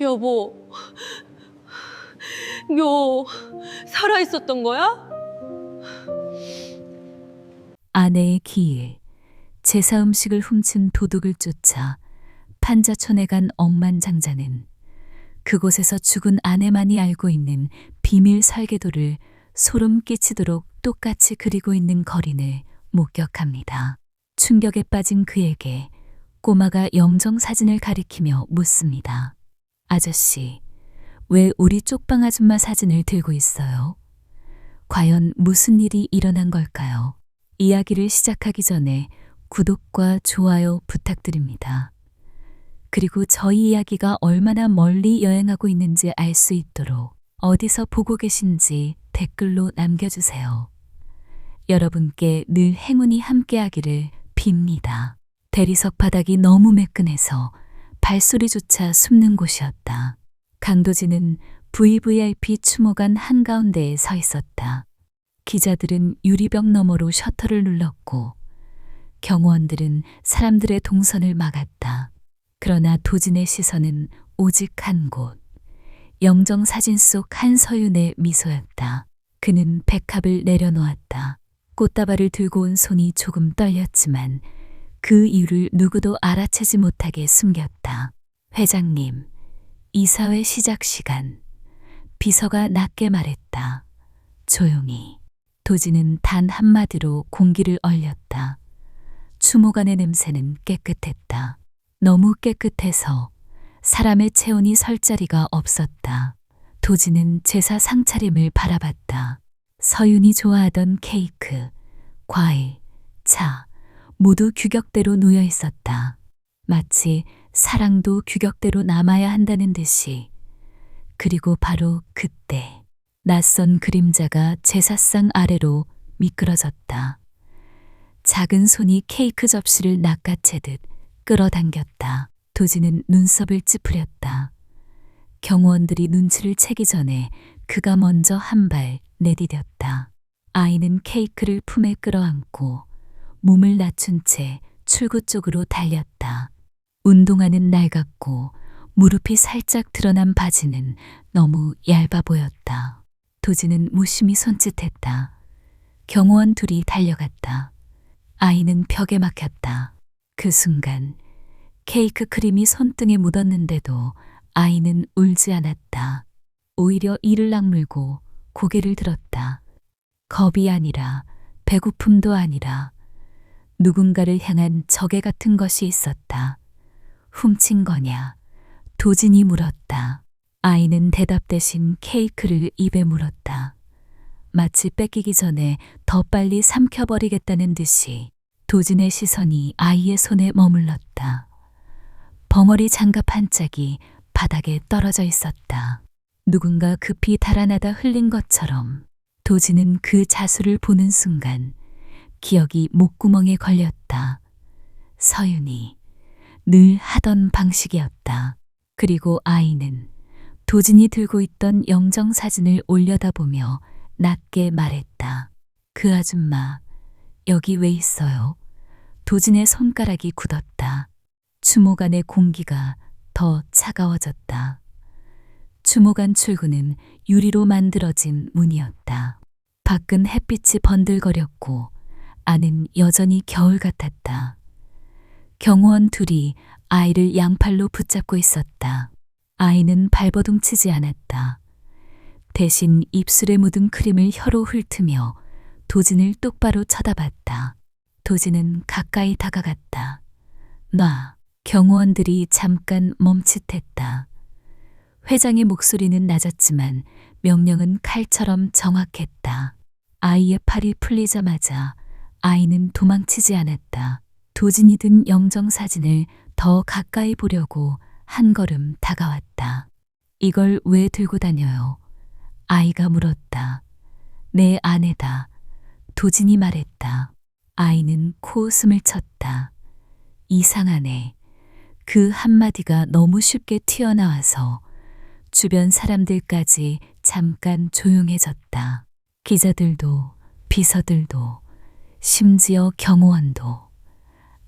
여보, 묘 살아있었던 거야? 아내의 기일, 제사 음식을 훔친 도둑을 쫓아 판자촌에 간 억만장자는 그곳에서 죽은 아내만이 알고 있는 비밀 설계도를 소름 끼치도록 똑같이 그리고 있는 거린을 목격합니다. 충격에 빠진 그에게 꼬마가 영정 사진을 가리키며 묻습니다. 아저씨, 왜 우리 쪽방 아줌마 사진을 들고 있어요? 과연 무슨 일이 일어난 걸까요? 이야기를 시작하기 전에 구독과 좋아요 부탁드립니다. 그리고 저희 이야기가 얼마나 멀리 여행하고 있는지 알 수 있도록 어디서 보고 계신지 댓글로 남겨주세요. 여러분께 늘 행운이 함께하기를 빕니다. 대리석 바닥이 너무 매끈해서 발소리조차 숨는 곳이었다. 강도진은 VVIP 추모관 한가운데에 서 있었다. 기자들은 유리벽 너머로 셔터를 눌렀고 경호원들은 사람들의 동선을 막았다. 그러나 도진의 시선은 오직 한 곳, 영정 사진 속 한서윤의 미소였다. 그는 백합을 내려놓았다. 꽃다발을 들고 온 손이 조금 떨렸지만 그 이유를 누구도 알아채지 못하게 숨겼다. 회장님, 이사회 시작 시간. 비서가 낮게 말했다. 조용히. 도진은 단 한마디로 공기를 얼렸다. 추모관의 냄새는 깨끗했다. 너무 깨끗해서 사람의 체온이 설 자리가 없었다. 도진은 제사 상차림을 바라봤다. 서윤이 좋아하던 케이크, 과일, 차 모두 규격대로 놓여 있었다. 마치 사랑도 규격대로 남아야 한다는 듯이. 그리고 바로 그때 낯선 그림자가 제사상 아래로 미끄러졌다. 작은 손이 케이크 접시를 낚아채듯 끌어당겼다. 도진은 눈썹을 찌푸렸다. 경호원들이 눈치를 채기 전에 그가 먼저 한 발 내디뎠다. 아이는 케이크를 품에 끌어안고 몸을 낮춘 채 출구 쪽으로 달렸다. 운동화는 낡았고 무릎이 살짝 드러난 바지는 너무 얇아 보였다. 도진은 무심히 손짓했다. 경호원 둘이 달려갔다. 아이는 벽에 막혔다. 그 순간 케이크 크림이 손등에 묻었는데도 아이는 울지 않았다. 오히려 이를 악물고 고개를 들었다. 겁이 아니라 배고픔도 아니라 누군가를 향한 적애 같은 것이 있었다. 훔친 거냐? 도진이 물었다. 아이는 대답 대신 케이크를 입에 물었다. 마치 뺏기기 전에 더 빨리 삼켜버리겠다는 듯이 도진의 시선이 아이의 손에 머물렀다. 벙어리 장갑 한 짝이 바닥에 떨어져 있었다. 누군가 급히 달아나다 흘린 것처럼 도진은 그 자수를 보는 순간 기억이 목구멍에 걸렸다. 서윤이 늘 하던 방식이었다. 그리고 아이는 도진이 들고 있던 영정 사진을 올려다보며 낮게 말했다. 그 아줌마 여기 왜 있어요? 도진의 손가락이 굳었다. 추모관의 공기가 더 차가워졌다. 추모관 출구는 유리로 만들어진 문이었다. 밖은 햇빛이 번들거렸고 안은 여전히 겨울 같았다. 경호원 둘이 아이를 양팔로 붙잡고 있었다. 아이는 발버둥 치지 않았다. 대신 입술에 묻은 크림을 혀로 훑으며 도진을 똑바로 쳐다봤다. 도진은 가까이 다가갔다. 놔. 경호원들이 잠깐 멈칫했다. 회장의 목소리는 낮았지만 명령은 칼처럼 정확했다. 아이의 팔이 풀리자마자 아이는 도망치지 않았다. 도진이 든 영정 사진을 더 가까이 보려고 한 걸음 다가왔다. 이걸 왜 들고 다녀요? 아이가 물었다. 내 아내다. 도진이 말했다. 아이는 코웃음을 쳤다. 이상하네. 그 한마디가 너무 쉽게 튀어나와서 주변 사람들까지 잠깐 조용해졌다. 기자들도, 비서들도, 심지어 경호원도.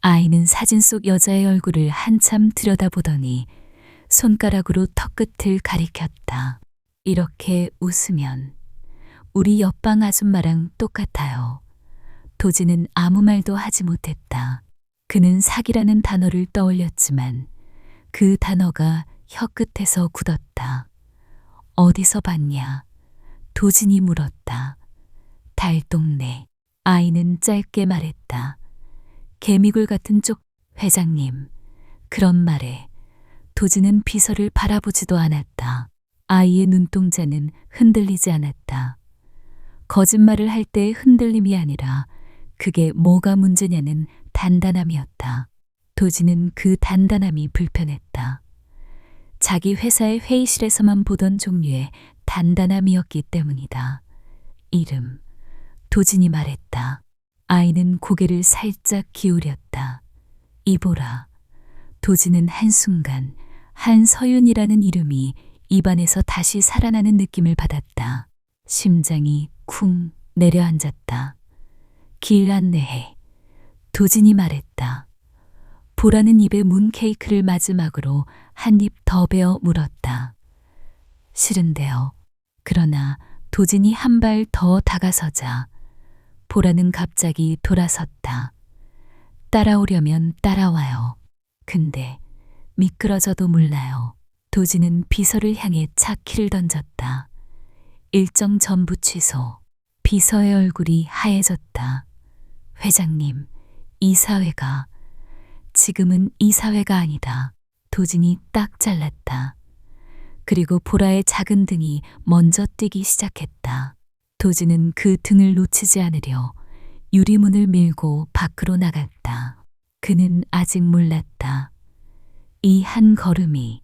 아이는 사진 속 여자의 얼굴을 한참 들여다보더니 손가락으로 턱끝을 가리켰다. 이렇게 웃으면 우리 옆방 아줌마랑 똑같아요. 도지는 아무 말도 하지 못했다. 그는 사기라는 단어를 떠올렸지만 그 단어가 혀끝에서 굳었다. 어디서 봤냐? 도진이 물었다. 달동네. 아이는 짧게 말했다. 개미굴 같은 쪽 회장님. 그런 말에 도진은 비서를 바라보지도 않았다. 아이의 눈동자는 흔들리지 않았다. 거짓말을 할 때의 흔들림이 아니라 그게 뭐가 문제냐는 단단함이었다. 도진은 그 단단함이 불편했다. 자기 회사의 회의실에서만 보던 종류의 단단함이었기 때문이다. 이름. 도진이 말했다. 아이는 고개를 살짝 기울였다. 이보라. 도진은 한순간 한서윤이라는 이름이 입안에서 다시 살아나는 느낌을 받았다. 심장이 쿵 내려앉았다. 길 안내해. 도진이 말했다. 보라는 입에 문 케이크를 마지막으로 한 입 더 베어 물었다. 싫은데요. 그러나 도진이 한 발 더 다가서자 보라는 갑자기 돌아섰다. 따라오려면 따라와요. 근데 미끄러져도 몰라요. 도진은 비서를 향해 차키를 던졌다. 일정 전부 취소. 비서의 얼굴이 하얘졌다. 회장님, 이사회가 지금은 이사회가 아니다. 도진이 딱 잘랐다. 그리고 보라의 작은 등이 먼저 뛰기 시작했다. 도진은 그 등을 놓치지 않으려 유리문을 밀고 밖으로 나갔다. 그는 아직 몰랐다. 이 한 걸음이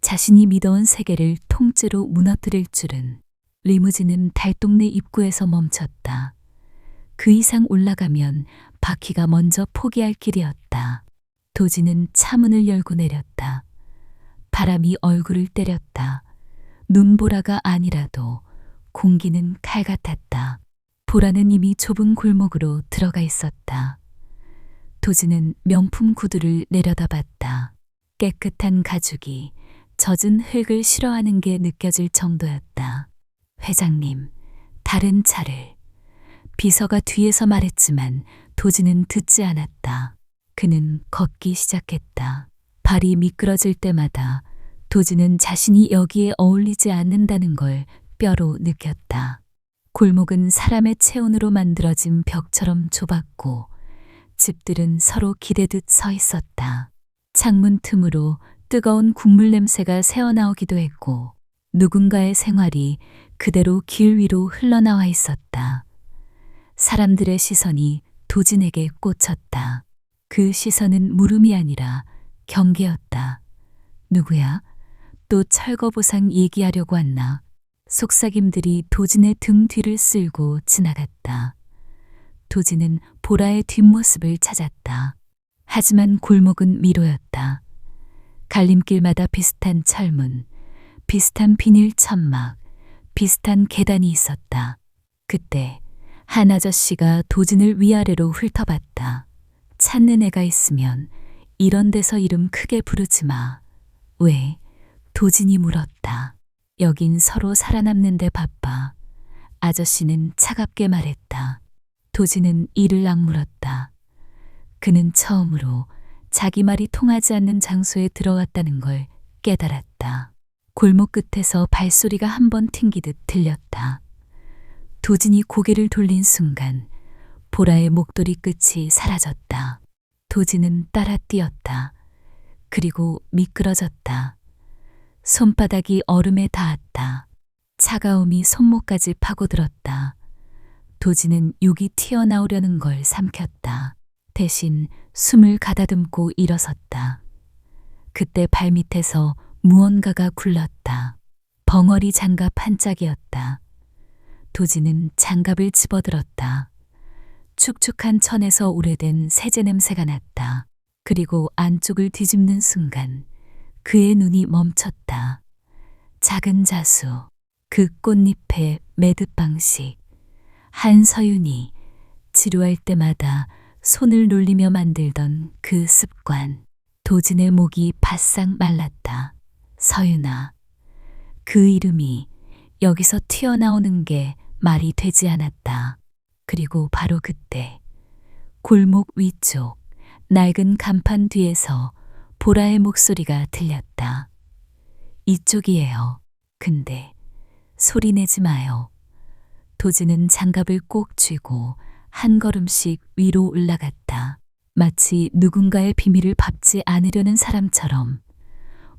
자신이 믿어온 세계를 통째로 무너뜨릴 줄은. 리무진은 달동네 입구에서 멈췄다. 그 이상 올라가면 바퀴가 먼저 포기할 길이었다. 도진은 차문을 열고 내렸다. 바람이 얼굴을 때렸다. 눈보라가 아니라도 공기는 칼 같았다. 보라는 이미 좁은 골목으로 들어가 있었다. 도진은 명품 구두를 내려다봤다. 깨끗한 가죽이 젖은 흙을 싫어하는 게 느껴질 정도였다. 회장님, 다른 차를. 비서가 뒤에서 말했지만 도진은 듣지 않았다. 그는 걷기 시작했다. 발이 미끄러질 때마다 도진은 자신이 여기에 어울리지 않는다는 걸 뼈로 느꼈다. 골목은 사람의 체온으로 만들어진 벽처럼 좁았고 집들은 서로 기대듯 서 있었다. 창문 틈으로 뜨거운 국물 냄새가 새어나오기도 했고 누군가의 생활이 그대로 길 위로 흘러나와 있었다. 사람들의 시선이 도진에게 꽂혔다. 그 시선은 물음이 아니라 경계였다. 누구야? 또 철거보상 얘기하려고 왔나? 속삭임들이 도진의 등 뒤를 쓸고 지나갔다. 도진은 보라의 뒷모습을 찾았다. 하지만 골목은 미로였다. 갈림길마다 비슷한 철문, 비슷한 비닐 천막, 비슷한 계단이 있었다. 그때 한 아저씨가 도진을 위아래로 훑어봤다. 찾는 애가 있으면 이런 데서 이름 크게 부르지 마. 왜? 도진이 물었다. 여긴 서로 살아남는데 바빠. 아저씨는 차갑게 말했다. 도진은 이를 악물었다. 그는 처음으로 자기 말이 통하지 않는 장소에 들어왔다는 걸 깨달았다. 골목 끝에서 발소리가 한 번 튕기듯 들렸다. 도진이 고개를 돌린 순간 보라의 목도리 끝이 사라졌다. 도진은 따라 뛰었다. 그리고 미끄러졌다. 손바닥이 얼음에 닿았다. 차가움이 손목까지 파고들었다. 도진은 욕이 튀어나오려는 걸 삼켰다. 대신 숨을 가다듬고 일어섰다. 그때 발밑에서 무언가가 굴렀다. 벙어리 장갑 한 짝이었다. 도진은 장갑을 집어들었다. 축축한 천에서 오래된 세제 냄새가 났다. 그리고 안쪽을 뒤집는 순간 그의 눈이 멈췄다. 작은 자수, 그 꽃잎의 매듭 방식. 한서윤이 지루할 때마다 손을 놀리며 만들던 그 습관. 도진의 목이 바싹 말랐다. 서윤아. 그 이름이 여기서 튀어나오는 게 말이 되지 않았다. 그리고 바로 그때 골목 위쪽 낡은 간판 뒤에서 보라의 목소리가 들렸다. 이쪽이에요. 근데 소리 내지 마요. 도지는 장갑을 꼭 쥐고 한 걸음씩 위로 올라갔다. 마치 누군가의 비밀을 밟지 않으려는 사람처럼.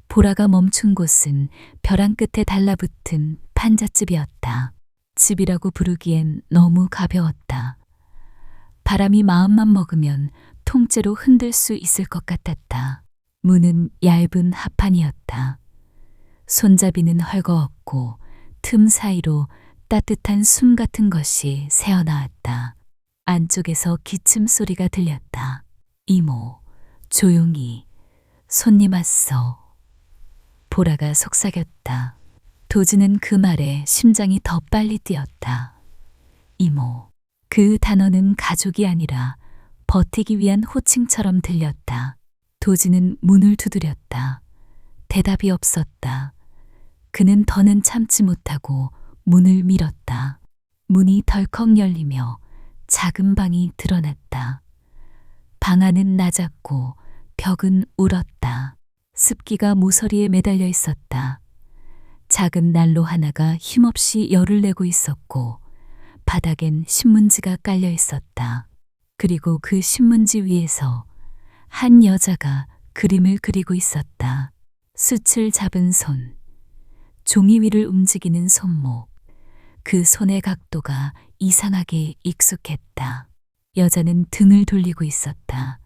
보라가 멈춘 곳은 벼랑 끝에 달라붙은 판잣집이었다. 집이라고 부르기엔 너무 가벼웠다. 바람이 마음만 먹으면 통째로 흔들 수 있을 것 같았다. 문은 얇은 합판이었다. 손잡이는 헐거웠고 틈 사이로 따뜻한 숨 같은 것이 새어나왔다. 안쪽에서 기침 소리가 들렸다. 이모, 조용히. 손님 왔어. 보라가 속삭였다. 도지는 그 말에 심장이 더 빨리 뛰었다. 이모. 그 단어는 가족이 아니라 버티기 위한 호칭처럼 들렸다. 도지는 문을 두드렸다. 대답이 없었다. 그는 더는 참지 못하고 문을 밀었다. 문이 덜컥 열리며 작은 방이 드러났다. 방 안은 낮았고 벽은 울었다. 습기가 모서리에 매달려 있었다. 작은 난로 하나가 힘없이 열을 내고 있었고 바닥엔 신문지가 깔려 있었다. 그리고 그 신문지 위에서 한 여자가 그림을 그리고 있었다. 숯을 잡은 손, 종이 위를 움직이는 손목, 그 손의 각도가 이상하게 익숙했다. 여자는 등을 돌리고 있었다.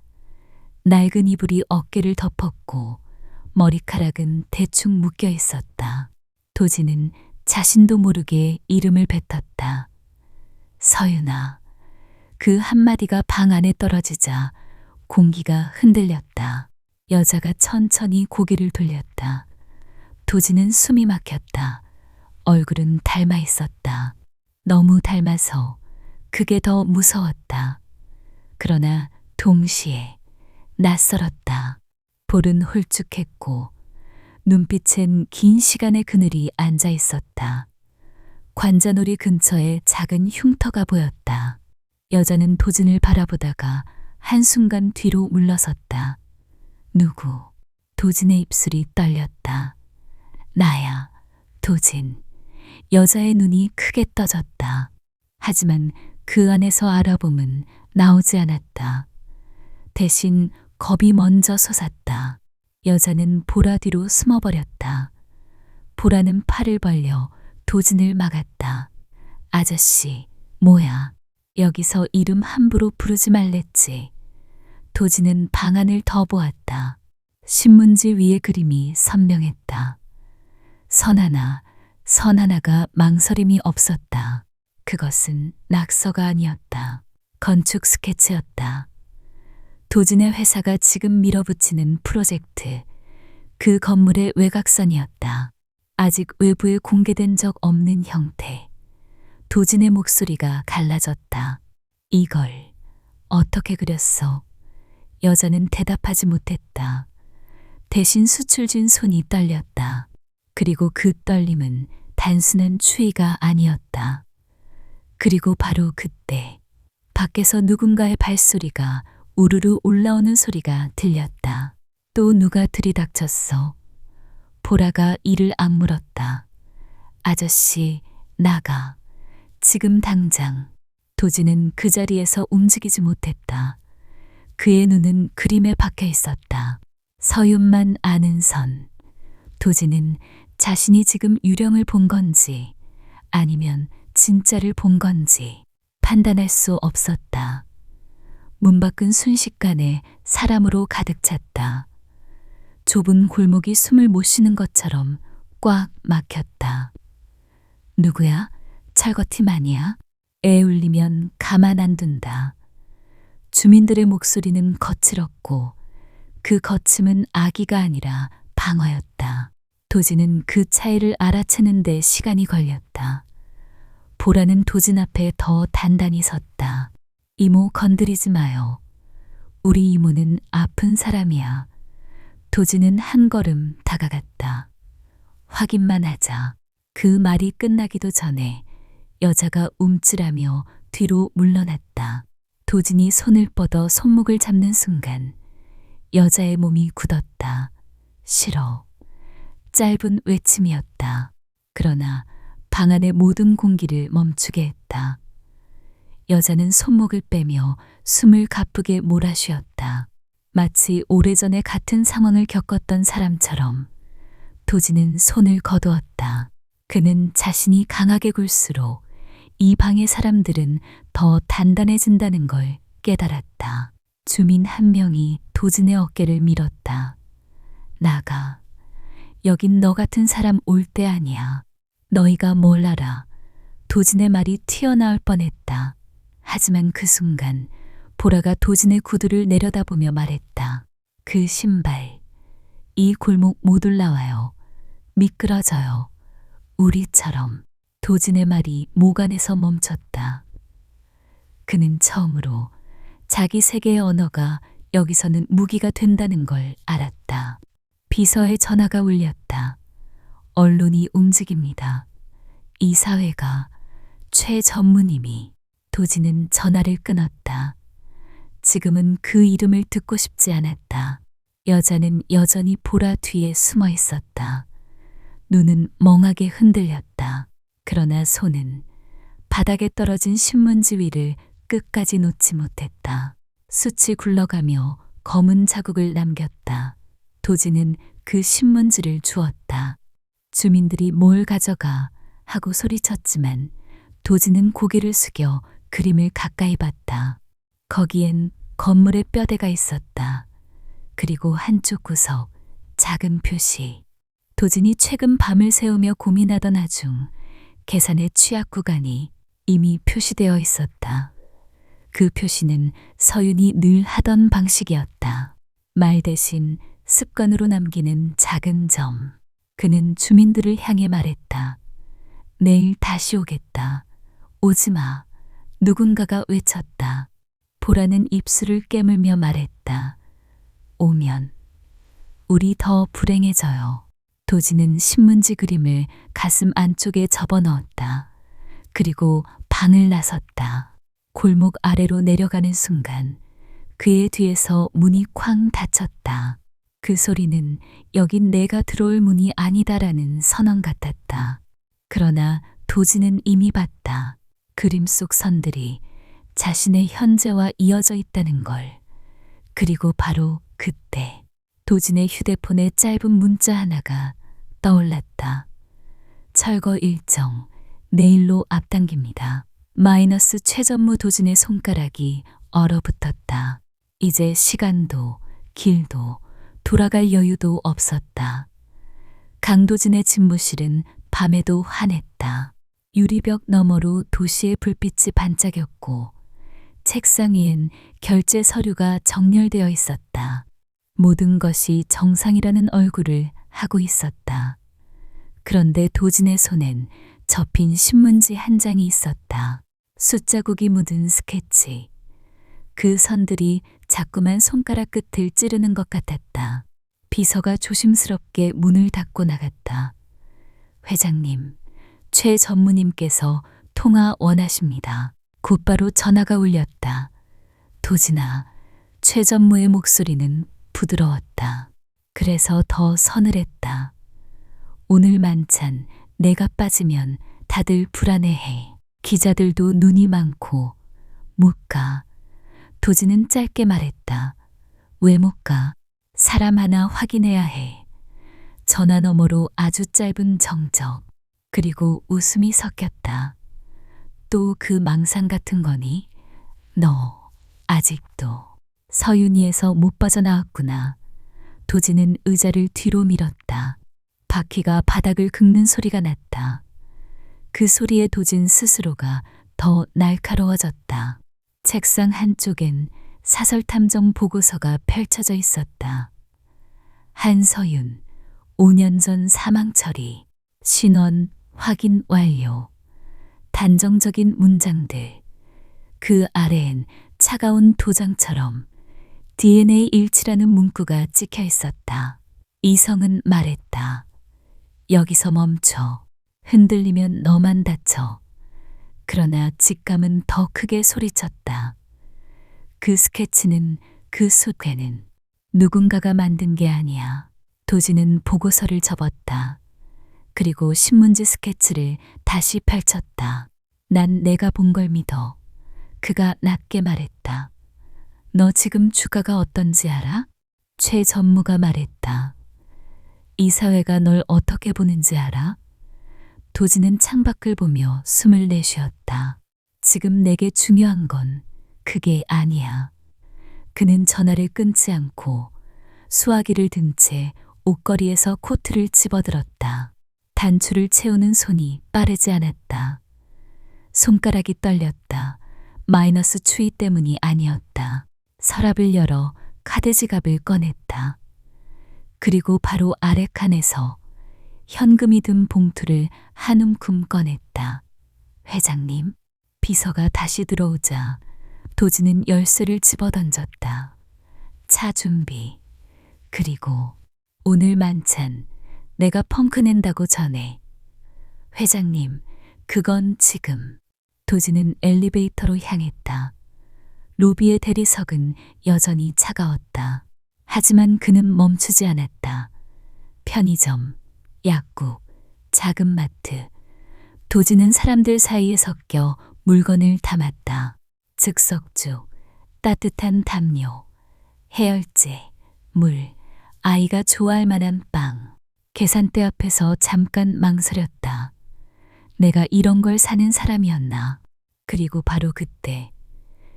낡은 이불이 어깨를 덮었고 머리카락은 대충 묶여 있었다. 도지는 자신도 모르게 이름을 뱉었다. 서윤아. 그 한마디가 방 안에 떨어지자 공기가 흔들렸다. 여자가 천천히 고개를 돌렸다. 도지는 숨이 막혔다. 얼굴은 닮아 있었다. 너무 닮아서 그게 더 무서웠다. 그러나 동시에 낯설었다. 볼은 홀쭉했고 눈빛엔 긴 시간의 그늘이 앉아 있었다. 관자놀이 근처에 작은 흉터가 보였다. 여자는 도진을 바라보다가 한순간 뒤로 물러섰다. 누구? 도진의 입술이 떨렸다. 나야, 도진. 여자의 눈이 크게 떠졌다. 하지만 그 안에서 알아봄은 나오지 않았다. 대신 겁이 먼저 솟았다. 여자는 보라 뒤로 숨어버렸다. 보라는 팔을 벌려 도진을 막았다. 아저씨, 뭐야? 여기서 이름 함부로 부르지 말랬지. 도진은 방안을 더 보았다. 신문지 위의 그림이 선명했다. 선 하나가 망설임이 없었다. 그것은 낙서가 아니었다. 건축 스케치였다. 도진의 회사가 지금 밀어붙이는 프로젝트, 그 건물의 외곽선이었다. 아직 외부에 공개된 적 없는 형태. 도진의 목소리가 갈라졌다. 이걸 어떻게 그렸어? 여자는 대답하지 못했다. 대신 수출진 손이 떨렸다. 그리고 그 떨림은 단순한 추위가 아니었다. 그리고 바로 그때 밖에서 누군가의 발소리가 우르르 올라오는 소리가 들렸다. 또 누가 들이닥쳤어. 보라가 이를 악물었다. 아저씨, 나가. 지금 당장. 도지는 그 자리에서 움직이지 못했다. 그의 눈은 그림에 박혀 있었다. 서윤만 아는 선. 도지는 자신이 지금 유령을 본 건지 아니면 진짜를 본 건지 판단할 수 없었다. 문 밖은 순식간에 사람으로 가득 찼다. 좁은 골목이 숨을 못 쉬는 것처럼 꽉 막혔다. 누구야? 철거팀 아니야? 애 울리면 가만 안 둔다. 주민들의 목소리는 거칠었고 그 거침은 악의가 아니라 방어였다. 도지는 그 차이를 알아채는 데 시간이 걸렸다. 보라는 도진 앞에 더 단단히 섰다. 이모 건드리지 마요. 우리 이모는 아픈 사람이야. 도지는 한 걸음 다가갔다. 확인만 하자. 그 말이 끝나기도 전에 여자가 움찔하며 뒤로 물러났다. 도진이 손을 뻗어 손목을 잡는 순간 여자의 몸이 굳었다. 싫어. 짧은 외침이었다. 그러나 방 안의 모든 공기를 멈추게 했다. 여자는 손목을 빼며 숨을 가쁘게 몰아쉬었다. 마치 오래전에 같은 상황을 겪었던 사람처럼 도진은 손을 거두었다. 그는 자신이 강하게 굴수록 이 방의 사람들은 더 단단해진다는 걸 깨달았다. 주민 한 명이 도진의 어깨를 밀었다. 나가. 여긴 너 같은 사람 올 때 아니야. 너희가 뭘 알아. 도진의 말이 튀어나올 뻔했다. 하지만 그 순간 보라가 도진의 구두를 내려다보며 말했다. 그 신발. 이 골목 못 올라와요. 미끄러져요. 우리처럼. 도진의 말이 목 안에서 멈췄다. 그는 처음으로 자기 세계의 언어가 여기서는 무기가 된다는 걸 알았다. 비서의 전화가 울렸다. 언론이 움직입니다. 이 사회가 최 전무님이. 도진은 전화를 끊었다. 지금은 그 이름을 듣고 싶지 않았다. 여자는 여전히 보라 뒤에 숨어 있었다. 눈은 멍하게 흔들렸다. 그러나 손은 바닥에 떨어진 신문지 위를 끝까지 놓지 못했다. 숯이 굴러가며 검은 자국을 남겼다. 도진은 그 신문지를 주었다. 주민들이 뭘 가져가 하고 소리쳤지만 도진은 고개를 숙여 그림을 가까이 봤다. 거기엔 건물의 뼈대가 있었다. 그리고 한쪽 구석 작은 표시. 도진이 최근 밤을 새우며 고민하던 와중 계산의 취약 구간이 이미 표시되어 있었다. 그 표시는 서윤이 늘 하던 방식이었다. 말 대신 습관으로 남기는 작은 점. 그는 주민들을 향해 말했다. 내일 다시 오겠다. 오지 마. 누군가가 외쳤다. 보라는 입술을 깨물며 말했다. 오면 우리 더 불행해져요. 도진은 신문지 그림을 가슴 안쪽에 접어넣었다. 그리고 방을 나섰다. 골목 아래로 내려가는 순간 그의 뒤에서 문이 쾅 닫혔다. 그 소리는 여긴 내가 들어올 문이 아니다라는 선언 같았다. 그러나 도진은 이미 봤다. 그림 속 선들이 자신의 현재와 이어져 있다는 걸. 그리고 바로 그때 도진의 휴대폰에 짧은 문자 하나가 떠올랐다. 철거 일정 내일로 앞당깁니다. 마이너스 최전무 도진의 손가락이 얼어붙었다. 이제 시간도 길도 돌아갈 여유도 없었다. 강도진의 집무실은 밤에도 환했다. 유리벽 너머로 도시의 불빛이 반짝였고 책상 위엔 결제 서류가 정렬되어 있었다. 모든 것이 정상이라는 얼굴을 하고 있었다. 그런데 도진의 손엔 접힌 신문지 한 장이 있었다. 숫자국이 묻은 스케치. 그 선들이 자꾸만 손가락 끝을 찌르는 것 같았다. 비서가 조심스럽게 문을 닫고 나갔다. 회장님, 최 전무님께서 통화 원하십니다. 곧바로 전화가 울렸다. 도진아, 최 전무의 목소리는 부드러웠다. 그래서 더 서늘했다. 오늘 만찬 내가 빠지면 다들 불안해해. 기자들도 눈이 많고 못 가. 도진은 짧게 말했다. 왜 못 가? 사람 하나 확인해야 해. 전화 너머로 아주 짧은 정적. 그리고 웃음이 섞였다. 또 그 망상 같은 거니? 너 아직도. 서윤이에서 못 빠져나왔구나. 도진은 의자를 뒤로 밀었다. 바퀴가 바닥을 긁는 소리가 났다. 그 소리에 도진 스스로가 더 날카로워졌다. 책상 한쪽엔 사설탐정 보고서가 펼쳐져 있었다. 한서윤, 5년 전 사망 처리, 신원 확인 완료. 단정적인 문장들. 그 아래엔 차가운 도장처럼 DNA 일치라는 문구가 찍혀 있었다. 이성은 말했다. 여기서 멈춰. 흔들리면 너만 다쳐. 그러나 직감은 더 크게 소리쳤다. 그 스케치는, 그 숫괴는 누군가가 만든 게 아니야. 도지는 보고서를 접었다. 그리고 신문지 스케치를 다시 펼쳤다. 난 내가 본 걸 믿어. 그가 낮게 말했다. 너 지금 주가가 어떤지 알아? 최 전무가 말했다. 이 사회가 널 어떻게 보는지 알아? 도지는 창밖을 보며 숨을 내쉬었다. 지금 내게 중요한 건 그게 아니야. 그는 전화를 끊지 않고 수화기를 든 채 옷걸이에서 코트를 집어들었다. 단추를 채우는 손이 빠르지 않았다. 손가락이 떨렸다. 마이너스 추위 때문이 아니었다. 서랍을 열어 카드 지갑을 꺼냈다. 그리고 바로 아래 칸에서 현금이 든 봉투를 한 움큼 꺼냈다. 회장님, 비서가 다시 들어오자 도지는 열쇠를 집어던졌다. 차 준비. 그리고 오늘 만찬 내가 펑크 낸다고 전해. 회장님, 그건 지금. 도지는 엘리베이터로 향했다. 로비의 대리석은 여전히 차가웠다. 하지만 그는 멈추지 않았다. 편의점, 약국, 작은 마트. 도지는 사람들 사이에 섞여 물건을 담았다. 즉석죽, 따뜻한 담요, 해열제, 물, 아이가 좋아할 만한 빵. 계산대 앞에서 잠깐 망설였다. 내가 이런 걸 사는 사람이었나? 그리고 바로 그때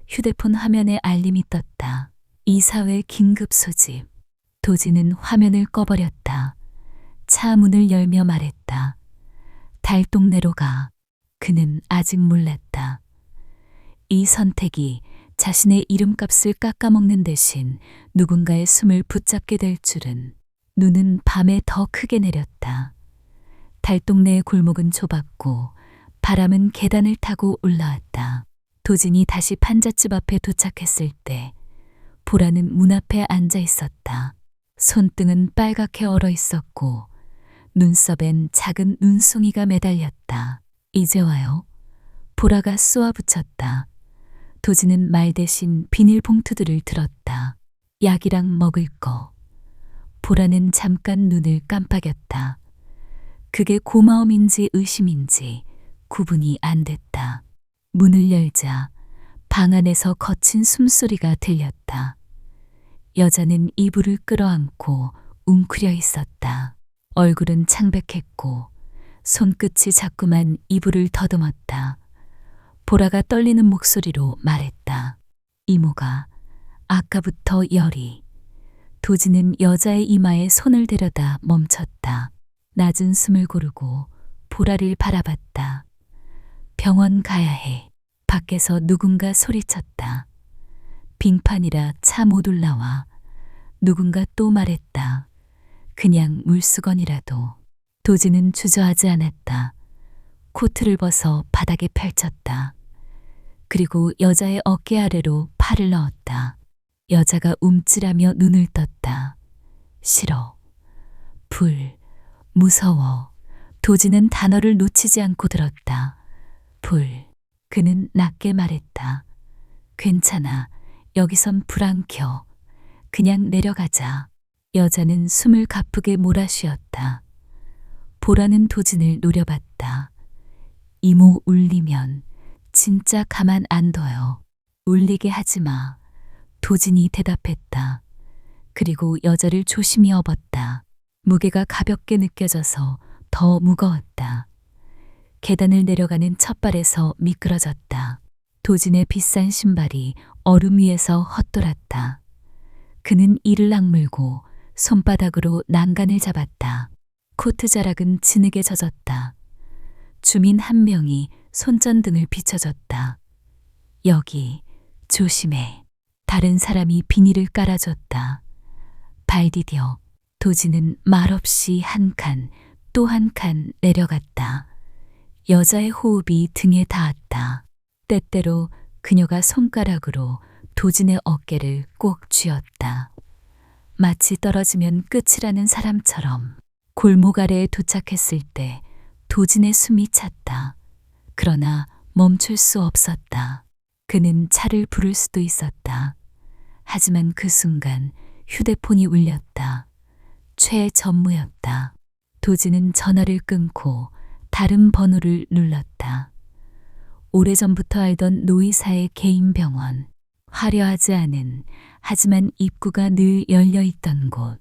휴대폰 화면에 알림이 떴다. 이사회 긴급 소집. 도지는 화면을 꺼버렸다. 차 문을 열며 말했다. 달동네로 가. 그는 아직 몰랐다. 이 선택이 자신의 이름값을 깎아먹는 대신 누군가의 숨을 붙잡게 될 줄은. 눈은 밤에 더 크게 내렸다. 달동네의 골목은 좁았고 바람은 계단을 타고 올라왔다. 도진이 다시 판잣집 앞에 도착했을 때 보라는 문 앞에 앉아 있었다. 손등은 빨갛게 얼어 있었고 눈썹엔 작은 눈송이가 매달렸다. 이제 와요. 보라가 쏘아붙였다. 도진은 말 대신 비닐봉투들을 들었다. 약이랑 먹을 거. 보라는 잠깐 눈을 깜빡였다. 그게 고마움인지 의심인지 구분이 안 됐다. 문을 열자 방 안에서 거친 숨소리가 들렸다. 여자는 이불을 끌어안고 웅크려 있었다. 얼굴은 창백했고 손끝이 자꾸만 이불을 더듬었다. 보라가 떨리는 목소리로 말했다. 이모가 아까부터 열이. 도지는 여자의 이마에 손을 대려다 멈췄다. 낮은 숨을 고르고 보라를 바라봤다. 병원 가야 해. 밖에서 누군가 소리쳤다. 빙판이라 차 못 올라와. 누군가 또 말했다. 그냥 물수건이라도. 도지는 주저하지 않았다. 코트를 벗어 바닥에 펼쳤다. 그리고 여자의 어깨 아래로 팔을 넣었다. 여자가 움찔하며 눈을 떴다. 싫어. 불. 무서워. 도지는 단어를 놓치지 않고 들었다. 불. 그는 낮게 말했다. 괜찮아. 여기선 불 안 켜. 그냥 내려가자. 여자는 숨을 가쁘게 몰아쉬었다. 보라는 도진을 노려봤다. 이모 울리면 진짜 가만 안 둬요. 울리게 하지 마. 도진이 대답했다. 그리고 여자를 조심히 업었다. 무게가 가볍게 느껴져서 더 무거웠다. 계단을 내려가는 첫 발에서 미끄러졌다. 도진의 비싼 신발이 얼음 위에서 헛돌았다. 그는 이를 악물고 손바닥으로 난간을 잡았다. 코트 자락은 진흙에 젖었다. 주민 한 명이 손전등을 비춰줬다. 여기 조심해. 다른 사람이 비닐을 깔아줬다. 발 디뎌. 도지는 말없이 한 칸, 또 한 칸 내려갔다. 여자의 호흡이 등에 닿았다. 때때로 그녀가 손가락으로 도진의 어깨를 꼭 쥐었다. 마치 떨어지면 끝이라는 사람처럼. 골목 아래에 도착했을 때 도진의 숨이 찼다. 그러나 멈출 수 없었다. 그는 차를 부를 수도 있었다. 하지만 그 순간 휴대폰이 울렸다. 최전무였다. 도진은 전화를 끊고 다른 번호를 눌렀다. 오래전부터 알던 노의사의 개인 병원. 화려하지 않은 하지만 입구가 늘 열려 있던 곳.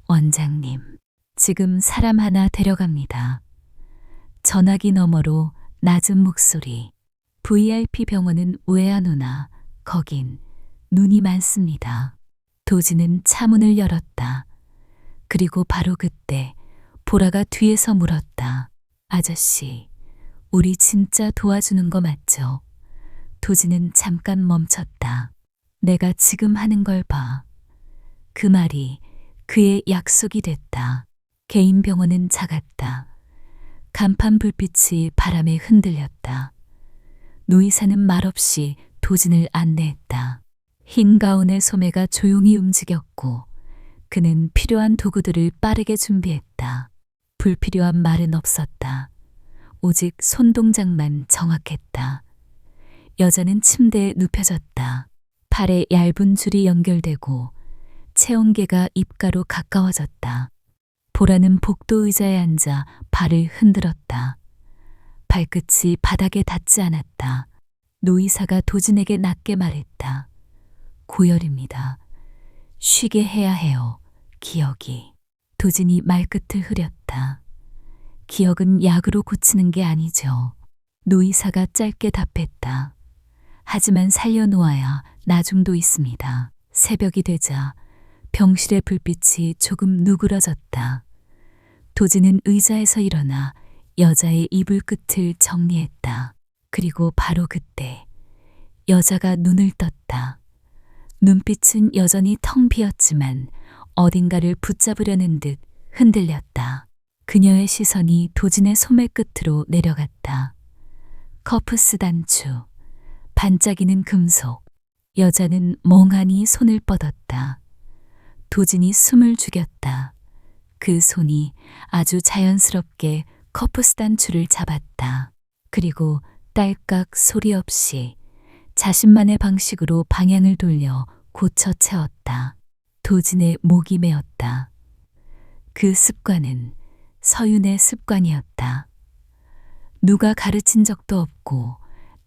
원장님, 지금 사람 하나 데려갑니다. 전화기 너머로 낮은 목소리. VIP 병원은 왜 안 오나? 거긴 눈이 많습니다. 도진은 차문을 열었다. 그리고 바로 그때 보라가 뒤에서 물었다. 아저씨, 우리 진짜 도와주는 거 맞죠? 도진은 잠깐 멈췄다. 내가 지금 하는 걸 봐. 그 말이 그의 약속이 됐다. 개인 병원은 작았다. 간판 불빛이 바람에 흔들렸다. 노의사는 말없이 도진을 안내했다. 흰 가운의 소매가 조용히 움직였고 그는 필요한 도구들을 빠르게 준비했다. 불필요한 말은 없었다. 오직 손동작만 정확했다. 여자는 침대에 눕혀졌다. 팔에 얇은 줄이 연결되고 체온계가 입가로 가까워졌다. 보라는 복도 의자에 앉아 발을 흔들었다. 발끝이 바닥에 닿지 않았다. 노의사가 도진에게 낮게 말했다. 고열입니다. 쉬게 해야 해요. 기억이. 도진이 말끝을 흐렸다. 기억은 약으로 고치는 게 아니죠. 노의사가 짧게 답했다. 하지만 살려놓아야 나중도 있습니다. 새벽이 되자 병실의 불빛이 조금 누그러졌다. 도진은 의자에서 일어나 여자의 이불 끝을 정리했다. 그리고 바로 그때 여자가 눈을 떴다. 눈빛은 여전히 텅 비었지만 어딘가를 붙잡으려는 듯 흔들렸다. 그녀의 시선이 도진의 소매 끝으로 내려갔다. 커프스 단추, 반짝이는 금속. 여자는 멍하니 손을 뻗었다. 도진이 숨을 죽였다. 그 손이 아주 자연스럽게 커프스 단추를 잡았다. 그리고 딸깍 소리 없이 자신만의 방식으로 방향을 돌려 고쳐 채웠다. 도진의 목이 메었다. 그 습관은 서윤의 습관이었다. 누가 가르친 적도 없고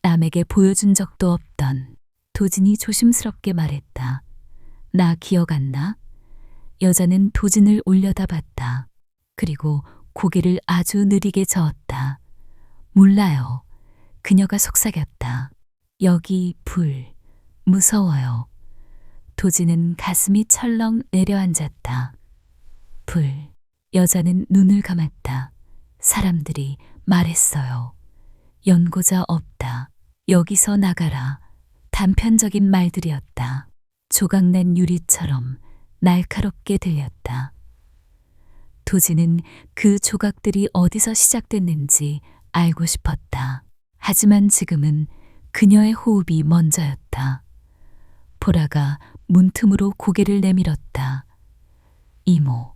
남에게 보여준 적도 없던. 도진이 조심스럽게 말했다. 나 기억 안 나? 여자는 도진을 올려다봤다. 그리고 고개를 아주 느리게 저었다. 몰라요. 그녀가 속삭였다. 여기 불. 무서워요. 도진은 가슴이 철렁 내려앉았다. 불. 여자는 눈을 감았다. 사람들이 말했어요. 연고자 없다. 여기서 나가라. 단편적인 말들이었다. 조각난 유리처럼 날카롭게 들렸다. 도진은 그 조각들이 어디서 시작됐는지 알고 싶었다. 하지만 지금은 그녀의 호흡이 먼저였다. 보라가 문틈으로 고개를 내밀었다. 이모,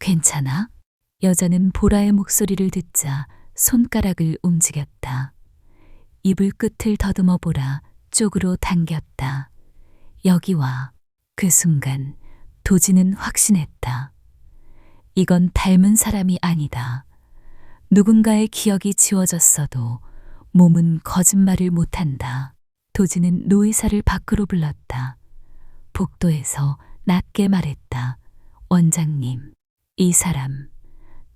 괜찮아? 여자는 보라의 목소리를 듣자 손가락을 움직였다. 이불 끝을 더듬어 보라 쪽으로 당겼다. 여기 와. 그 순간 도진은 확신했다. 이건 닮은 사람이 아니다. 누군가의 기억이 지워졌어도 몸은 거짓말을 못한다. 도진은 노의사를 밖으로 불렀다. 복도에서 낮게 말했다. 원장님, 이 사람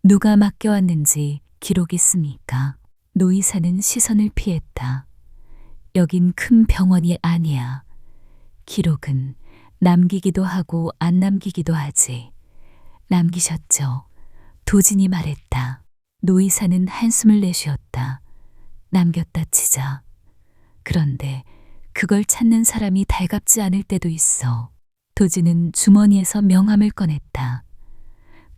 누가 맡겨왔는지 기록 있습니까? 노의사는 시선을 피했다. 여긴 큰 병원이 아니야. 기록은 남기기도 하고 안 남기기도 하지. 남기셨죠? 도진이 말했다. 노의사는 한숨을 내쉬었다. 남겼다 치자. 그런데 그걸 찾는 사람이 달갑지 않을 때도 있어. 도진은 주머니에서 명함을 꺼냈다.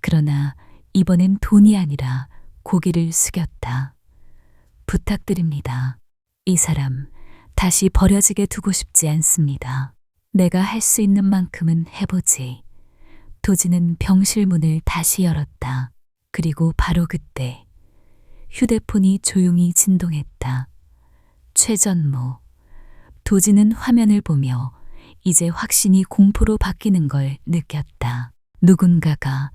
그러나 이번엔 돈이 아니라 고개를 숙였다. 부탁드립니다. 이 사람 다시 버려지게 두고 싶지 않습니다. 내가 할 수 있는 만큼은 해보지. 도진은 병실 문을 다시 열었다. 그리고 바로 그때 휴대폰이 조용히 진동했다. 최전무. 도지는 화면을 보며 이제 확신이 공포로 바뀌는 걸 느꼈다. 누군가가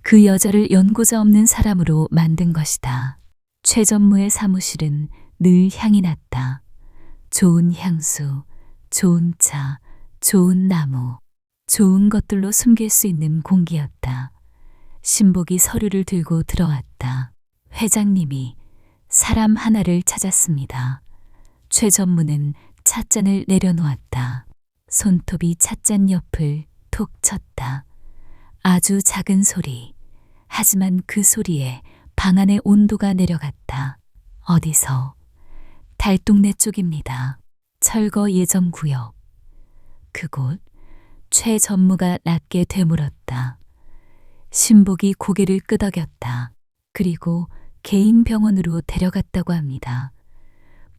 그 여자를 연고자 없는 사람으로 만든 것이다. 최전무의 사무실은 늘 향이 났다. 좋은 향수, 좋은 차, 좋은 나무, 좋은 것들로 숨길 수 있는 공기였다. 신복이 서류를 들고 들어왔다. 회장님이 사람 하나를 찾았습니다. 최전무는 찻잔을 내려놓았다. 손톱이 찻잔 옆을 톡 쳤다. 아주 작은 소리. 하지만 그 소리에 방 안의 온도가 내려갔다. 어디서? 달동네 쪽입니다. 철거 예정 구역. 그곳. 최 전무가 낮게 되물었다. 신복이 고개를 끄덕였다. 그리고 개인 병원으로 데려갔다고 합니다.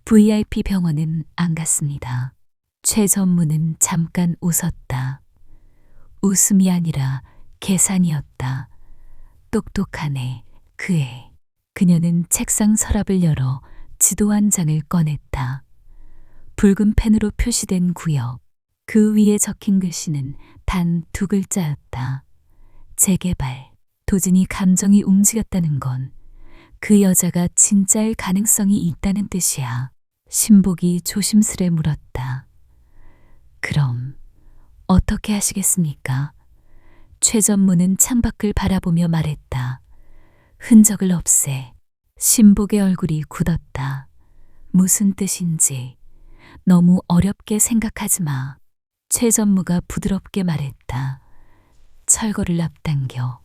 VIP 병원은 안 갔습니다. 최 전무는 잠깐 웃었다. 웃음이 아니라 계산이었다. 똑똑하네, 그 애. 그녀는 책상 서랍을 열어 지도 한 장을 꺼냈다. 붉은 펜으로 표시된 구역. 그 위에 적힌 글씨는 단 2글자였다. 재개발. 도진이 감정이 움직였다는 건 그 여자가 진짜일 가능성이 있다는 뜻이야. 신복이 조심스레 물었다. 그럼 어떻게 하시겠습니까? 최전무는 창밖을 바라보며 말했다. 흔적을 없애. 신복의 얼굴이 굳었다. 무슨 뜻인지 너무 어렵게 생각하지 마. 최전무가 부드럽게 말했다. 철거를 앞당겨.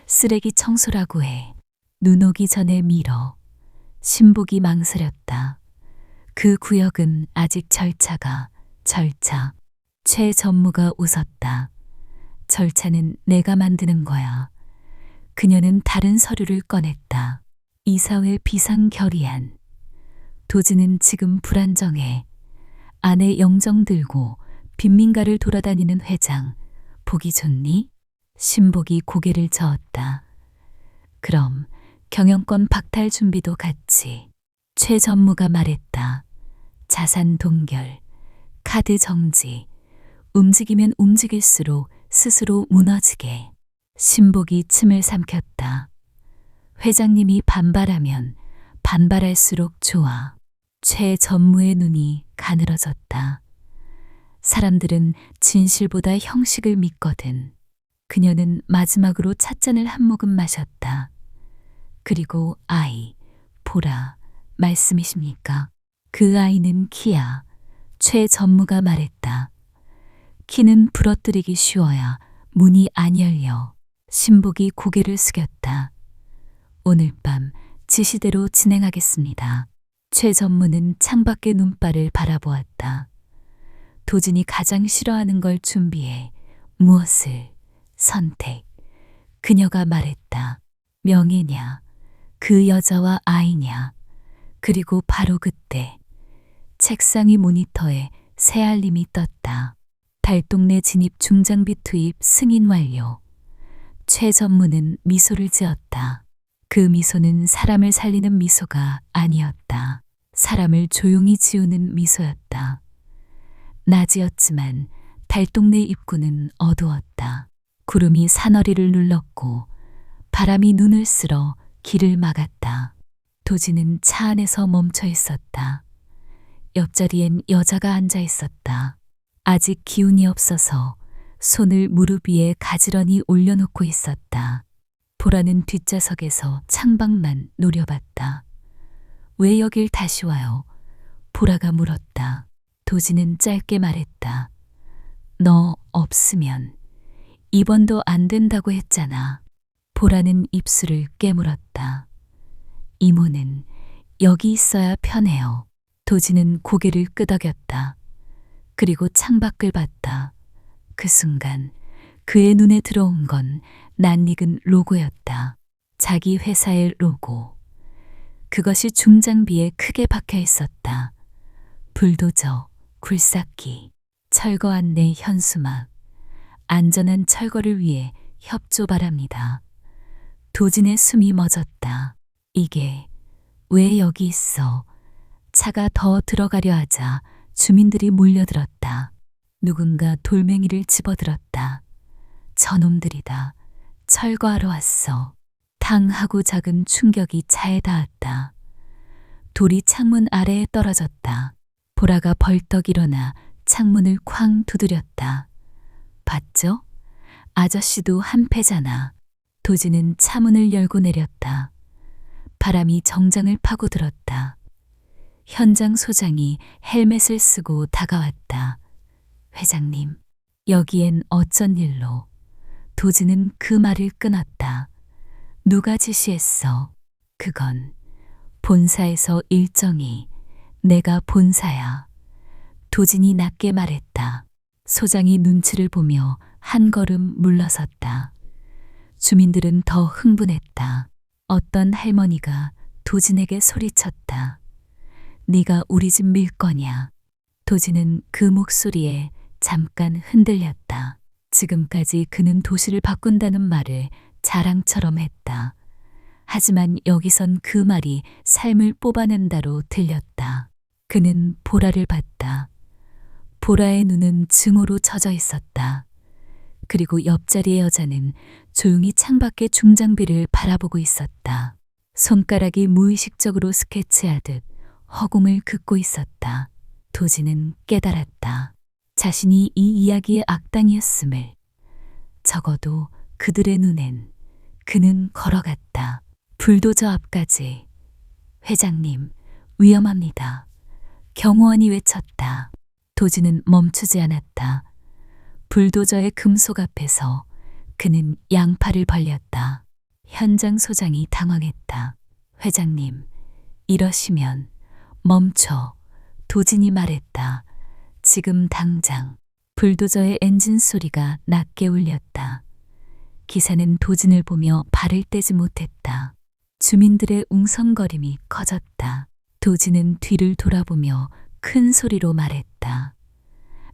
쓰레기 청소라고 해. 눈 오기 전에 밀어. 신복이 망설였다. 그 구역은 아직 절차. 최 전무가 웃었다. 절차는 내가 만드는 거야. 그녀는 다른 서류를 꺼냈다. 이사회 비상결의안. 도지는 지금 불안정해. 아내 영정 들고 빈민가를 돌아다니는 회장. 보기 좋니? 신복이 고개를 저었다. 그럼 경영권 박탈 준비도 같이. 최 전무가 말했다. 자산 동결, 카드 정지. 움직이면 움직일수록 스스로 무너지게. 신복이 침을 삼켰다. 회장님이 반발하면 반발할수록 좋아. 최 전무의 눈이 가늘어졌다. 사람들은 진실보다 형식을 믿거든. 그녀는 마지막으로 찻잔을 한 모금 마셨다. 그리고 아이, 보라, 말씀이십니까? 그 아이는 키야. 최 전무가 말했다. 키는 부러뜨리기 쉬워야 문이 안 열려. 신복이 고개를 숙였다. 오늘 밤 지시대로 진행하겠습니다. 최 전무는 창밖의 눈발을 바라보았다. 도진이 가장 싫어하는 걸 준비해. 무엇을? 선택. 그녀가 말했다. 명예냐? 그 여자와 아이냐? 그리고 바로 그때 책상 위 모니터에 새 알림이 떴다. 달동네 진입 중장비 투입 승인 완료. 최 전무는 미소를 지었다. 그 미소는 사람을 살리는 미소가 아니었다. 사람을 조용히 지우는 미소였다. 낮이었지만 달동네 입구는 어두웠다. 구름이 사너리를 눌렀고 바람이 눈을 쓸어 길을 막았다. 도지는 차 안에서 멈춰 있었다. 옆자리엔 여자가 앉아 있었다. 아직 기운이 없어서 손을 무릎 위에 가지런히 올려놓고 있었다. 보라는 뒷좌석에서 창밖만 노려봤다. 왜 여길 다시 와요? 보라가 물었다. 도지는 짧게 말했다. 너 없으면 입원도 안 된다고 했잖아. 보라는 입술을 깨물었다. 이모는 여기 있어야 편해요. 도지는 고개를 끄덕였다. 그리고 창밖을 봤다. 그 순간 그의 눈에 들어온 건 낯익은 로고였다. 자기 회사의 로고. 그것이 중장비에 크게 박혀 있었다. 불도저, 굴삭기, 철거 안내 현수막. 안전한 철거를 위해 협조 바랍니다. 도진의 숨이 멎었다. 이게 왜 여기 있어? 차가 더 들어가려 하자 주민들이 몰려들었다. 누군가 돌멩이를 집어들었다. 저놈들이다. 철거하러 왔어. 탕 하고 작은 충격이 차에 닿았다. 돌이 창문 아래에 떨어졌다. 보라가 벌떡 일어나 창문을 쾅 두드렸다. 봤죠? 아저씨도 한패잖아. 도진은 차문을 열고 내렸다. 바람이 정장을 파고들었다. 현장 소장이 헬멧을 쓰고 다가왔다. 회장님, 여기엔 어쩐 일로? 도진은 그 말을 끊었다. 누가 지시했어? 그건 본사에서 일정이. 내가 본사야. 도진이 낮게 말했다. 소장이 눈치를 보며 한 걸음 물러섰다. 주민들은 더 흥분했다. 어떤 할머니가 도진에게 소리쳤다. 네가 우리 집 밀 거냐? 도진은 그 목소리에 잠깐 흔들렸다. 지금까지 그는 도시를 바꾼다는 말을 자랑처럼 했다. 하지만 여기선 그 말이 삶을 뽑아낸다로 들렸다. 그는 보라를 봤다. 보라의 눈은 증오로 젖어 있었다. 그리고 옆자리의 여자는 조용히 창밖의 중장비를 바라보고 있었다. 손가락이 무의식적으로 스케치하듯 허공을 긋고 있었다. 도진은 깨달았다. 자신이 이 이야기의 악당이었음을. 적어도 그들의 눈엔 그는 걸어갔다. 불도저 앞까지. 회장님, 위험합니다. 경호원이 외쳤다. 도진은 멈추지 않았다. 불도저의 금속 앞에서 그는 양팔을 벌렸다. 현장 소장이 당황했다. 회장님, 이러시면 멈춰. 도진이 말했다. 지금 당장. 불도저의 엔진 소리가 낮게 울렸다. 기사는 도진을 보며 발을 떼지 못했다. 주민들의 웅성거림이 커졌다. 도진은 뒤를 돌아보며 큰 소리로 말했다.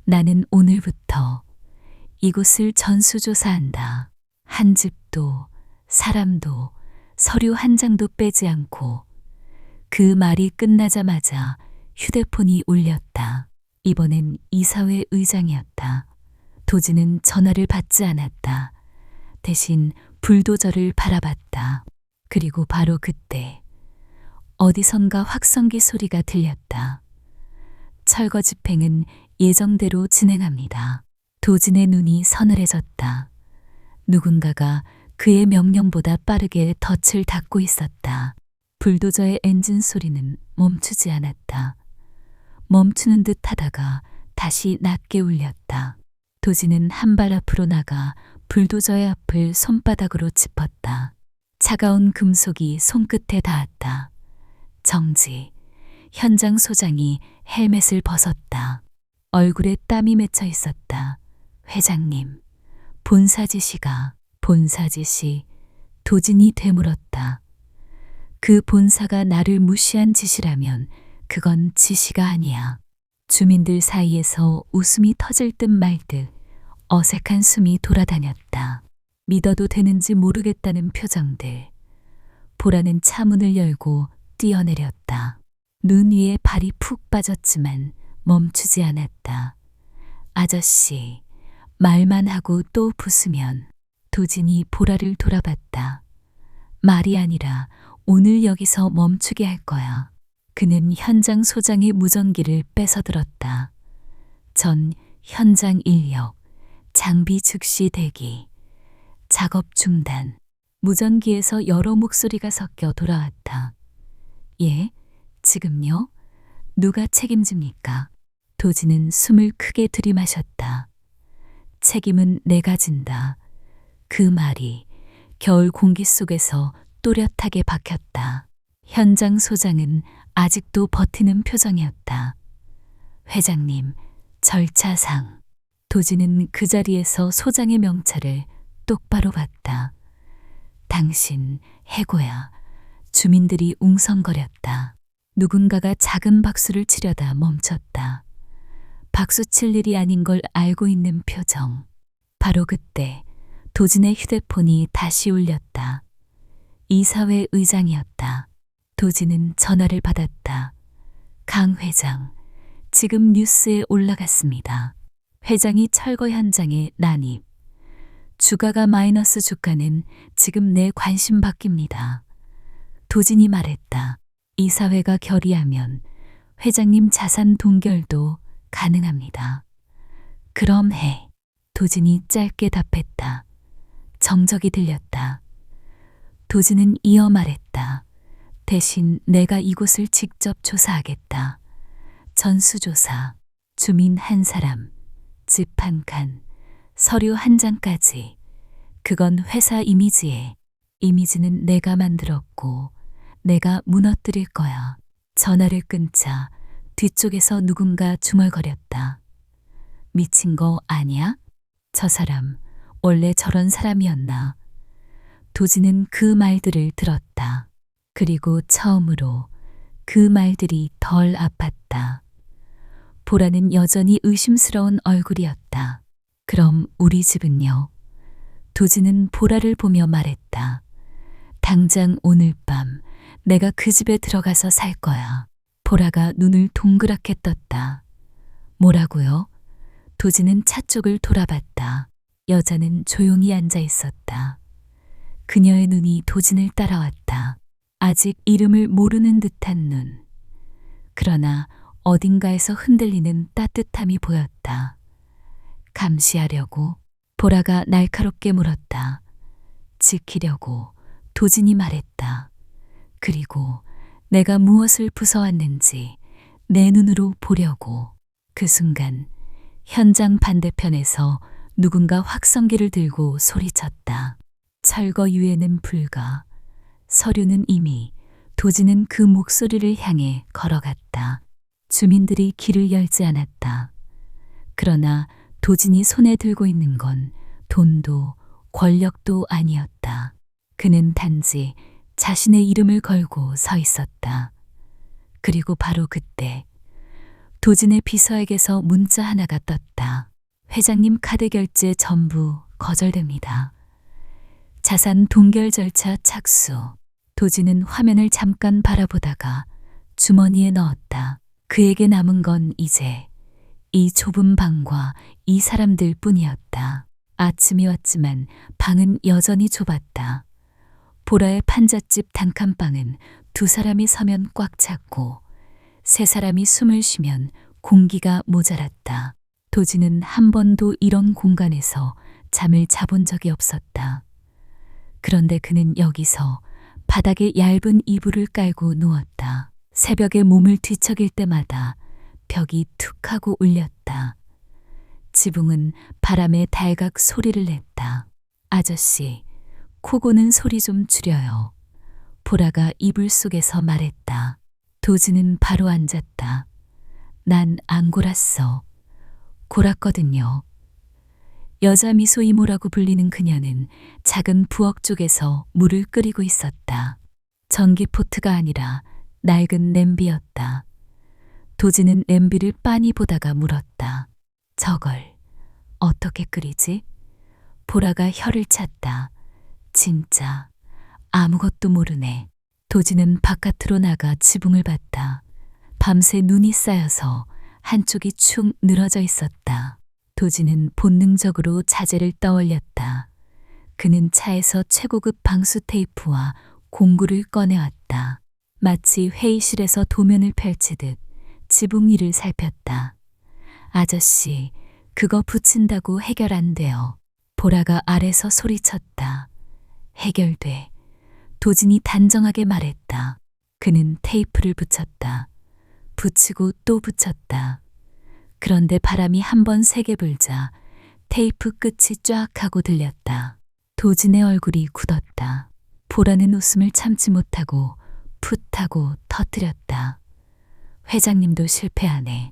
나는 오늘부터 이곳을 전수조사한다. 한 집도 사람도 서류 한 장도 빼지 않고. 그 말이 끝나자마자 휴대폰이 울렸다. 이번엔 이사회 의장이었다. 도진은 전화를 받지 않았다. 대신 불도저를 바라봤다. 그리고 바로 그때 어디선가 확성기 소리가 들렸다. 철거 집행은 예정대로 진행합니다. 도진의 눈이 서늘해졌다. 누군가가 그의 명령보다 빠르게 덫을 닫고 있었다. 불도저의 엔진 소리는 멈추지 않았다. 멈추는 듯 하다가 다시 낮게 울렸다. 도진은 한 발 앞으로 나가 불도저의 앞을 손바닥으로 짚었다. 차가운 금속이 손끝에 닿았다. 정지. 현장 소장이 헬멧을 벗었다. 얼굴에 땀이 맺혀 있었다. 회장님, 본사 지시가. 본사 지시. 도진이 되물었다. 그 본사가 나를 무시한 짓이라면 그건 지시가 아니야. 주민들 사이에서 웃음이 터질 듯 말 듯 어색한 숨이 돌아다녔다. 믿어도 되는지 모르겠다는 표정들. 보라는 차문을 열고 뛰어내렸다. 눈 위에 발이 푹 빠졌지만 멈추지 않았다. 아저씨, 말만 하고 또 부수면. 도진이 보라를 돌아봤다. 말이 아니라 오늘 여기서 멈추게 할 거야. 그는 현장 소장의 무전기를 뺏어들었다. 전 현장 인력, 장비 즉시 대기, 작업 중단. 무전기에서 여러 목소리가 섞여 돌아왔다. 예, 지금요? 누가 책임집니까? 도진은 숨을 크게 들이마셨다. 책임은 내가 진다. 그 말이 겨울 공기 속에서 또렷하게 박혔다. 현장 소장은 아직도 버티는 표정이었다. 회장님, 절차상. 도진은 그 자리에서 소장의 명찰을 똑바로 봤다. 당신 해고야. 주민들이 웅성거렸다. 누군가가 작은 박수를 치려다 멈췄다. 박수 칠 일이 아닌 걸 알고 있는 표정. 바로 그때 도진의 휴대폰이 다시 울렸다. 이사회 의장이었다. 도진은 전화를 받았다. 강 회장, 지금 뉴스에 올라갔습니다. 회장이 철거 현장에 난입. 주가가 마이너스 주가는 지금 내 관심 밖입니다. 도진이 말했다. 이사회가 결의하면 회장님 자산 동결도 가능합니다. 그럼 해. 도진이 짧게 답했다. 정적이 들렸다. 도진은 이어 말했다. 대신 내가 이곳을 직접 조사하겠다. 전수조사, 주민 한 사람, 집 한 칸, 서류 한 장까지. 그건 회사 이미지에, 이미지는 내가 만들었고 내가 무너뜨릴 거야. 전화를 끊자 뒤쪽에서 누군가 중얼거렸다. 미친 거 아니야? 저 사람 원래 저런 사람이었나? 도진은 그 말들을 들었다. 그리고 처음으로 그 말들이 덜 아팠다. 보라는 여전히 의심스러운 얼굴이었다. 그럼 우리 집은요? 도진은 보라를 보며 말했다. 당장 오늘 밤 내가 그 집에 들어가서 살 거야. 보라가 눈을 동그랗게 떴다. 뭐라고요? 도진은 차 쪽을 돌아봤다. 여자는 조용히 앉아 있었다. 그녀의 눈이 도진을 따라왔다. 아직 이름을 모르는 듯한 눈. 그러나 어딘가에서 흔들리는 따뜻함이 보였다. 감시하려고? 보라가 날카롭게 물었다. 지키려고 도진이 말했다. 그리고 내가 무엇을 부숴왔는지 내 눈으로 보려고. 그 순간 현장 반대편에서 누군가 확성기를 들고 소리쳤다. 철거 유예는 불가. 서류는 이미. 도진은 그 목소리를 향해 걸어갔다. 주민들이 길을 열지 않았다. 그러나 도진이 손에 들고 있는 건 돈도 권력도 아니었다. 그는 단지 자신의 이름을 걸고 서 있었다. 그리고 바로 그때 도진의 비서에게서 문자 하나가 떴다. 회장님 카드 결제 전부 거절됩니다. 자산 동결 절차 착수. 도진은 화면을 잠깐 바라보다가 주머니에 넣었다. 그에게 남은 건 이제 이 좁은 방과 이 사람들 뿐이었다. 아침이 왔지만 방은 여전히 좁았다. 보라의 판잣집 단칸방은 두 사람이 서면 꽉 찼고 세 사람이 숨을 쉬면 공기가 모자랐다. 도진은 한 번도 이런 공간에서 잠을 자본 적이 없었다. 그런데 그는 여기서 바닥에 얇은 이불을 깔고 누웠다. 새벽에 몸을 뒤척일 때마다 벽이 툭 하고 울렸다. 지붕은 바람에 달각 소리를 냈다. 아저씨, 코 고는 소리 좀 줄여요. 보라가 이불 속에서 말했다. 도진은 바로 앉았다. 난 안 골았어. 골았거든요. 여자 미소 이모라고 불리는 그녀는 작은 부엌 쪽에서 물을 끓이고 있었다. 전기포트가 아니라 낡은 냄비였다. 도진은 냄비를 빤히 보다가 물었다. 저걸 어떻게 끓이지? 보라가 혀를 찼다. 진짜 아무것도 모르네. 도진은 바깥으로 나가 지붕을 봤다. 밤새 눈이 쌓여서 한쪽이 축 늘어져 있었다. 도진은 본능적으로 자재를 떠올렸다. 그는 차에서 최고급 방수 테이프와 공구를 꺼내왔다. 마치 회의실에서 도면을 펼치듯 지붕 위를 살폈다. 아저씨, 그거 붙인다고 해결 안 돼요. 보라가 아래서 소리쳤다. 해결돼. 도진이 단정하게 말했다. 그는 테이프를 붙였다. 붙이고 또 붙였다. 그런데 바람이 한 번 세게 불자 테이프 끝이 쫙 하고 들렸다. 도진의 얼굴이 굳었다. 보라는 웃음을 참지 못하고 풋 하고 터뜨렸다. 회장님도 실패하네.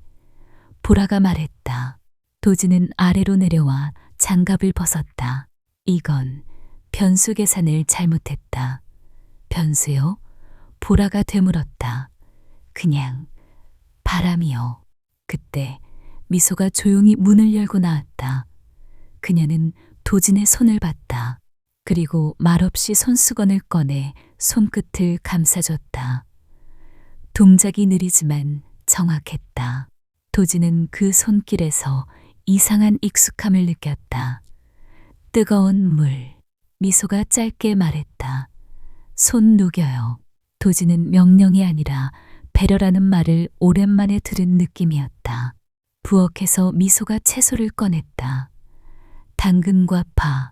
보라가 말했다. 도진은 아래로 내려와 장갑을 벗었다. 이건 변수 계산을 잘못했다. 변수요? 보라가 되물었다. 그냥 바람이요. 그때 미소가 조용히 문을 열고 나왔다. 그녀는 도진의 손을 봤다. 그리고 말없이 손수건을 꺼내 손끝을 감싸줬다. 동작이 느리지만 정확했다. 도지는 그 손길에서 이상한 익숙함을 느꼈다. 뜨거운 물. 미소가 짧게 말했다. 손 녹여요. 도지는 명령이 아니라 배려라는 말을 오랜만에 들은 느낌이었다. 부엌에서 미소가 채소를 꺼냈다. 당근과 파.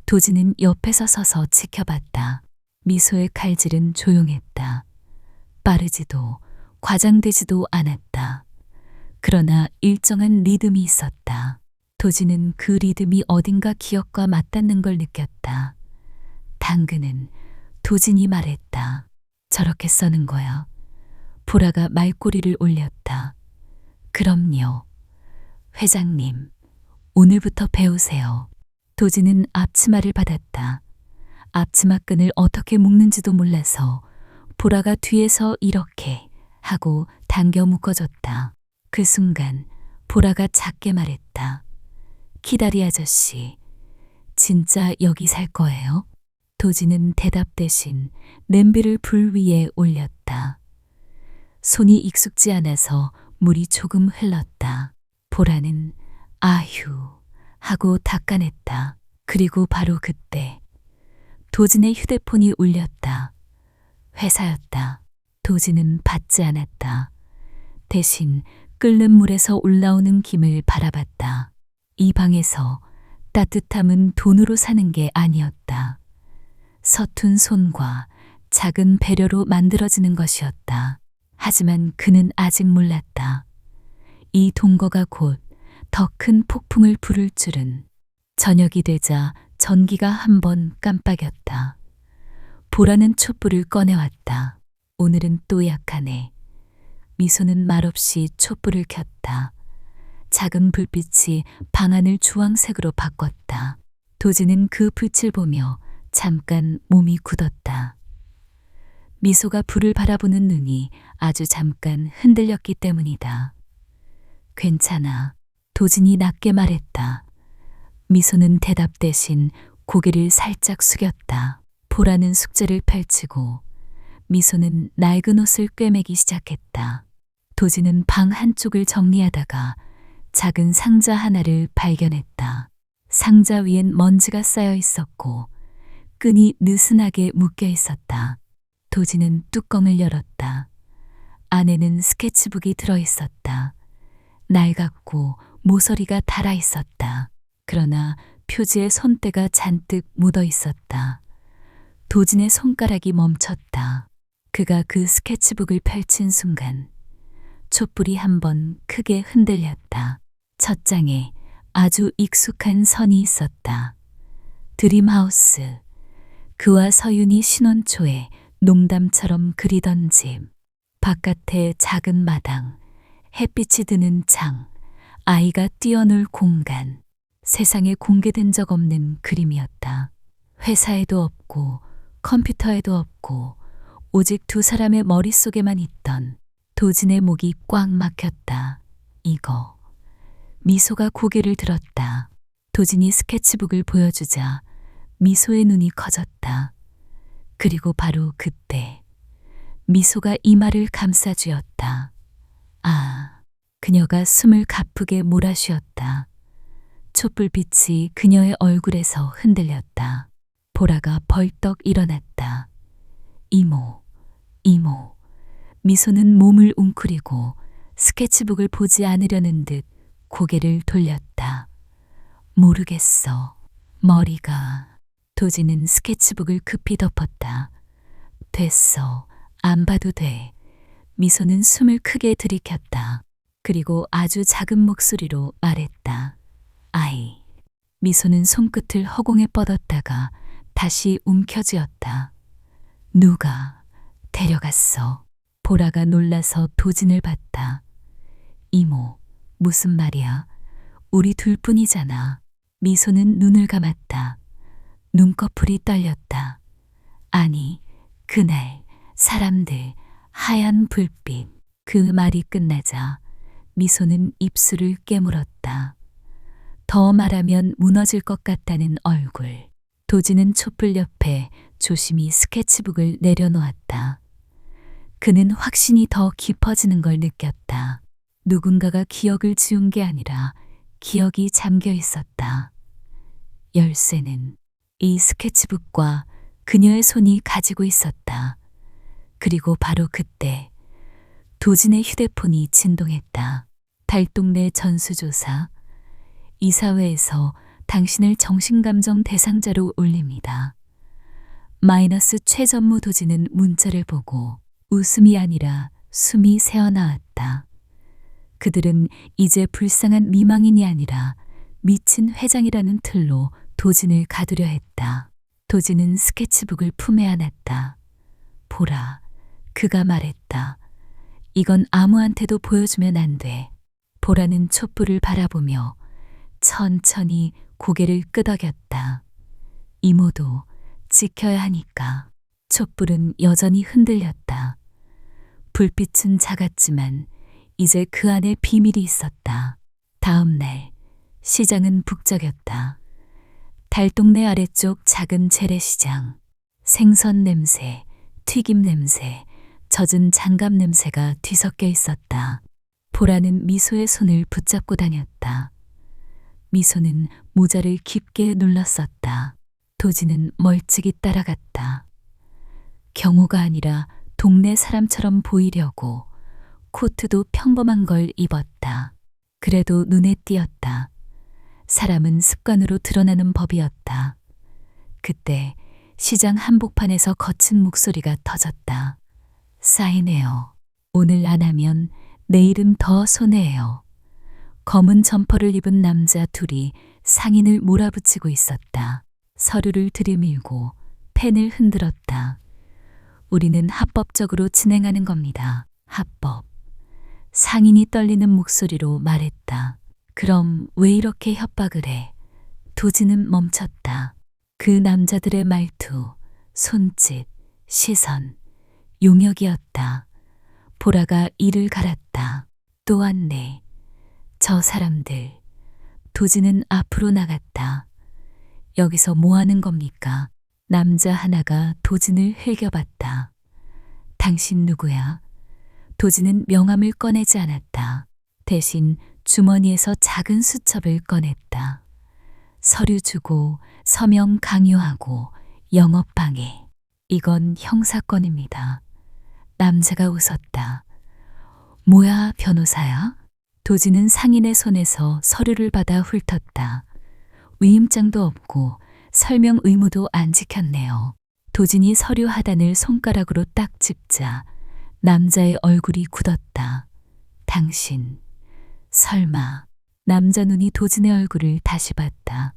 도지는 옆에서 서서 지켜봤다. 미소의 칼질은 조용했다. 빠르지도 과장되지도 않았다. 그러나 일정한 리듬이 있었다. 도지는 그 리듬이 어딘가 기억과 맞닿는 걸 느꼈다. 당근은 도진이 말했다. 저렇게 써는 거야. 보라가 말꼬리를 올렸다. 그럼요. 회장님, 오늘부터 배우세요. 도진은 앞치마를 받았다. 앞치마 끈을 어떻게 묶는지도 몰라서 보라가 뒤에서 이렇게 하고 당겨 묶어줬다. 그 순간 보라가 작게 말했다. 키다리 아저씨, 진짜 여기 살 거예요? 도지는 대답 대신 냄비를 불 위에 올렸다. 손이 익숙지 않아서 물이 조금 흘렀다. 보라는 아휴 하고 닦아냈다. 그리고 바로 그때 도진의 휴대폰이 울렸다. 회사였다. 도진은 받지 않았다. 대신 끓는 물에서 올라오는 김을 바라봤다. 이 방에서 따뜻함은 돈으로 사는 게 아니었다. 서툰 손과 작은 배려로 만들어지는 것이었다. 하지만 그는 아직 몰랐다. 이 동거가 곧 더 큰 폭풍을 부를 줄은. 저녁이 되자 전기가 한 번 깜빡였다. 보라는 촛불을 꺼내왔다. 오늘은 또 약하네. 미소는 말없이 촛불을 켰다. 작은 불빛이 방안을 주황색으로 바꿨다. 도지는 그 불을 보며 잠깐 몸이 굳었다. 미소가 불을 바라보는 눈이 아주 잠깐 흔들렸기 때문이다. 괜찮아. 도진이 낮게 말했다. 미소는 대답 대신 고개를 살짝 숙였다. 보라는 숙제를 펼치고 미소는 낡은 옷을 꿰매기 시작했다. 도지는 방 한쪽을 정리하다가 작은 상자 하나를 발견했다. 상자 위엔 먼지가 쌓여 있었고 끈이 느슨하게 묶여 있었다. 도지는 뚜껑을 열었다. 안에는 스케치북이 들어 있었다. 낡았고 모서리가 닳아 있었다. 그러나 표지에 손때가 잔뜩 묻어 있었다. 도진의 손가락이 멈췄다. 그가 그 스케치북을 펼친 순간 촛불이 한번 크게 흔들렸다. 첫 장에 아주 익숙한 선이 있었다. 드림하우스. 그와 서윤이 신혼 초에 농담처럼 그리던 집. 바깥에 작은 마당, 햇빛이 드는 장, 아이가 뛰어놀 공간. 세상에 공개된 적 없는 그림이었다. 회사에도 없고 컴퓨터에도 없고 오직 두 사람의 머릿속에만 있던. 도진의 목이 꽉 막혔다. 이거. 미소가 고개를 들었다. 도진이 스케치북을 보여주자 미소의 눈이 커졌다. 그리고 바로 그때 미소가 이마를 감싸쥐었다. 아, 그녀가 숨을 가쁘게 몰아쉬었다. 촛불빛이 그녀의 얼굴에서 흔들렸다. 보라가 벌떡 일어났다. 이모, 이모. 미소는 몸을 웅크리고 스케치북을 보지 않으려는 듯 고개를 돌렸다. 모르겠어. 머리가. 도지는 스케치북을 급히 덮었다. 됐어. 안 봐도 돼. 미소는 숨을 크게 들이켰다. 그리고 아주 작은 목소리로 말했다. 아이. 미소는 손끝을 허공에 뻗었다가 다시 움켜쥐었다. 누가 데려갔어. 보라가 놀라서 도진을 봤다. 이모, 무슨 말이야? 우리 둘뿐이잖아. 미소는 눈을 감았다. 눈꺼풀이 떨렸다. 아니, 그날 사람들, 하얀 불빛. 그 말이 끝나자 미소는 입술을 깨물었다. 더 말하면 무너질 것 같다는 얼굴. 도지는 촛불 옆에 조심히 스케치북을 내려놓았다. 그는 확신이 더 깊어지는 걸 느꼈다. 누군가가 기억을 지운 게 아니라 기억이 잠겨 있었다. 열쇠는 이 스케치북과 그녀의 손이 가지고 있었다. 그리고 바로 그때 도진의 휴대폰이 진동했다. 달동네 전수조사. 이사회에서 당신을 정신감정 대상자로 올립니다. 마이너스 최전무 도진은 문자를 보고 웃음이 아니라 숨이 새어나왔다. 그들은 이제 불쌍한 미망인이 아니라 미친 회장이라는 틀로 도진을 가두려 했다. 도진은 스케치북을 품에 안았다. 보라, 그가 말했다. 이건 아무한테도 보여주면 안 돼. 보라는 촛불을 바라보며 천천히 고개를 끄덕였다. 이모도 지켜야 하니까. 촛불은 여전히 흔들렸다. 불빛은 작았지만 이제 그 안에 비밀이 있었다. 다음 날 시장은 북적였다. 달동네 아래쪽 작은 재래시장. 생선 냄새, 튀김 냄새, 젖은 장갑 냄새가 뒤섞여 있었다. 보라는 미소의 손을 붙잡고 다녔다. 미소는 모자를 깊게 눌렀었다. 도진은 멀찍이 따라갔다. 경호가 아니라 동네 사람처럼 보이려고 코트도 평범한 걸 입었다. 그래도 눈에 띄었다. 사람은 습관으로 드러나는 법이었다. 그때 시장 한복판에서 거친 목소리가 터졌다. 사인해요. 오늘 안 하면 내일은 더 손해예요. 검은 점퍼를 입은 남자 둘이 상인을 몰아붙이고 있었다. 서류를 들이밀고 펜을 흔들었다. 우리는 합법적으로 진행하는 겁니다. 합법. 상인이 떨리는 목소리로 말했다. 그럼 왜 이렇게 협박을 해? 도진은 멈췄다. 그 남자들의 말투, 손짓, 시선, 용역이었다. 보라가 이를 갈았다. 또 왔네. 저 사람들. 도진은 앞으로 나갔다. 여기서 뭐 하는 겁니까? 남자 하나가 도진을 흘겨봤다. 당신 누구야? 도진은 명함을 꺼내지 않았다. 대신 주머니에서 작은 수첩을 꺼냈다. 서류 주고 서명 강요하고 영업방해. 이건 형사건입니다. 남자가 웃었다. 뭐야, 변호사야? 도진은 상인의 손에서 서류를 받아 훑었다. 위임장도 없고 설명 의무도 안 지켰네요. 도진이 서류 하단을 손가락으로 딱 짚자 남자의 얼굴이 굳었다. 당신, 설마. 남자 눈이 도진의 얼굴을 다시 봤다.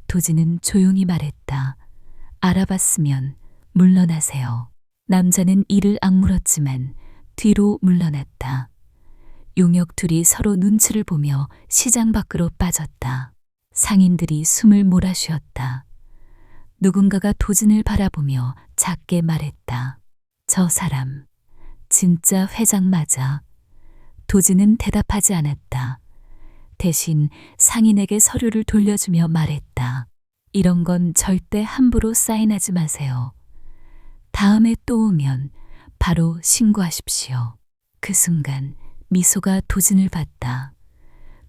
도진은 조용히 말했다. 알아봤으면 물러나세요. 남자는 이를 악물었지만 뒤로 물러났다. 용역 둘이 서로 눈치를 보며 시장 밖으로 빠졌다. 상인들이 숨을 몰아쉬었다. 누군가가 도진을 바라보며 작게 말했다. 저 사람, 진짜 회장 맞아. 도진은 대답하지 않았다. 대신 상인에게 서류를 돌려주며 말했다. 이런 건 절대 함부로 사인하지 마세요. 다음에 또 오면 바로 신고하십시오. 그 순간 미소가 도진을 봤다.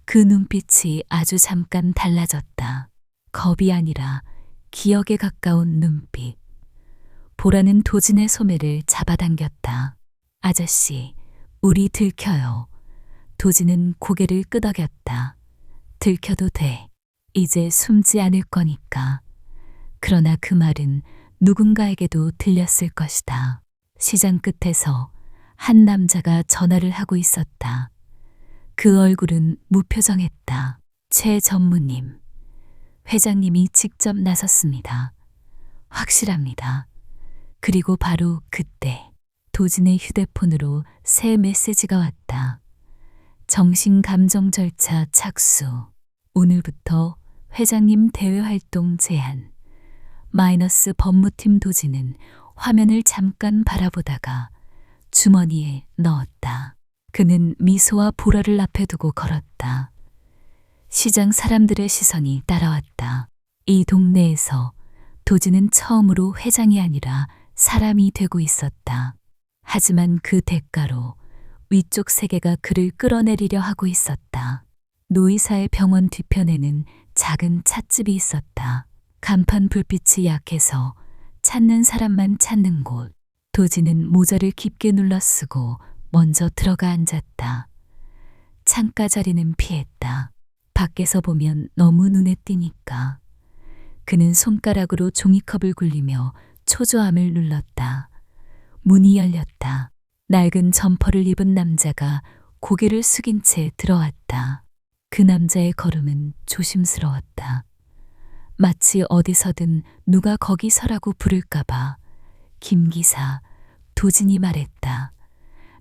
그 눈빛이 아주 잠깐 달라졌다. 겁이 아니라 기억에 가까운 눈빛. 보라는 도진의 소매를 잡아당겼다. 아저씨, 우리 들켜요. 도진은 고개를 끄덕였다. 들켜도 돼. 이제 숨지 않을 거니까. 그러나 그 말은 누군가에게도 들렸을 것이다. 시장 끝에서 한 남자가 전화를 하고 있었다. 그 얼굴은 무표정했다. 최 전무님. 회장님이 직접 나섰습니다. 확실합니다. 그리고 바로 그때 도진의 휴대폰으로 새 메시지가 왔다. 정신감정 절차 착수. 오늘부터 회장님 대외활동 제한. 마이너스 법무팀 도진은 화면을 잠깐 바라보다가 주머니에 넣었다. 그는 미소와 보라를 앞에 두고 걸었다. 시장 사람들의 시선이 따라왔다. 이 동네에서 도지는 처음으로 회장이 아니라 사람이 되고 있었다. 하지만 그 대가로 위쪽 세계가 그를 끌어내리려 하고 있었다. 노이사의 병원 뒤편에는 작은 찻집이 있었다. 간판 불빛이 약해서 찾는 사람만 찾는 곳. 도지는 모자를 깊게 눌러 쓰고 먼저 들어가 앉았다. 창가 자리는 피했다. 밖에서 보면 너무 눈에 띄니까. 그는 손가락으로 종이컵을 굴리며 초조함을 눌렀다. 문이 열렸다. 낡은 점퍼를 입은 남자가 고개를 숙인 채 들어왔다. 그 남자의 걸음은 조심스러웠다. 마치 어디서든 누가 거기 서라고 부를까봐. 김 기사, 도진이 말했다.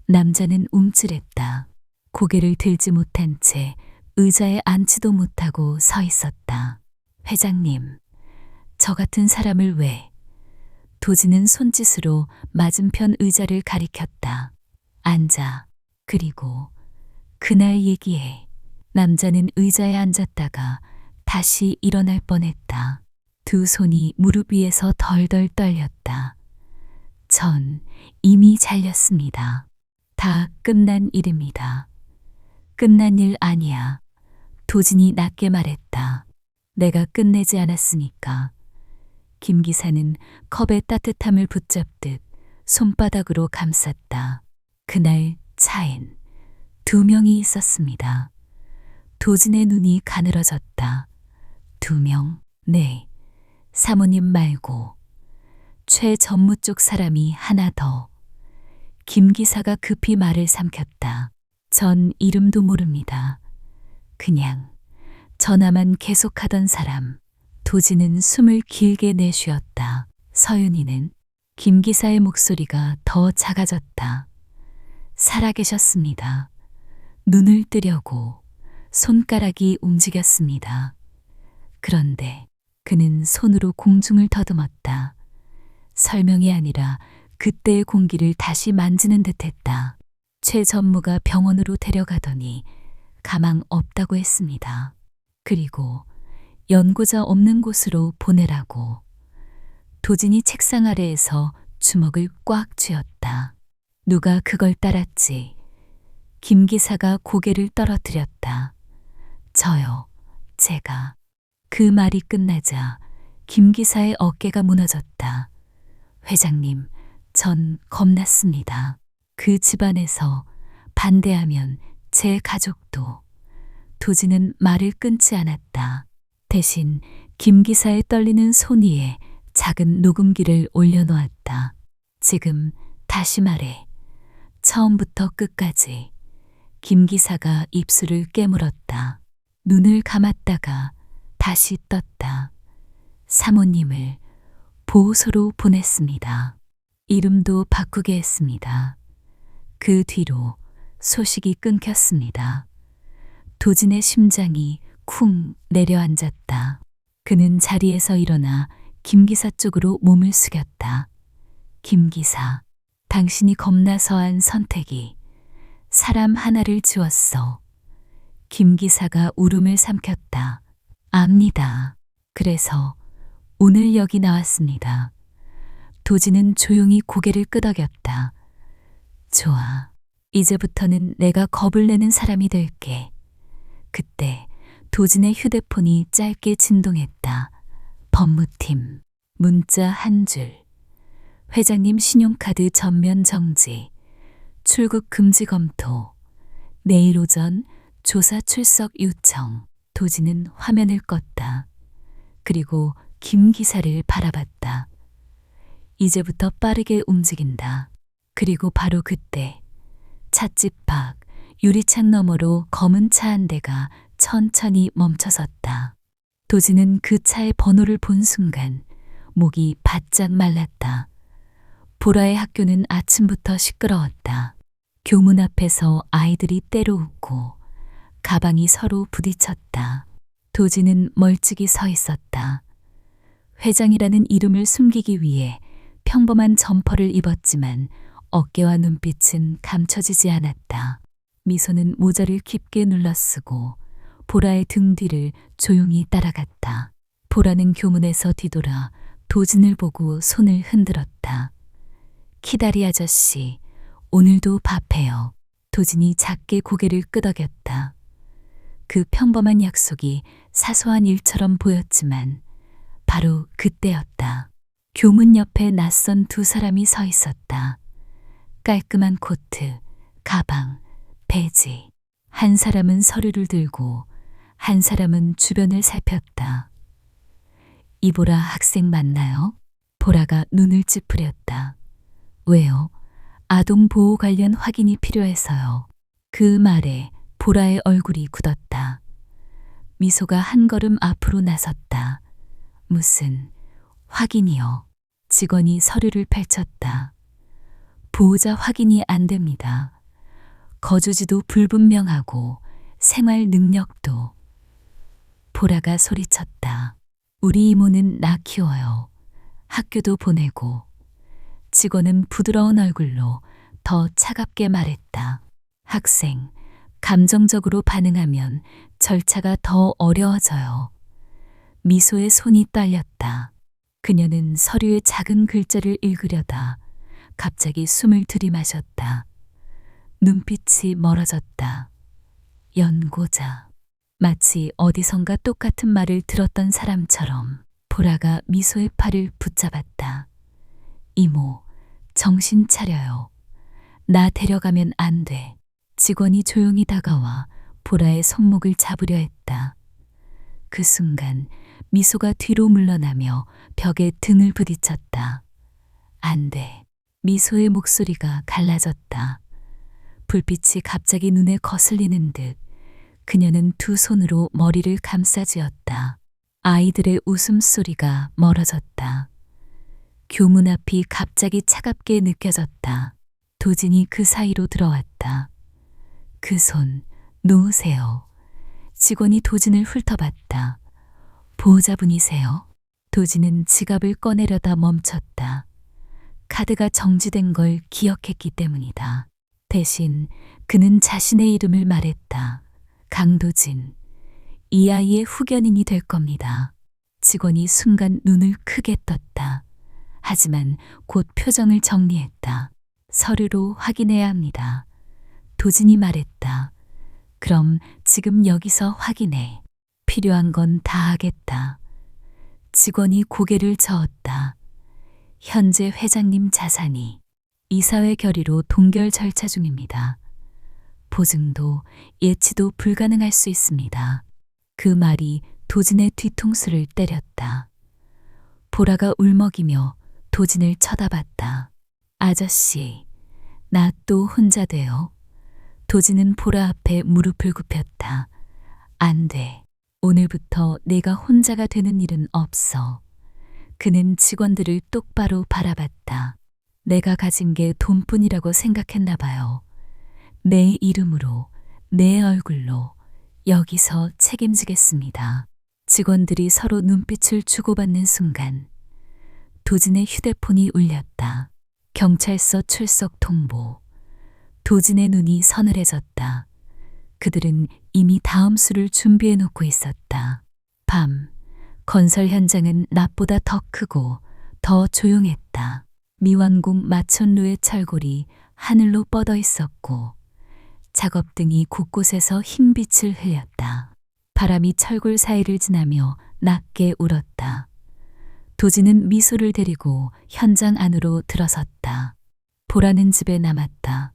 남자는 움찔했다. 고개를 들지 못한 채 의자에 앉지도 못하고 서 있었다. 회장님, 저 같은 사람을 왜? 도진은 손짓으로 맞은편 의자를 가리켰다. 앉아. 그리고 그날 얘기해. 남자는 의자에 앉았다가 다시 일어날 뻔했다. 두 손이 무릎 위에서 덜덜 떨렸다. 전 이미 잘렸습니다. 다 끝난 일입니다. 끝난 일 아니야. 도진이 낮게 말했다. 내가 끝내지 않았으니까. 김 기사는 컵의 따뜻함을 붙잡듯 손바닥으로 감쌌다. 그날 차엔 두 명이 있었습니다. 도진의 눈이 가늘어졌다. 두 명? 네. 사모님 말고. 최 전무 쪽 사람이 하나 더. 김 기사가 급히 말을 삼켰다. 전 이름도 모릅니다. 그냥 전화만 계속하던 사람. 도진은 숨을 길게 내쉬었다. 서윤이는? 김 기사의 목소리가 더 작아졌다. 살아계셨습니다. 눈을 뜨려고 손가락이 움직였습니다. 그런데 그는 손으로 공중을 더듬었다. 설명이 아니라 그때의 공기를 다시 만지는 듯했다. 최 전무가 병원으로 데려가더니 가망 없다고 했습니다. 그리고 연고자 없는 곳으로 보내라고. 도진이 책상 아래에서 주먹을 꽉 쥐었다. 누가 그걸 따랐지? 김 기사가 고개를 떨어뜨렸다. 저요. 제가. 그 말이 끝나자 김 기사의 어깨가 무너졌다. 회장님, 전 겁났습니다. 그 집안에서 반대하면 제 가족도. 도진은 말을 끊지 않았다. 대신 김 기사의 떨리는 손 위에 작은 녹음기를 올려놓았다. 지금 다시 말해. 처음부터 끝까지. 김 기사가 입술을 깨물었다. 눈을 감았다가 다시 떴다. 사모님을 보호소로 보냈습니다. 이름도 바꾸게 했습니다. 그 뒤로 소식이 끊겼습니다. 도진의 심장이 쿵 내려앉았다. 그는 자리에서 일어나 김 기사 쪽으로 몸을 숙였다. 김 기사, 당신이 겁나서 한 선택이 사람 하나를 지웠어. 김 기사가 울음을 삼켰다. 압니다. 그래서 오늘 여기 나왔습니다. 도진은 조용히 고개를 끄덕였다. 좋아. 이제부터는 내가 겁을 내는 사람이 될게. 그때 도진의 휴대폰이 짧게 진동했다. 법무팀. 문자 한 줄. 회장님 신용카드 전면 정지. 출국 금지 검토. 내일 오전 조사 출석 요청. 도진은 화면을 껐다. 그리고 김 기사를 바라봤다. 이제부터 빠르게 움직인다. 그리고 바로 그때 찻집 밖 유리창 너머로 검은 차 한 대가 천천히 멈춰섰다. 도진은 그 차의 번호를 본 순간 목이 바짝 말랐다. 보라의 학교는 아침부터 시끄러웠다. 교문 앞에서 아이들이 때로 웃고 가방이 서로 부딪혔다. 도진은 멀찍이 서 있었다. 회장이라는 이름을 숨기기 위해 평범한 점퍼를 입었지만 어깨와 눈빛은 감춰지지 않았다. 미소는 모자를 깊게 눌러쓰고 보라의 등 뒤를 조용히 따라갔다. 보라는 교문에서 뒤돌아 도진을 보고 손을 흔들었다. 키다리 아저씨, 오늘도 밥해요. 도진이 작게 고개를 끄덕였다. 그 평범한 약속이 사소한 일처럼 보였지만 바로 그때였다. 교문 옆에 낯선 두 사람이 서 있었다. 깔끔한 코트, 가방, 배지. 한 사람은 서류를 들고 한 사람은 주변을 살폈다. 이보라 학생 맞나요? 보라가 눈을 찌푸렸다. 왜요? 아동 보호 관련 확인이 필요해서요. 그 말에 보라의 얼굴이 굳었다. 미소가 한 걸음 앞으로 나섰다. 무슨 확인이요? 직원이 서류를 펼쳤다. 보호자 확인이 안 됩니다. 거주지도 불분명하고 생활 능력도. 보라가 소리쳤다. 우리 이모는 나 키워요. 학교도 보내고. 직원은 부드러운 얼굴로 더 차갑게 말했다. 학생, 감정적으로 반응하면 절차가 더 어려워져요. 미소의 손이 떨렸다. 그녀는 서류의 작은 글자를 읽으려다 갑자기 숨을 들이마셨다. 눈빛이 멀어졌다. 연고자. 마치 어디선가 똑같은 말을 들었던 사람처럼 보라가 미소의 팔을 붙잡았다. 이모, 정신 차려요. 나 데려가면 안 돼. 직원이 조용히 다가와 보라의 손목을 잡으려 했다. 그 순간 미소가 뒤로 물러나며 벽에 등을 부딪혔다. 안 돼. 미소의 목소리가 갈라졌다. 불빛이 갑자기 눈에 거슬리는 듯 그녀는 두 손으로 머리를 감싸쥐었다. 아이들의 웃음소리가 멀어졌다. 교문 앞이 갑자기 차갑게 느껴졌다. 도진이 그 사이로 들어왔다. 그 손 놓으세요. 직원이 도진을 훑어봤다. 보호자분이세요? 도진은 지갑을 꺼내려다 멈췄다. 카드가 정지된 걸 기억했기 때문이다. 대신 그는 자신의 이름을 말했다. 강도진. 이 아이의 후견인이 될 겁니다. 직원이 순간 눈을 크게 떴다. 하지만 곧 표정을 정리했다. 서류로 확인해야 합니다. 도진이 말했다. 그럼 지금 여기서 확인해. 필요한 건 다 하겠다. 직원이 고개를 저었다. 현재 회장님 자산이 이사회 결의로 동결 절차 중입니다. 보증도 예치도 불가능할 수 있습니다. 그 말이 도진의 뒤통수를 때렸다. 보라가 울먹이며 도진을 쳐다봤다. 아저씨, 나 또 혼자 돼요. 도진은 보라 앞에 무릎을 굽혔다. 안 돼. 오늘부터 내가 혼자가 되는 일은 없어. 그는 직원들을 똑바로 바라봤다. 내가 가진 게 돈뿐이라고 생각했나 봐요. 내 이름으로, 내 얼굴로 여기서 책임지겠습니다. 직원들이 서로 눈빛을 주고받는 순간 도진의 휴대폰이 울렸다. 경찰서 출석 통보. 도진의 눈이 서늘해졌다. 그들은 이미 다음 수를 준비해 놓고 있었다. 밤, 건설 현장은 낮보다 더 크고 더 조용했다. 미완공 마천루의 철골이 하늘로 뻗어 있었고 작업등이 곳곳에서 흰 빛을 흘렸다. 바람이 철골 사이를 지나며 낮게 울었다. 도진은 미소를 데리고 현장 안으로 들어섰다. 보라는 집에 남았다.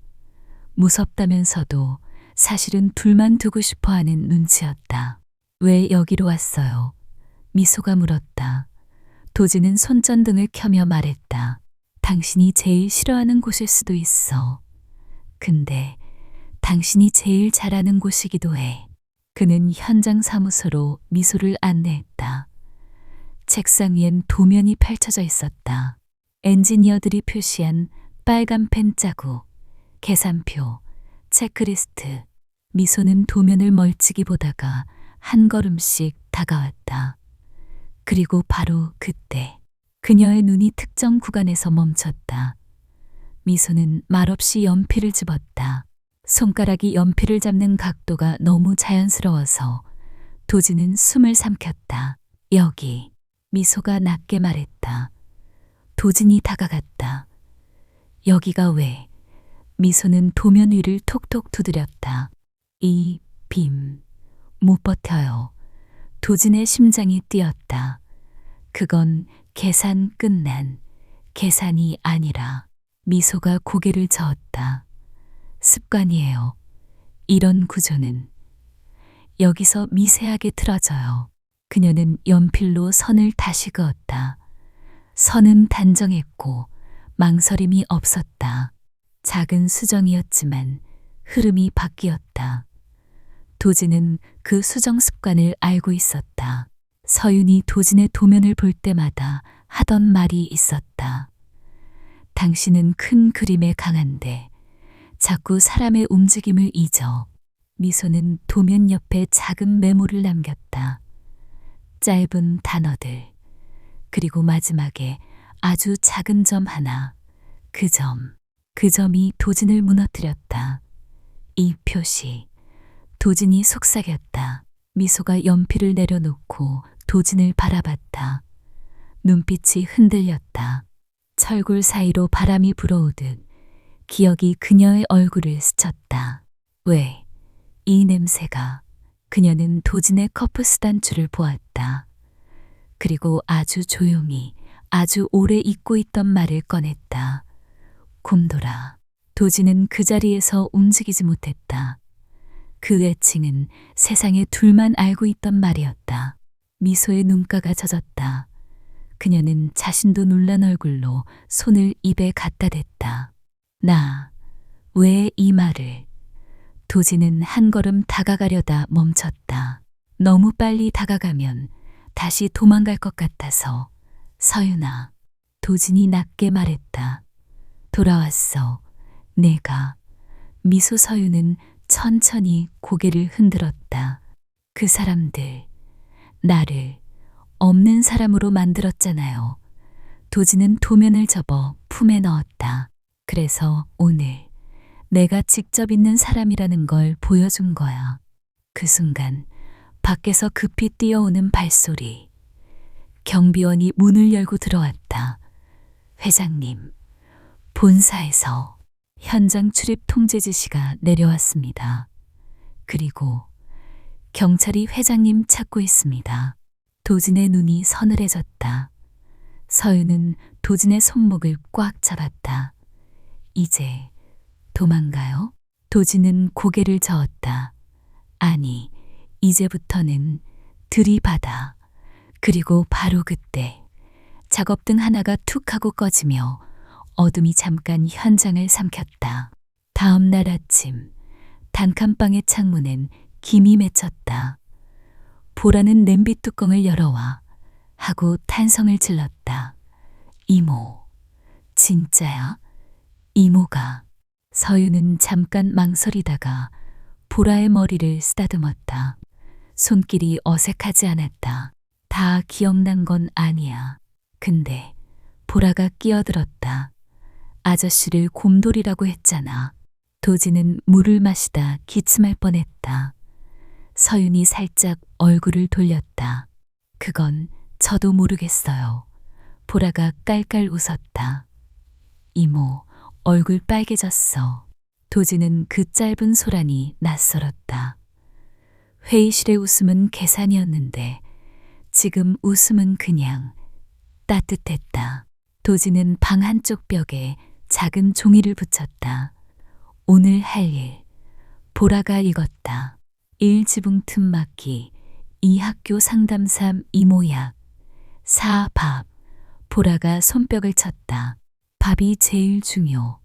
무섭다면서도 사실은 둘만 두고 싶어 하는 눈치였다. 왜 여기로 왔어요? 미소가 물었다. 도진은 손전등을 켜며 말했다. 당신이 제일 싫어하는 곳일 수도 있어. 근데 당신이 제일 잘하는 곳이기도 해. 그는 현장 사무소로 미소를 안내했다. 책상 위엔 도면이 펼쳐져 있었다. 엔지니어들이 표시한 빨간 펜 자국, 계산표, 체크리스트. 미소는 도면을 멀찍이 보다가 한 걸음씩 다가왔다. 그리고 바로 그때 그녀의 눈이 특정 구간에서 멈췄다. 미소는 말없이 연필을 집었다. 손가락이 연필을 잡는 각도가 너무 자연스러워서 도진은 숨을 삼켰다. 여기. 미소가 낮게 말했다. 도진이 다가갔다. 여기가 왜? 미소는 도면 위를 톡톡 두드렸다. 이 빔, 못 버텨요. 도진의 심장이 뛰었다. 그건 계산 끝난 계산이 아니라. 미소가 고개를 저었다. 습관이에요. 이런 구조는. 여기서 미세하게 틀어져요. 그녀는 연필로 선을 다시 그었다. 선은 단정했고 망설임이 없었다. 작은 수정이었지만 흐름이 바뀌었다. 도진은 그 수정 습관을 알고 있었다. 서윤이 도진의 도면을 볼 때마다 하던 말이 있었다. 당신은 큰 그림에 강한데 자꾸 사람의 움직임을 잊어. 미소는 도면 옆에 작은 메모를 남겼다. 짧은 단어들. 그리고 마지막에 아주 작은 점 하나. 그 점이 도진을 무너뜨렸다. 이 표시. 도진이 속삭였다. 미소가 연필을 내려놓고 도진을 바라봤다. 눈빛이 흔들렸다. 철골 사이로 바람이 불어오듯 기억이 그녀의 얼굴을 스쳤다. 왜? 이 냄새가. 그녀는 도진의 커프스 단추를 보았다. 그리고 아주 조용히 아주 오래 잊고 있던 말을 꺼냈다. 곰돌아. 도진은 그 자리에서 움직이지 못했다. 그 애칭은 세상에 둘만 알고 있던 말이었다. 미소의 눈가가 젖었다. 그녀는 자신도 놀란 얼굴로 손을 입에 갖다 댔다. 나, 왜 이 말을? 도진은 한 걸음 다가가려다 멈췄다. 너무 빨리 다가가면 다시 도망갈 것 같아서. 서윤아, 도진이 낮게 말했다. 돌아왔어, 내가. 미소 서윤은 천천히 고개를 흔들었다. 그 사람들, 나를 없는 사람으로 만들었잖아요. 도진은 도면을 접어 품에 넣었다. 그래서 오늘 내가 직접 있는 사람이라는 걸 보여준 거야. 그 순간 밖에서 급히 뛰어오는 발소리. 경비원이 문을 열고 들어왔다. 회장님, 본사에서 현장 출입 통제 지시가 내려왔습니다. 그리고 경찰이 회장님 찾고 있습니다. 도진의 눈이 서늘해졌다. 서윤은 도진의 손목을 꽉 잡았다. 이제 도망가요? 도진은 고개를 저었다. 아니, 이제부터는 들이받아. 그리고 바로 그때 작업등 하나가 툭 하고 꺼지며 어둠이 잠깐 현장을 삼켰다. 다음 날 아침 단칸방의 창문엔 김이 맺혔다. 보라는 냄비 뚜껑을 열어와 하고 탄성을 질렀다. 이모, 진짜야? 이모가. 서윤은 잠깐 망설이다가 보라의 머리를 쓰다듬었다. 손길이 어색하지 않았다. 다 기억난 건 아니야. 근데 보라가 끼어들었다. 아저씨를 곰돌이라고 했잖아. 도진은 물을 마시다 기침할 뻔했다. 서윤이 살짝 얼굴을 돌렸다. 그건 저도 모르겠어요. 보라가 깔깔 웃었다. 이모, 얼굴 빨개졌어. 도진은 그 짧은 소란이 낯설었다. 회의실의 웃음은 계산이었는데 지금 웃음은 그냥 따뜻했다. 도진은 방 한쪽 벽에 작은 종이를 붙였다. 오늘 할 일. 보라가 읽었다. 1지붕 틈 막기, 2 학교 상담삼 이모약, 4 밥. 보라가 손뼉을 쳤다. 밥이 제일 중요.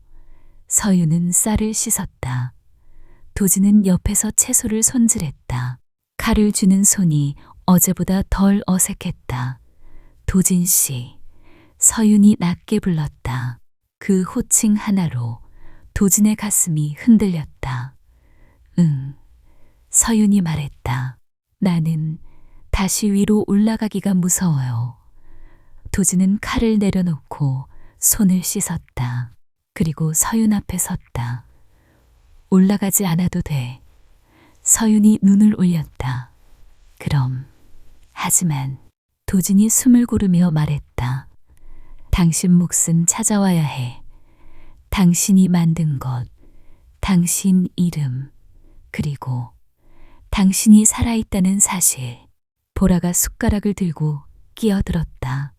서윤은 쌀을 씻었다. 도진은 옆에서 채소를 손질했다. 칼을 쥐는 손이 어제보다 덜 어색했다. 도진 씨, 서윤이 낮게 불렀다. 그 호칭 하나로 도진의 가슴이 흔들렸다. 응, 서윤이 말했다. 나는 다시 위로 올라가기가 무서워요. 도진은 칼을 내려놓고 손을 씻었다. 그리고 서윤 앞에 섰다. 올라가지 않아도 돼. 서윤이 눈을 올렸다. 그럼, 하지만 도진이 숨을 고르며 말했다. 당신 몫은 찾아와야 해. 당신이 만든 것, 당신 이름, 그리고 당신이 살아있다는 사실. 보라가 숟가락을 들고 끼어들었다.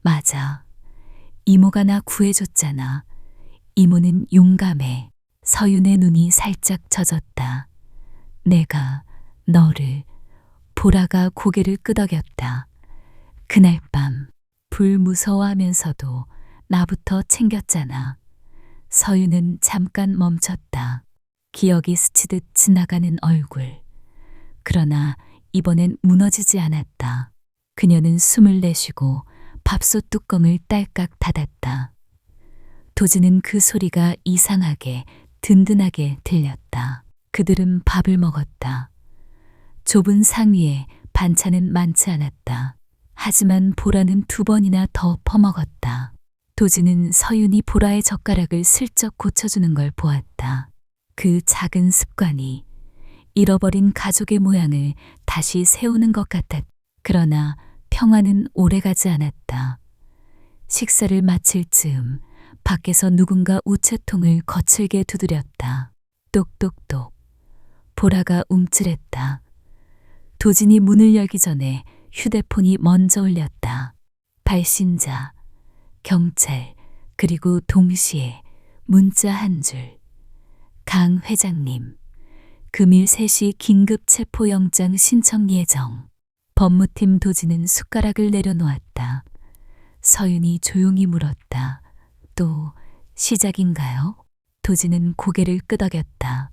맞아. 이모가 나 구해줬잖아. 이모는 용감해. 서윤의 눈이 살짝 젖었다. 내가 너를. 보라가 고개를 끄덕였다. 그날 밤 불 무서워하면서도 나부터 챙겼잖아. 서윤은 잠깐 멈췄다. 기억이 스치듯 지나가는 얼굴. 그러나 이번엔 무너지지 않았다. 그녀는 숨을 내쉬고 밥솥 뚜껑을 딸깍 닫았다. 도지는 그 소리가 이상하게 든든하게 들렸다. 그들은 밥을 먹었다. 좁은 상 위에 반찬은 많지 않았다. 하지만 보라는 2번이나 더 퍼먹었다. 도지는 서윤이 보라의 젓가락을 슬쩍 고쳐주는 걸 보았다. 그 작은 습관이 잃어버린 가족의 모양을 다시 세우는 것 같았다. 그러나 평화는 오래가지 않았다. 식사를 마칠 즈음 밖에서 누군가 우체통을 거칠게 두드렸다. 똑똑똑. 보라가 움찔했다. 도진이 문을 열기 전에 휴대폰이 먼저 울렸다. 발신자, 경찰, 그리고 동시에 문자 한 줄. 강 회장님, 금일 3시 긴급 체포영장 신청 예정. 법무팀 도지는 숟가락을 내려놓았다. 서윤이 조용히 물었다. 또 시작인가요? 도지는 고개를 끄덕였다.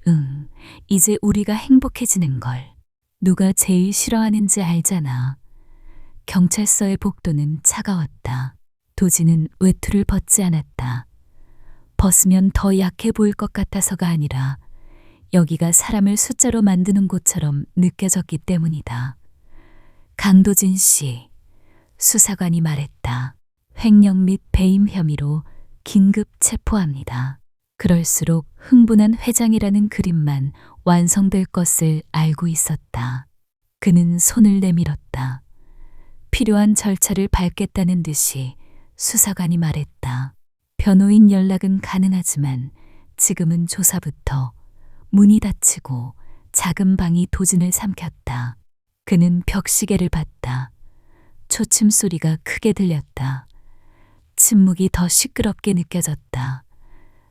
응, 이제 우리가 행복해지는 걸. 누가 제일 싫어하는지 알잖아. 경찰서의 복도는 차가웠다. 도지는 외투를 벗지 않았다. 벗으면 더 약해 보일 것 같아서가 아니라 여기가 사람을 숫자로 만드는 곳처럼 느껴졌기 때문이다. 강도진 씨, 수사관이 말했다. 횡령 및 배임 혐의로 긴급 체포합니다. 그럴수록 흥분한 회장이라는 그림만 완성될 것을 알고 있었다. 그는 손을 내밀었다. 필요한 절차를 밟겠다는 듯이 수사관이 말했다. 변호인 연락은 가능하지만 지금은 조사부터. 문이 닫히고 작은 방이 도진을 삼켰다. 그는 벽시계를 봤다. 초침 소리가 크게 들렸다. 침묵이 더 시끄럽게 느껴졌다.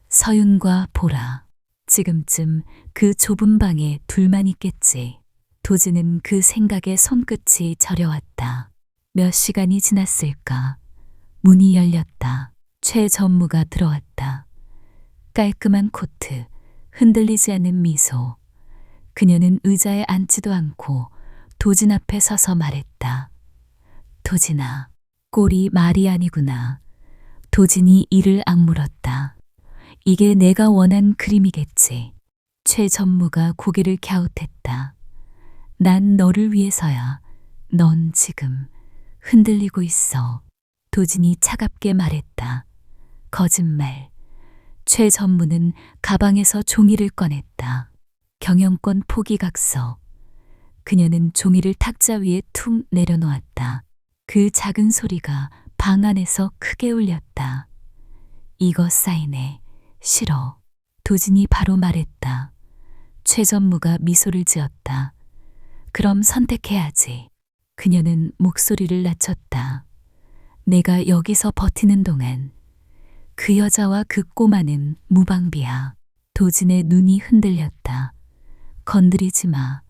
서윤과 보라. 지금쯤 그 좁은 방에 둘만 있겠지. 도지는 그 생각에 손끝이 저려왔다. 몇 시간이 지났을까? 문이 열렸다. 최 전무가 들어왔다. 깔끔한 코트, 흔들리지 않는 미소. 그녀는 의자에 앉지도 않고 도진 앞에 서서 말했다. 도진아, 꼴이 말이 아니구나. 도진이 이를 악물었다. 이게 내가 원한 그림이겠지. 최 전무가 고개를 갸웃했다. 난 너를 위해서야. 넌 지금 흔들리고 있어. 도진이 차갑게 말했다. 거짓말. 최 전무는 가방에서 종이를 꺼냈다. 경영권 포기각서. 그녀는 종이를 탁자 위에 툭 내려놓았다. 그 작은 소리가 방 안에서 크게 울렸다. 이거 사인해. 싫어. 도진이 바로 말했다. 최 전무가 미소를 지었다. 그럼 선택해야지. 그녀는 목소리를 낮췄다. 내가 여기서 버티는 동안 그 여자와 그 꼬마는 무방비야. 도진의 눈이 흔들렸다. 건드리지 마.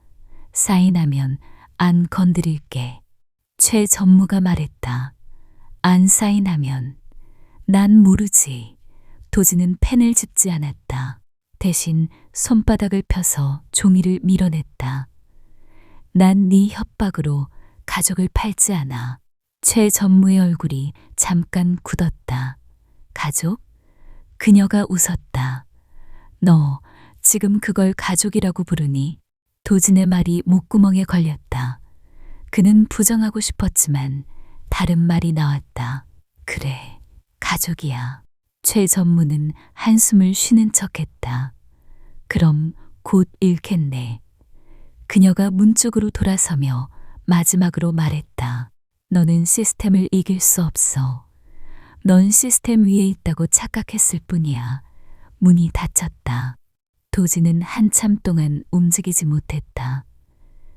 사인하면 안 건드릴게. 최 전무가 말했다. 안 사인하면 난 모르지. 도진은 펜을 짚지 않았다. 대신 손바닥을 펴서 종이를 밀어냈다. 난 네 협박으로 가족을 팔지 않아. 최 전무의 얼굴이 잠깐 굳었다. 가족? 그녀가 웃었다. 너 지금 그걸 가족이라고 부르니? 도진의 말이 목구멍에 걸렸다. 그는 부정하고 싶었지만 다른 말이 나왔다. 그래, 가족이야. 최 전무는 한숨을 쉬는 척했다. 그럼 곧 잃겠네. 그녀가 문 쪽으로 돌아서며 마지막으로 말했다. 너는 시스템을 이길 수 없어. 넌 시스템 위에 있다고 착각했을 뿐이야. 문이 닫혔다. 도지는 한참 동안 움직이지 못했다.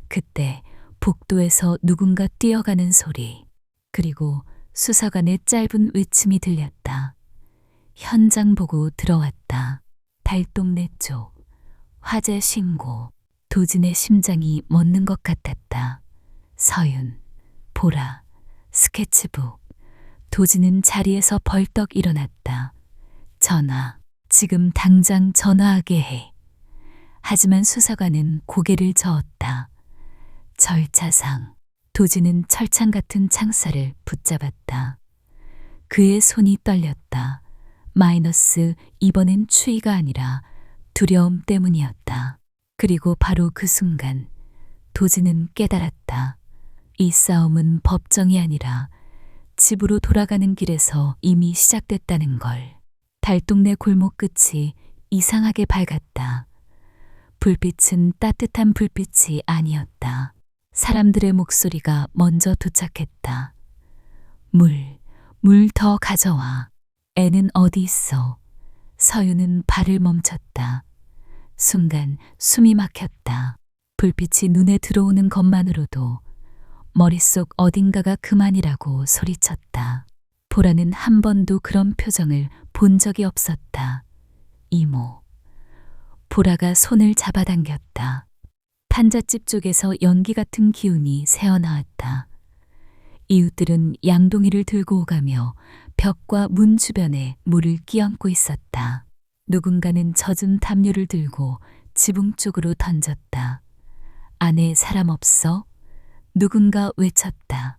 그때 복도에서 누군가 뛰어가는 소리, 그리고 수사관의 짧은 외침이 들렸다. 현장 보고 들어왔다. 달동네 쪽. 화재 신고. 도진의 심장이 멎는 것 같았다. 서윤, 보라, 스케치북. 도진은 자리에서 벌떡 일어났다. 전화, 지금 당장 전화하게 해. 하지만 수사관은 고개를 저었다. 절차상. 도진은 철창 같은 창살을 붙잡았다. 그의 손이 떨렸다. 마이너스 이번엔 추위가 아니라 두려움 때문이었다. 그리고 바로 그 순간 도진은 깨달았다. 이 싸움은 법정이 아니라 집으로 돌아가는 길에서 이미 시작됐다는 걸. 달동네 골목 끝이 이상하게 밝았다. 불빛은 따뜻한 불빛이 아니었다. 사람들의 목소리가 먼저 도착했다. 물 더 가져와. 애는 어디 있어? 서윤은 발을 멈췄다. 순간 숨이 막혔다. 불빛이 눈에 들어오는 것만으로도 머릿속 어딘가가 그만이라고 소리쳤다. 보라는 한 번도 그런 표정을 본 적이 없었다. 이모. 보라가 손을 잡아당겼다. 판잣집 쪽에서 연기 같은 기운이 새어나왔다. 이웃들은 양동이를 들고 오가며 벽과 문 주변에 물을 끼얹고 있었다. 누군가는 젖은 담요를 들고 지붕 쪽으로 던졌다. 안에 사람 없어? 누군가 외쳤다.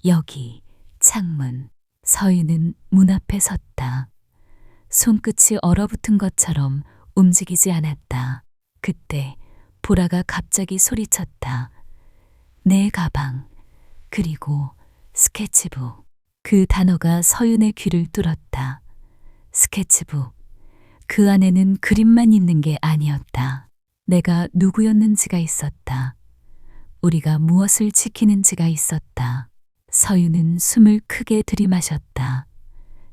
여기, 창문. 서윤은 문 앞에 섰다. 손끝이 얼어붙은 것처럼 움직이지 않았다. 그때 보라가 갑자기 소리쳤다. 내 가방, 그리고 스케치북. 그 단어가 서윤의 귀를 뚫었다. 스케치북. 그 안에는 그림만 있는 게 아니었다. 내가 누구였는지가 있었다. 우리가 무엇을 지키는지가 있었다. 서윤은 숨을 크게 들이마셨다.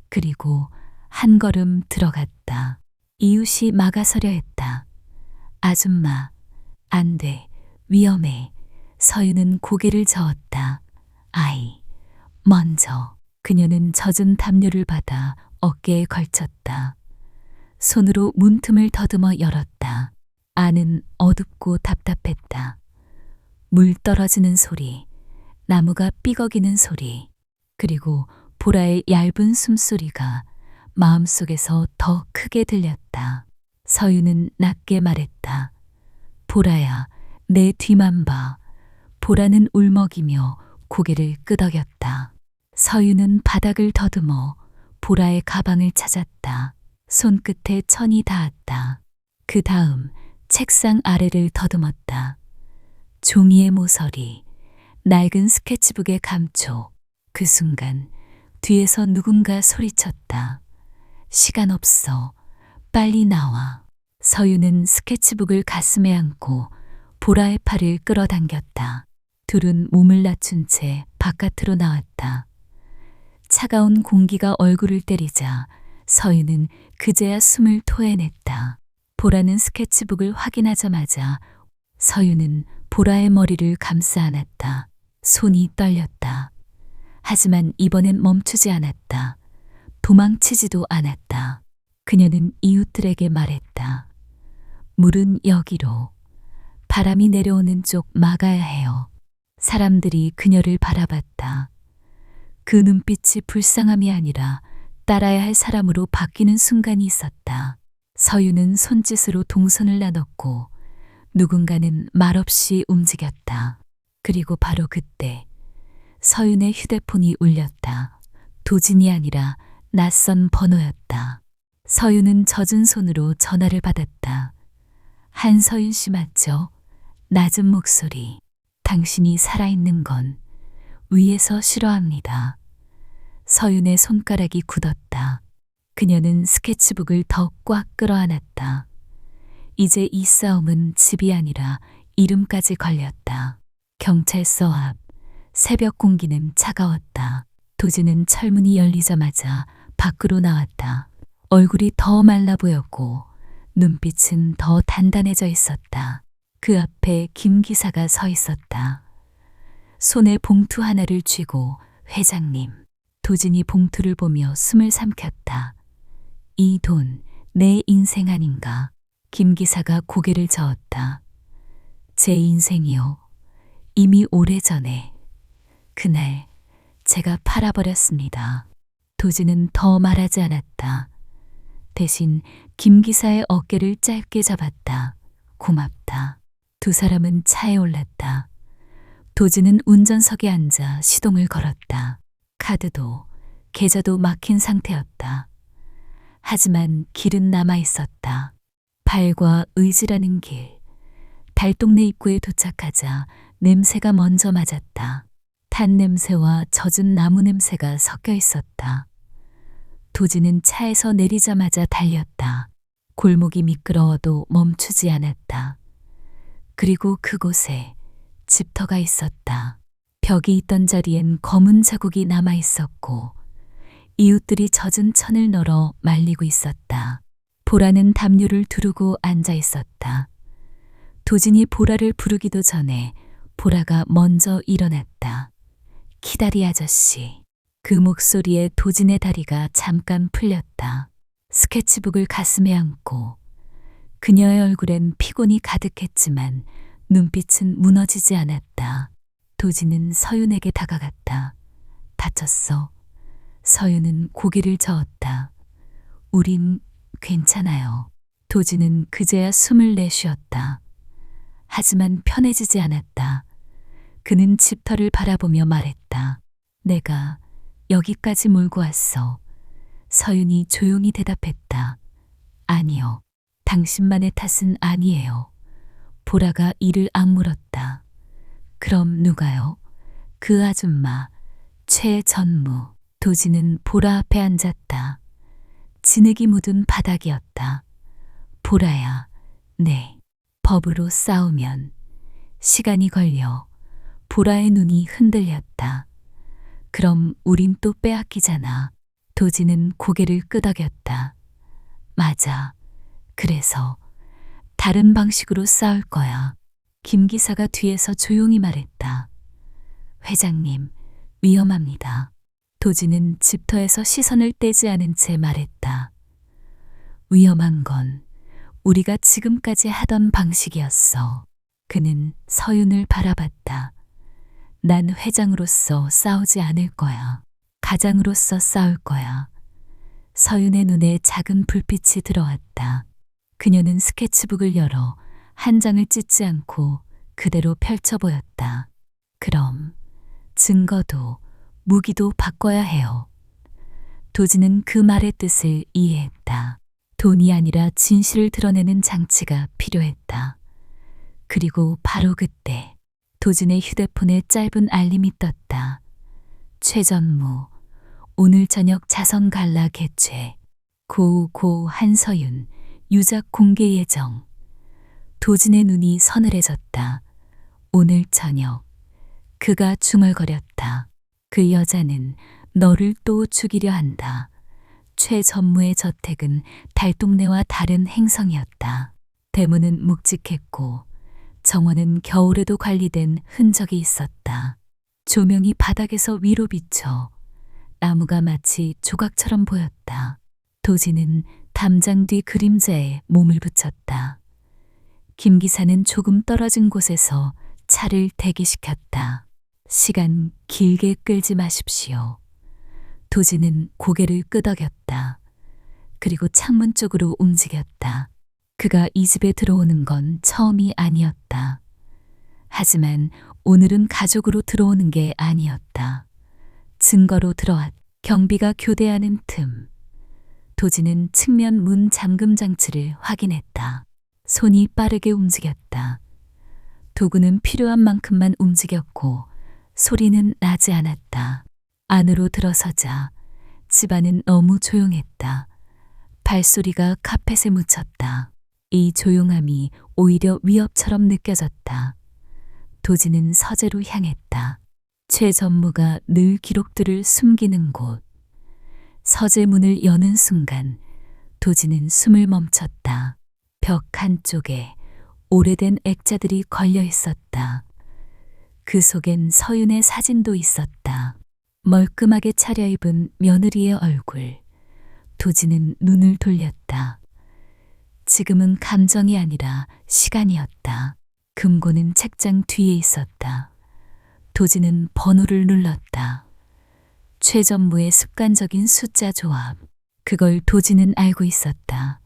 그리고 한 걸음 들어갔다. 이웃이 막아서려 했다. 아줌마, 안 돼, 위험해. 서윤은 고개를 저었다. 아이, 먼저. 그녀는 젖은 담요를 받아 어깨에 걸쳤다. 손으로 문틈을 더듬어 열었다. 안은 어둡고 답답했다. 물 떨어지는 소리, 나무가 삐걱이는 소리, 그리고 보라의 얇은 숨소리가 마음속에서 더 크게 들렸다. 서윤은 낮게 말했다. 보라야, 내 뒤만 봐. 보라는 울먹이며 고개를 끄덕였다. 서윤은 바닥을 더듬어 보라의 가방을 찾았다. 손끝에 천이 닿았다. 그 다음 책상 아래를 더듬었다. 종이의 모서리, 낡은 스케치북의 감촉. 그 순간 뒤에서 누군가 소리쳤다. 시간 없어. 빨리 나와. 서윤은 스케치북을 가슴에 안고 보라의 팔을 끌어당겼다. 둘은 몸을 낮춘 채 바깥으로 나왔다. 차가운 공기가 얼굴을 때리자 서윤은 그제야 숨을 토해냈다. 보라는 스케치북을 확인하자마자 서윤은 보라의 머리를 감싸 안았다. 손이 떨렸다. 하지만 이번엔 멈추지 않았다. 도망치지도 않았다. 그녀는 이웃들에게 말했다. 물은 여기로. 바람이 내려오는 쪽 막아야 해요. 사람들이 그녀를 바라봤다. 그 눈빛이 불쌍함이 아니라 따라야 할 사람으로 바뀌는 순간이 있었다. 서윤은 손짓으로 동선을 나눴고 누군가는 말없이 움직였다. 그리고 바로 그때 서윤의 휴대폰이 울렸다. 도진이 아니라 낯선 번호였다. 서윤은 젖은 손으로 전화를 받았다. 한서윤 씨 맞죠? 낮은 목소리. 당신이 살아있는 건 위에서 싫어합니다. 서윤의 손가락이 굳었다. 그녀는 스케치북을 더 꽉 끌어안았다. 이제 이 싸움은 집이 아니라 이름까지 걸렸다. 경찰서 앞 새벽 공기는 차가웠다. 도지는 철문이 열리자마자 밖으로 나왔다. 얼굴이 더 말라 보였고 눈빛은 더 단단해져 있었다. 그 앞에 김 기사가 서 있었다. 손에 봉투 하나를 쥐고 회장님. 도진이 봉투를 보며 숨을 삼켰다. 이 돈, 내 인생 아닌가. 김 기사가 고개를 저었다. 제 인생이요. 이미 오래전에. 그날 제가 팔아버렸습니다. 도진은 더 말하지 않았다. 대신 김 기사의 어깨를 짧게 잡았다. 고맙다. 두 사람은 차에 올랐다. 도진은 운전석에 앉아 시동을 걸었다. 카드도 계좌도 막힌 상태였다. 하지만 길은 남아 있었다. 발과 의지라는 길. 달동네 입구에 도착하자 냄새가 먼저 맞았다. 탄 냄새와 젖은 나무 냄새가 섞여 있었다. 도지는 차에서 내리자마자 달렸다. 골목이 미끄러워도 멈추지 않았다. 그리고 그곳에 집터가 있었다. 벽이 있던 자리엔 검은 자국이 남아 있었고 이웃들이 젖은 천을 널어 말리고 있었다. 보라는 담요를 두르고 앉아 있었다. 도진이 보라를 부르기도 전에 보라가 먼저 일어났다. 키다리 아저씨. 그 목소리에 도진의 다리가 잠깐 풀렸다. 스케치북을 가슴에 안고 그녀의 얼굴엔 피곤이 가득했지만 눈빛은 무너지지 않았다. 도진은 서윤에게 다가갔다. 다쳤어. 서윤은 고개를 저었다. 우린 괜찮아요. 도진은 그제야 숨을 내쉬었다. 하지만 편해지지 않았다. 그는 집터를 바라보며 말했다. 내가 여기까지 몰고 왔어. 서윤이 조용히 대답했다. 아니요. 당신만의 탓은 아니에요. 보라가 이를 악물었다. 그럼 누가요? 그 아줌마, 최전무. 도지는 보라 앞에 앉았다. 진흙이 묻은 바닥이었다. 보라야, 네. 법으로 싸우면 시간이 걸려. 보라의 눈이 흔들렸다. 그럼 우린 또 빼앗기잖아. 도지는 고개를 끄덕였다. 맞아. 그래서 다른 방식으로 싸울 거야. 김 기사가 뒤에서 조용히 말했다. 회장님, 위험합니다. 도지는 집터에서 시선을 떼지 않은 채 말했다. 위험한 건 우리가 지금까지 하던 방식이었어. 그는 서윤을 바라봤다. 난 회장으로서 싸우지 않을 거야. 가장으로서 싸울 거야. 서윤의 눈에 작은 불빛이 들어왔다. 그녀는 스케치북을 열어 한 장을 찢지 않고 그대로 펼쳐 보였다. 그럼 증거도 무기도 바꿔야 해요. 도지는 그 말의 뜻을 이해했다. 돈이 아니라 진실을 드러내는 장치가 필요했다. 그리고 바로 그때 도진의 휴대폰에 짧은 알림이 떴다. 최전무, 오늘 저녁 자선 갈라 개최. 고 한서윤, 유작 공개 예정. 도진의 눈이 서늘해졌다. 오늘 저녁. 그가 중얼거렸다. 그 여자는 너를 또 죽이려 한다. 최전무의 저택은 달동네와 다른 행성이었다. 대문은 묵직했고 정원은 겨울에도 관리된 흔적이 있었다. 조명이 바닥에서 위로 비쳐 나무가 마치 조각처럼 보였다. 도지는 담장 뒤 그림자에 몸을 붙였다. 김 기사는 조금 떨어진 곳에서 차를 대기시켰다. 시간 길게 끌지 마십시오. 도지는 고개를 끄덕였다. 그리고 창문 쪽으로 움직였다. 그가 이 집에 들어오는 건 처음이 아니었다. 하지만 오늘은 가족으로 들어오는 게 아니었다. 증거로 들어왔. 경비가 교대하는 틈. 도지는 측면 문 잠금 장치를 확인했다. 손이 빠르게 움직였다. 도구는 필요한 만큼만 움직였고 소리는 나지 않았다. 안으로 들어서자 집안은 너무 조용했다. 발소리가 카펫에 묻혔다. 이 조용함이 오히려 위협처럼 느껴졌다. 도진은 서재로 향했다. 최 전무가 늘 기록들을 숨기는 곳. 서재 문을 여는 순간 도진은 숨을 멈췄다. 벽 한쪽에 오래된 액자들이 걸려 있었다. 그 속엔 서윤의 사진도 있었다. 멀끔하게 차려입은 며느리의 얼굴. 도진은 눈을 돌렸다. 지금은 감정이 아니라 시간이었다. 금고는 책장 뒤에 있었다. 도진은 번호를 눌렀다. 최전무의 습관적인 숫자 조합. 그걸 도진은 알고 있었다.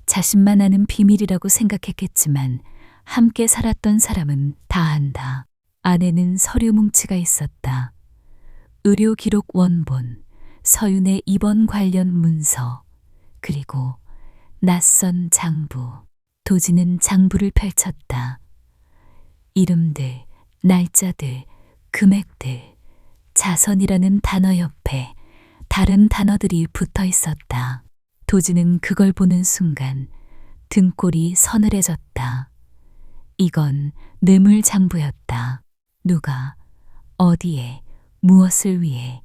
자신만 아는 비밀이라고 생각했겠지만 함께 살았던 사람은 다 안다. 안에는 서류 뭉치가 있었다. 의료 기록 원본, 서윤의 입원 관련 문서, 그리고 낯선 장부. 도진은 장부를 펼쳤다. 이름들, 날짜들, 금액들, 자선이라는 단어 옆에 다른 단어들이 붙어 있었다. 도진은 그걸 보는 순간 등골이 서늘해졌다. 이건 뇌물 장부였다. 누가, 어디에, 무엇을 위해.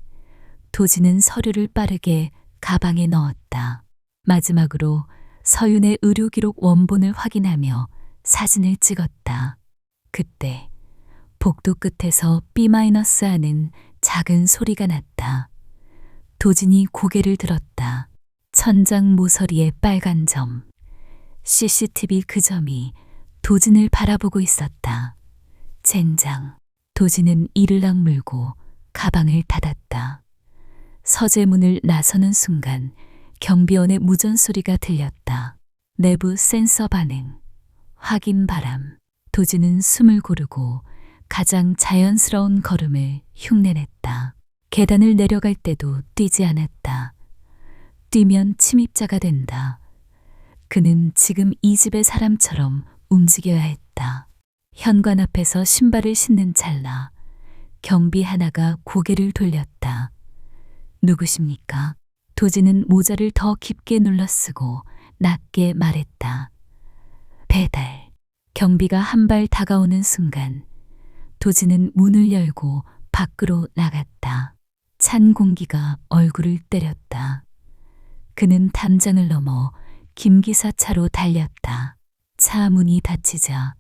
도진은 서류를 빠르게 가방에 넣었다. 마지막으로 서윤의 의료기록 원본을 확인하며 사진을 찍었다. 그때 복도 끝에서 B-하는 작은 소리가 났다. 도진이 고개를 들었다. 천장 모서리에 빨간 점. CCTV 그 점이 도진을 바라보고 있었다. 젠장. 도진은 이를 악물고 가방을 닫았다. 서재 문을 나서는 순간 경비원의 무전 소리가 들렸다. 내부 센서 반응. 확인 바람. 도진은 숨을 고르고 가장 자연스러운 걸음을 흉내냈다. 계단을 내려갈 때도 뛰지 않았다. 뛰면 침입자가 된다. 그는 지금 이 집의 사람처럼 움직여야 했다. 현관 앞에서 신발을 신는 찰나 경비 하나가 고개를 돌렸다. 누구십니까? 도진은 모자를 더 깊게 눌러쓰고 낮게 말했다. 배달. 경비가 한 발 다가오는 순간 도진은 문을 열고 밖으로 나갔다. 찬 공기가 얼굴을 때렸다. 그는 담장을 넘어 김 기사 차로 달렸다. 차 문이 닫히자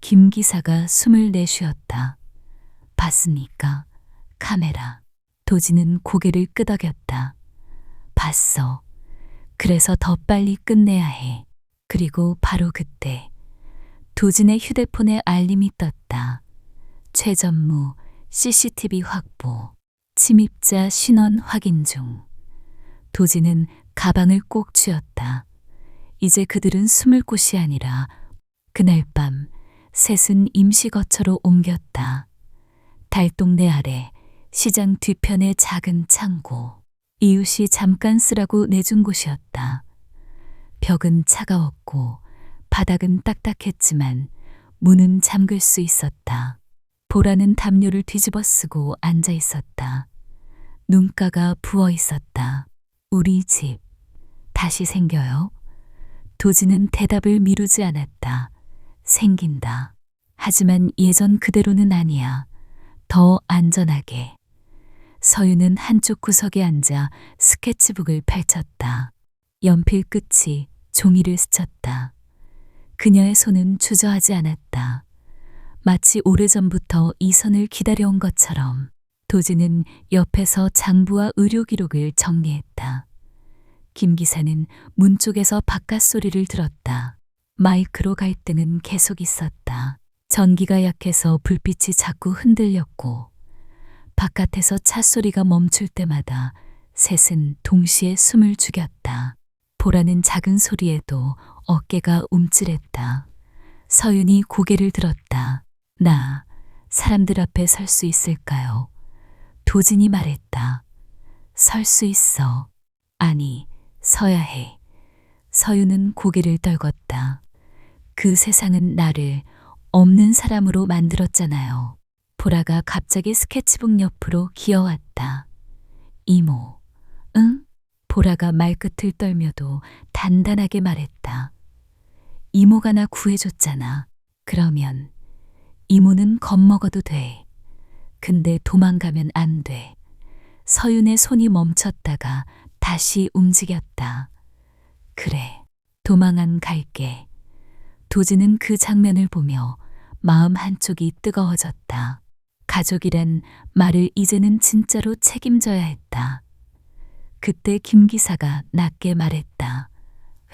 김 기사가 숨을 내쉬었다. 봤습니까? 카메라. 도진은 고개를 끄덕였다. 봤어. 그래서 더 빨리 끝내야 해. 그리고 바로 그때 도진의 휴대폰에 알림이 떴다. 최전무 CCTV 확보. 침입자 신원 확인 중. 도진은 가방을 꼭 쥐었다. 이제 그들은 숨을 곳이 아니라 그날 밤 셋은 임시 거처로 옮겼다. 달동네 아래 시장 뒤편의 작은 창고. 이웃이 잠깐 쓰라고 내준 곳이었다. 벽은 차가웠고 바닥은 딱딱했지만 문은 잠글 수 있었다. 보라는 담요를 뒤집어 쓰고 앉아 있었다. 눈가가 부어 있었다. 우리 집 다시 생겨요? 도진은 대답을 미루지 않았다. 생긴다. 하지만 예전 그대로는 아니야. 더 안전하게. 서윤은 한쪽 구석에 앉아 스케치북을 펼쳤다. 연필 끝이 종이를 스쳤다. 그녀의 손은 주저하지 않았다. 마치 오래전부터 이 선을 기다려온 것처럼. 도진은 옆에서 장부와 의료 기록을 정리했다. 김 기사는 문 쪽에서 바깥 소리를 들었다. 마이크로 갈등은 계속 있었다. 전기가 약해서 불빛이 자꾸 흔들렸고 바깥에서 차 소리가 멈출 때마다 셋은 동시에 숨을 죽였다. 보라는 작은 소리에도 어깨가 움찔했다. 서윤이 고개를 들었다. 나 사람들 앞에 설 수 있을까요? 도진이 말했다. 설 수 있어. 아니, 서야 해. 서윤은 고개를 떨궜다. 그 세상은 나를 없는 사람으로 만들었잖아요. 보라가 갑자기 스케치북 옆으로 기어왔다. 이모, 응? 보라가 말끝을 떨며도 단단하게 말했다. 이모가 나 구해줬잖아. 그러면 이모는 겁먹어도 돼. 근데 도망가면 안 돼. 서윤의 손이 멈췄다가 다시 움직였다. 그래, 도망 안 갈게. 도진은 그 장면을 보며 마음 한쪽이 뜨거워졌다. 가족이란 말을 이제는 진짜로 책임져야 했다. 그때 김 기사가 낮게 말했다.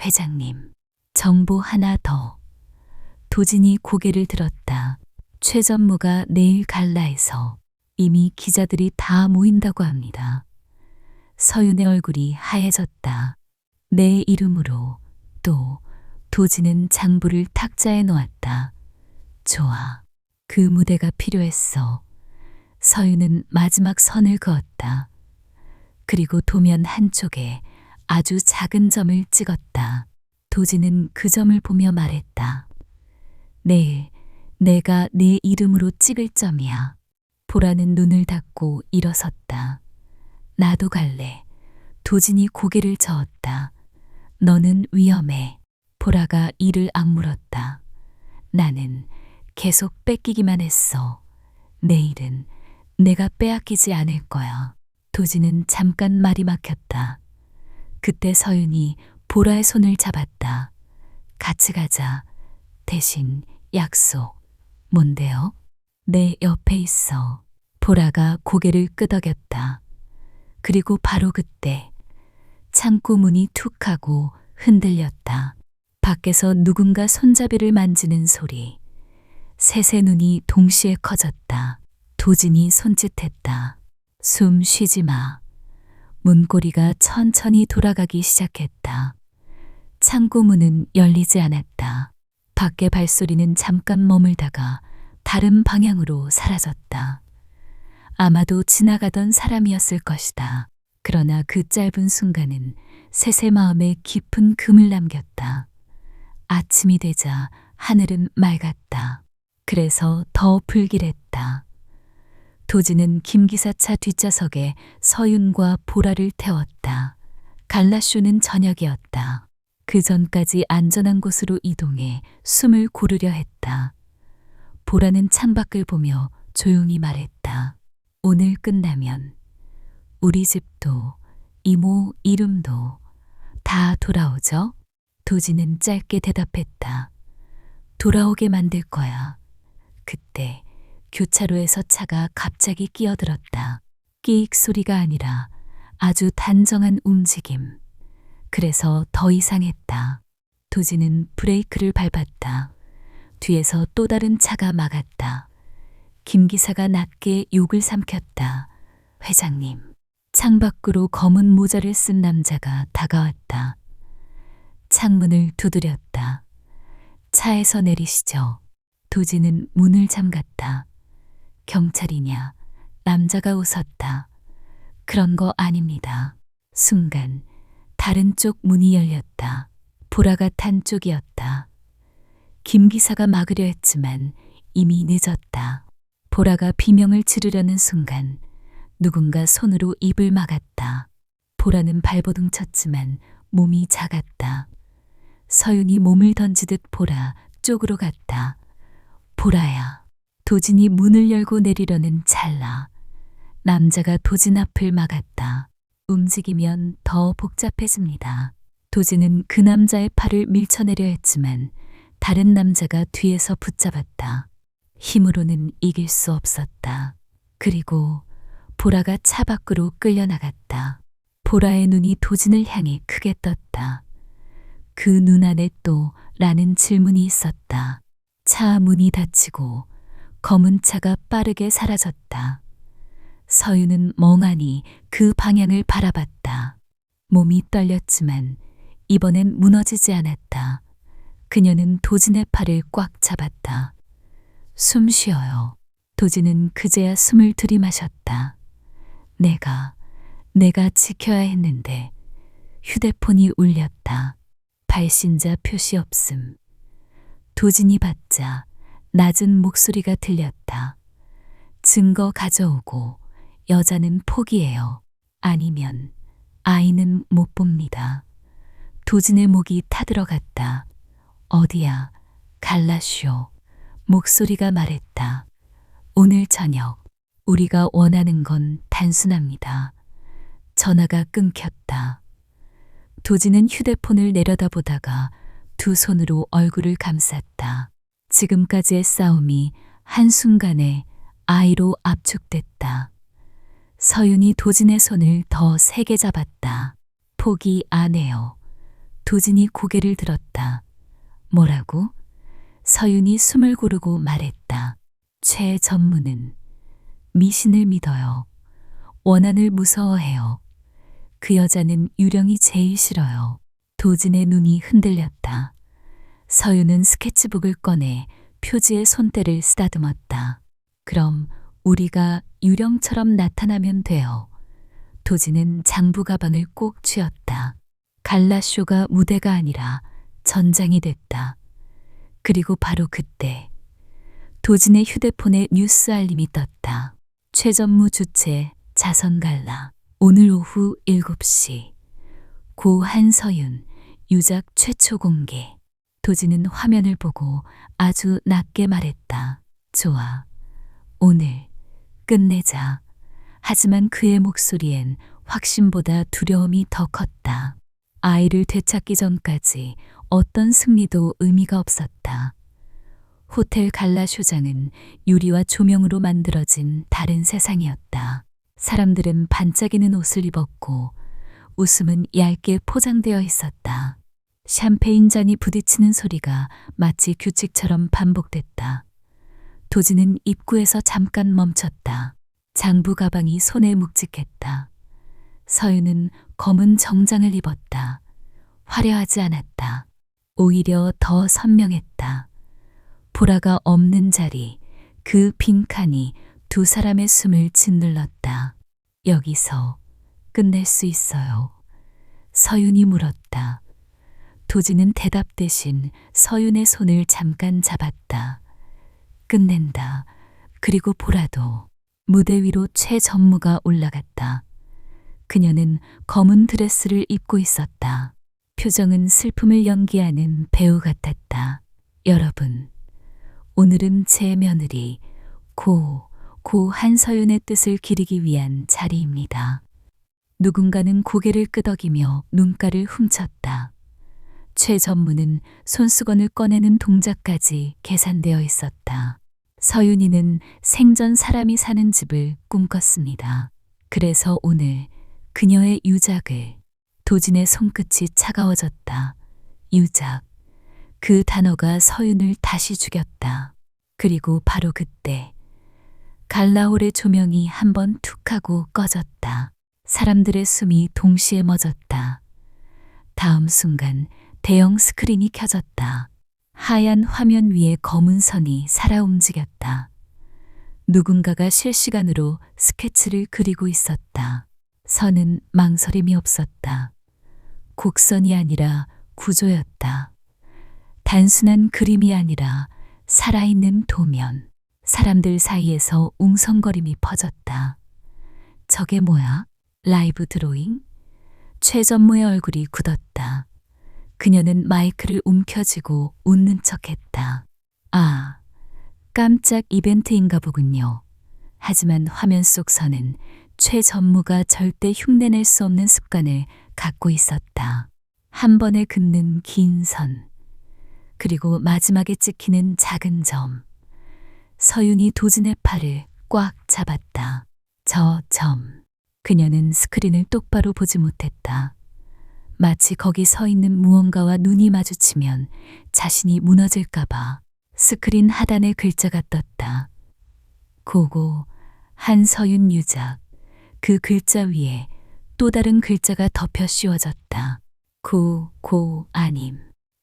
회장님, 정보 하나 더. 도진이 고개를 들었다. 최 전무가 내일 갈라해서 이미 기자들이 다 모인다고 합니다. 서윤의 얼굴이 하얘졌다. 내 이름으로 또 도진은 장부를 탁자에 놓았다. 좋아. 그 무대가 필요했어. 서윤은 마지막 선을 그었다. 그리고 도면 한쪽에 아주 작은 점을 찍었다. 도진은 그 점을 보며 말했다. 내일 내가 내 이름으로 찍을 점이야. 보라는 눈을 닫고 일어섰다. 나도 갈래. 도진이 고개를 저었다. 너는 위험해. 보라가 이를 악물었다. 나는 계속 뺏기기만 했어. 내일은 내가 빼앗기지 않을 거야. 도진은 잠깐 말이 막혔다. 그때 서윤이 보라의 손을 잡았다. 같이 가자. 대신 약속. 뭔데요? 내 옆에 있어. 보라가 고개를 끄덕였다. 그리고 바로 그때 창고 문이 툭 하고 흔들렸다. 밖에서 누군가 손잡이를 만지는 소리. 셋의 눈이 동시에 커졌다. 도진이 손짓했다. 숨 쉬지 마. 문고리가 천천히 돌아가기 시작했다. 창고 문은 열리지 않았다. 밖의 발소리는 잠깐 머물다가 다른 방향으로 사라졌다. 아마도 지나가던 사람이었을 것이다. 그러나 그 짧은 순간은 셋의 마음에 깊은 금을 남겼다. 아침이 되자 하늘은 맑았다. 그래서 더 불길했다. 도진은 김기사차 뒷좌석에 서윤과 보라를 태웠다. 갈라쇼는 저녁이었다. 그 전까지 안전한 곳으로 이동해 숨을 고르려 했다. 보라는 창밖을 보며 조용히 말했다. 오늘 끝나면 우리 집도 이모 이름도 다 돌아오죠? 도진은 짧게 대답했다. 돌아오게 만들 거야. 그때 교차로에서 차가 갑자기 끼어들었다. 끼익 소리가 아니라 아주 단정한 움직임. 그래서 더 이상했다. 도진은 브레이크를 밟았다. 뒤에서 또 다른 차가 막았다. 김 기사가 낮게 욕을 삼켰다. 회장님. 창밖으로 검은 모자를 쓴 남자가 다가왔다. 창문을 두드렸다. 차에서 내리시죠. 도진은 문을 잠갔다. 경찰이냐? 남자가 웃었다. 그런 거 아닙니다. 순간 다른 쪽 문이 열렸다. 보라가 탄 쪽이었다. 김 기사가 막으려 했지만 이미 늦었다. 보라가 비명을 지르려는 순간 누군가 손으로 입을 막았다. 보라는 발버둥 쳤지만 몸이 작았다. 서윤이 몸을 던지듯 보라 쪽으로 갔다. 보라야. 도진이 문을 열고 내리려는 찰나 남자가 도진 앞을 막았다. 움직이면 더 복잡해집니다. 도진은 그 남자의 팔을 밀쳐내려 했지만 다른 남자가 뒤에서 붙잡았다. 힘으로는 이길 수 없었다. 그리고 보라가 차 밖으로 끌려나갔다. 보라의 눈이 도진을 향해 크게 떴다. 그 눈 안에 또 라는 질문이 있었다. 차 문이 닫히고 검은 차가 빠르게 사라졌다. 서윤은 멍하니 그 방향을 바라봤다. 몸이 떨렸지만 이번엔 무너지지 않았다. 그녀는 도진의 팔을 꽉 잡았다. 숨 쉬어요. 도진은 그제야 숨을 들이마셨다. 내가 지켜야 했는데. 휴대폰이 울렸다. 발신자 표시 없음. 도진이 받자 낮은 목소리가 들렸다. 증거 가져오고 여자는 포기해요. 아니면 아이는 못 봅니다. 도진의 목이 타들어갔다. 어디야? 갈라쇼. 목소리가 말했다. 오늘 저녁 우리가 원하는 건 단순합니다. 전화가 끊겼다. 도지는 휴대폰을 내려다보다가 두 손으로 얼굴을 감쌌다. 지금까지의 싸움이 한순간에 아이로 압축됐다. 서윤이 도진의 손을 더 세게 잡았다. 포기 안 해요. 도진이 고개를 들었다. 뭐라고? 서윤이 숨을 고르고 말했다. 최 전무는 미신을 믿어요. 원한을 무서워해요. 그 여자는 유령이 제일 싫어요. 도진의 눈이 흔들렸다. 서윤은 스케치북을 꺼내 표지의 손때를 쓰다듬었다. 그럼 우리가 유령처럼 나타나면 돼요. 도진은 장부 가방을 꼭 쥐었다. 갈라쇼가 무대가 아니라 전장이 됐다. 그리고 바로 그때 도진의 휴대폰에 뉴스 알림이 떴다. 최전무 주최 자선갈라 오늘 오후 7시 고 한서윤 유작 최초 공개. 도진은 화면을 보고 아주 낮게 말했다. 좋아. 오늘 끝내자. 하지만 그의 목소리엔 확신보다 두려움이 더 컸다. 아이를 되찾기 전까지 어떤 승리도 의미가 없었다. 호텔 갈라쇼장은 유리와 조명으로 만들어진 다른 세상이었다. 사람들은 반짝이는 옷을 입었고 웃음은 얇게 포장되어 있었다. 샴페인 잔이 부딪히는 소리가 마치 규칙처럼 반복됐다. 도진은 입구에서 잠깐 멈췄다. 장부 가방이 손에 묵직했다. 서윤은 검은 정장을 입었다. 화려하지 않았다. 오히려 더 선명했다. 보라가 없는 자리, 그 빈칸이 두 사람의 숨을 짓눌렀다. 여기서 끝낼 수 있어요. 서윤이 물었다. 도진은 대답 대신 서윤의 손을 잠깐 잡았다. 끝낸다. 그리고 보라도. 무대 위로 최 전무가 올라갔다. 그녀는 검은 드레스를 입고 있었다. 표정은 슬픔을 연기하는 배우 같았다. 여러분, 오늘은 제 며느리 고 한서윤의 뜻을 기리기 위한 자리입니다. 누군가는 고개를 끄덕이며 눈가를 훔쳤다. 최 전무는 손수건을 꺼내는 동작까지 계산되어 있었다. 서윤이는 생전 사람이 사는 집을 꿈꿨습니다. 그래서 오늘 그녀의 유작을. 도진의 손끝이 차가워졌다. 유작. 그 단어가 서윤을 다시 죽였다. 그리고 바로 그때 갈라홀의 조명이 한번 툭 하고 꺼졌다. 사람들의 숨이 동시에 멎었다. 다음 순간 대형 스크린이 켜졌다. 하얀 화면 위에 검은 선이 살아 움직였다. 누군가가 실시간으로 스케치를 그리고 있었다. 선은 망설임이 없었다. 곡선이 아니라 구조였다. 단순한 그림이 아니라 살아있는 도면. 사람들 사이에서 웅성거림이 퍼졌다. 저게 뭐야? 라이브 드로잉? 최 전무의 얼굴이 굳었다. 그녀는 마이크를 움켜쥐고 웃는 척했다. 아, 깜짝 이벤트인가 보군요. 하지만 화면 속 선은 최 전무가 절대 흉내낼 수 없는 습관을 갖고 있었다. 한 번에 긋는 긴 선, 그리고 마지막에 찍히는 작은 점. 서윤이 도진의 팔을 꽉 잡았다. 저 점. 그녀는 스크린을 똑바로 보지 못했다. 마치 거기 서 있는 무언가와 눈이 마주치면 자신이 무너질까봐. 스크린 하단에 글자가 떴다. 고고 한서윤 유작. 그 글자 위에 또 다른 글자가 덮여 씌워졌다. 고 아님.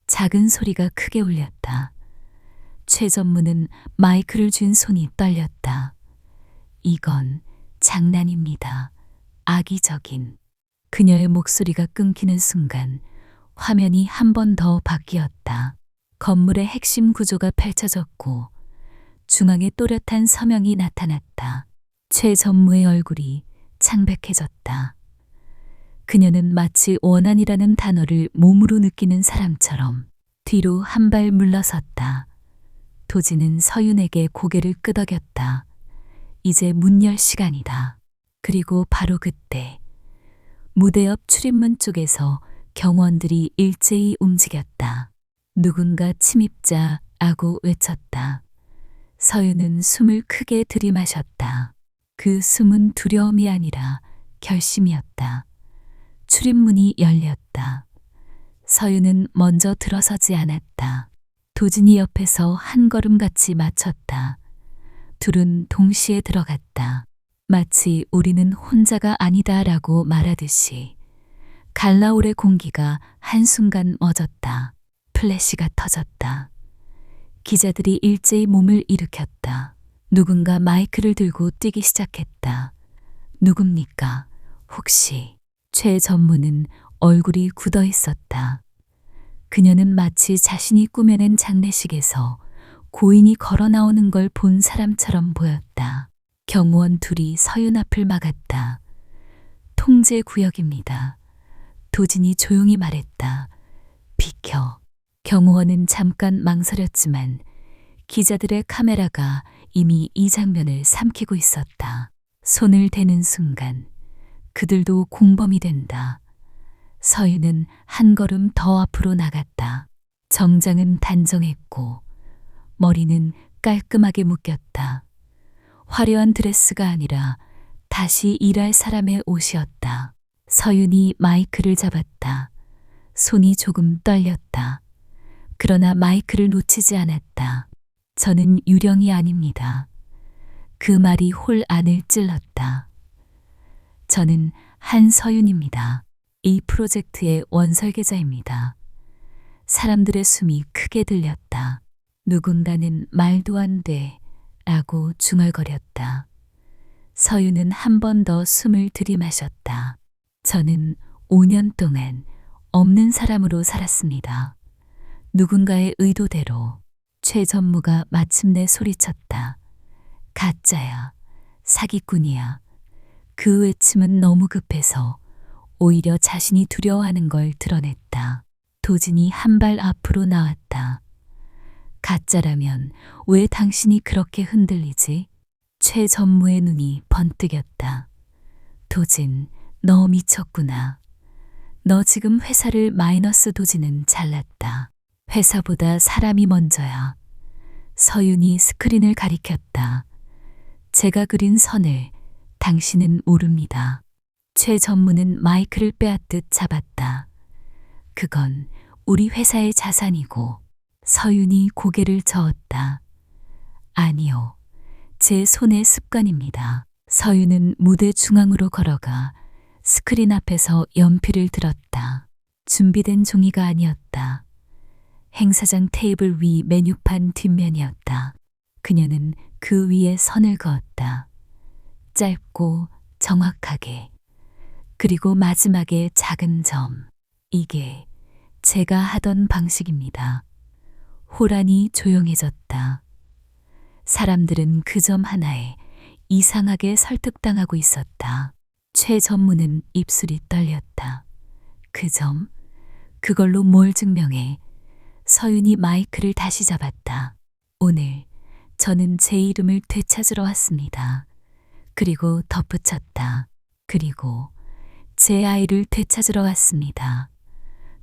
작은 소리가 크게 울렸다. 최 전무는 마이크를 쥔 손이 떨렸다. 이건 장난입니다. 악의적인. 그녀의 목소리가 끊기는 순간 화면이 한 번 더 바뀌었다. 건물의 핵심 구조가 펼쳐졌고 중앙에 또렷한 서명이 나타났다. 최 전무의 얼굴이 창백해졌다. 그녀는 마치 원한이라는 단어를 몸으로 느끼는 사람처럼 뒤로 한 발 물러섰다. 도지는 서윤에게 고개를 끄덕였다. 이제 문 열 시간이다. 그리고 바로 그때 무대 옆 출입문 쪽에서 경호원들이 일제히 움직였다. 누군가 침입자 하고 외쳤다. 서윤은 숨을 크게 들이마셨다. 그 숨은 두려움이 아니라 결심이었다. 출입문이 열렸다. 서윤은 먼저 들어서지 않았다. 도진이 옆에서 한 걸음 같이 맞췄다. 둘은 동시에 들어갔다. 마치 우리는 혼자가 아니다라고 말하듯이 갈라올의 공기가 한순간 멎었다. 플래시가 터졌다. 기자들이 일제히 몸을 일으켰다. 누군가 마이크를 들고 뛰기 시작했다. 누굽니까? 혹시 최 전무는 얼굴이 굳어 있었다. 그녀는 마치 자신이 꾸며낸 장례식에서 고인이 걸어 나오는 걸 본 사람처럼 보였다. 경호원 둘이 서윤 앞을 막았다. 통제 구역입니다. 도진이 조용히 말했다. 비켜. 경호원은 잠깐 망설였지만 기자들의 카메라가 이미 이 장면을 삼키고 있었다. 손을 대는 순간 그들도 공범이 된다. 서윤은 한 걸음 더 앞으로 나갔다. 정장은 단정했고 머리는 깔끔하게 묶였다. 화려한 드레스가 아니라 다시 일할 사람의 옷이었다. 서윤이 마이크를 잡았다. 손이 조금 떨렸다. 그러나 마이크를 놓치지 않았다. 저는 유령이 아닙니다. 그 말이 홀 안을 찔렀다. 저는 한서윤입니다. 이 프로젝트의 원설계자입니다. 사람들의 숨이 크게 들렸다. 누군가는 말도 안 돼 라고 중얼거렸다. 서윤은 한 번 더 숨을 들이마셨다. 저는 5년 동안 없는 사람으로 살았습니다. 누군가의 의도대로. 최 전무가 마침내 소리쳤다. 가짜야. 사기꾼이야. 그 외침은 너무 급해서 오히려 자신이 두려워하는 걸 드러냈다. 도진이 한 발 앞으로 나왔다. 가짜라면 왜 당신이 그렇게 흔들리지? 최 전무의 눈이 번뜩였다. 도진, 너 미쳤구나. 너 지금 회사를 마이너스 도지는 잘났다. 회사보다 사람이 먼저야. 서윤이 스크린을 가리켰다. 제가 그린 선을 당신은 모릅니다. 최 전무는 마이크를 빼앗듯 잡았다. 그건 우리 회사의 자산이고. 서윤이 고개를 저었다. 아니요. 제 손의 습관입니다. 서윤은 무대 중앙으로 걸어가 스크린 앞에서 연필을 들었다. 준비된 종이가 아니었다. 행사장 테이블 위 메뉴판 뒷면이었다. 그녀는 그 위에 선을 그었다. 짧고 정확하게. 그리고 마지막에 작은 점. 이게 제가 하던 방식입니다. 호란이 조용해졌다. 사람들은 그 점 하나에 이상하게 설득당하고 있었다. 최 전무는 입술이 떨렸다. 그 점? 그걸로 뭘 증명해? 서윤이 마이크를 다시 잡았다. 오늘 저는 제 이름을 되찾으러 왔습니다. 그리고 덧붙였다. 그리고 제 아이를 되찾으러 왔습니다.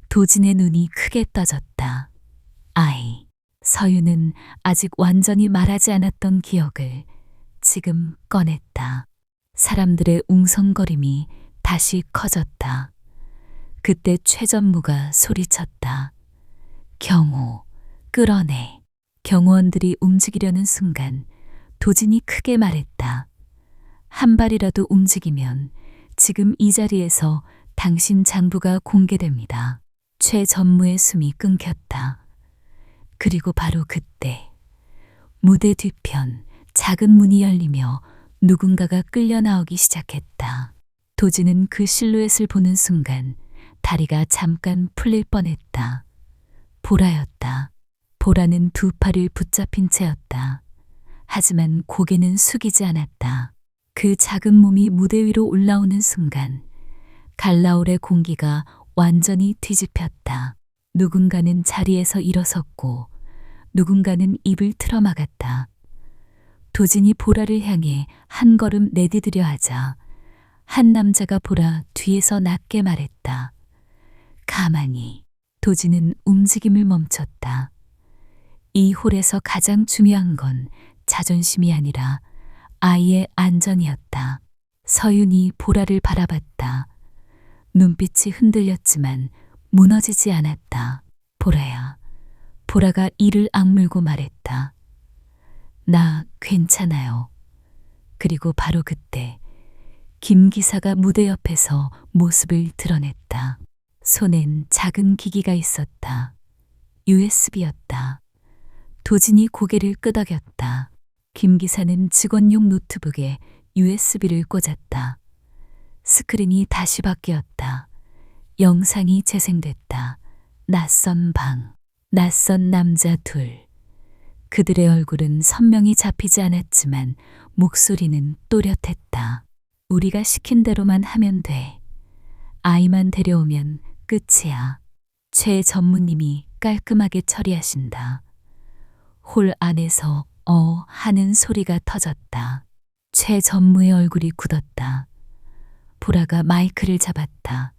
도진의 눈이 크게 떠졌다. 아이. 서윤은 아직 완전히 말하지 않았던 기억을 지금 꺼냈다. 사람들의 웅성거림이 다시 커졌다. 그때 최 전무가 소리쳤다. 경호, 끌어내. 경호원들이 움직이려는 순간 도진이 크게 말했다. 한 발이라도 움직이면 지금 이 자리에서 당신 장부가 공개됩니다. 최 전무의 숨이 끊겼다. 그리고 바로 그때 무대 뒤편 작은 문이 열리며 누군가가 끌려 나오기 시작했다. 도진은 그 실루엣을 보는 순간 다리가 잠깐 풀릴 뻔했다. 보라였다. 보라는 두 팔을 붙잡힌 채였다. 하지만 고개는 숙이지 않았다. 그 작은 몸이 무대 위로 올라오는 순간 갈라올의 공기가 완전히 뒤집혔다. 누군가는 자리에서 일어섰고 누군가는 입을 틀어막았다. 도진이 보라를 향해 한 걸음 내디디려 하자 한 남자가 보라 뒤에서 낮게 말했다. 가만히. 도진은 움직임을 멈췄다. 이 홀에서 가장 중요한 건 자존심이 아니라 아이의 안전이었다. 서윤이 보라를 바라봤다. 눈빛이 흔들렸지만 무너지지 않았다. 보라야. 보라가 이를 악물고 말했다. 나 괜찮아요. 그리고 바로 그때 김 기사가 무대 옆에서 모습을 드러냈다. 손엔 작은 기기가 있었다. USB였다. 도진이 고개를 끄덕였다. 김 기사는 직원용 노트북에 USB를 꽂았다. 스크린이 다시 바뀌었다. 영상이 재생됐다. 낯선 방, 낯선 남자 둘. 그들의 얼굴은 선명히 잡히지 않았지만 목소리는 또렷했다. 우리가 시킨 대로만 하면 돼. 아이만 데려오면 끝이야. 최 전무님이 깔끔하게 처리하신다. 홀 안에서 하는 소리가 터졌다. 최 전무의 얼굴이 굳었다. 보라가 마이크를 잡았다.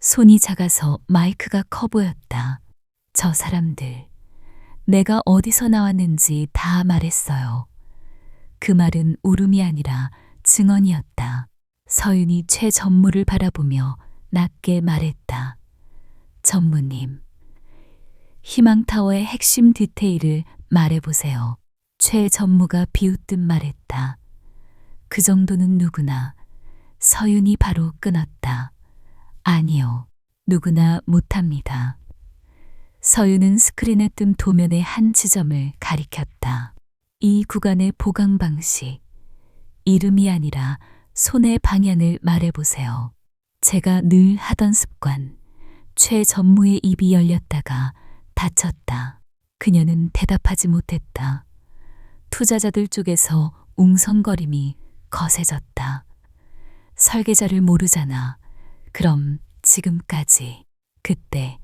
손이 작아서 마이크가 커 보였다. 저 사람들, 내가 어디서 나왔는지 다 말했어요. 그 말은 울음이 아니라 증언이었다. 서윤이 최 전무를 바라보며 낮게 말했다. 전무님, 희망타워의 핵심 디테일을 말해보세요. 최 전무가 비웃듯 말했다. 그 정도는 누구나. 서윤이 바로 끊었다. 아니요, 누구나 못합니다. 서윤은 스크린에 뜬 도면의 한 지점을 가리켰다. 이 구간의 보강 방식, 이름이 아니라 손의 방향을 말해보세요. 제가 늘 하던 습관. 최 전무의 입이 열렸다가 닫혔다. 그녀는 대답하지 못했다. 투자자들 쪽에서 웅성거림이 거세졌다. 설계자를 모르잖아. 그럼 지금까지. 그때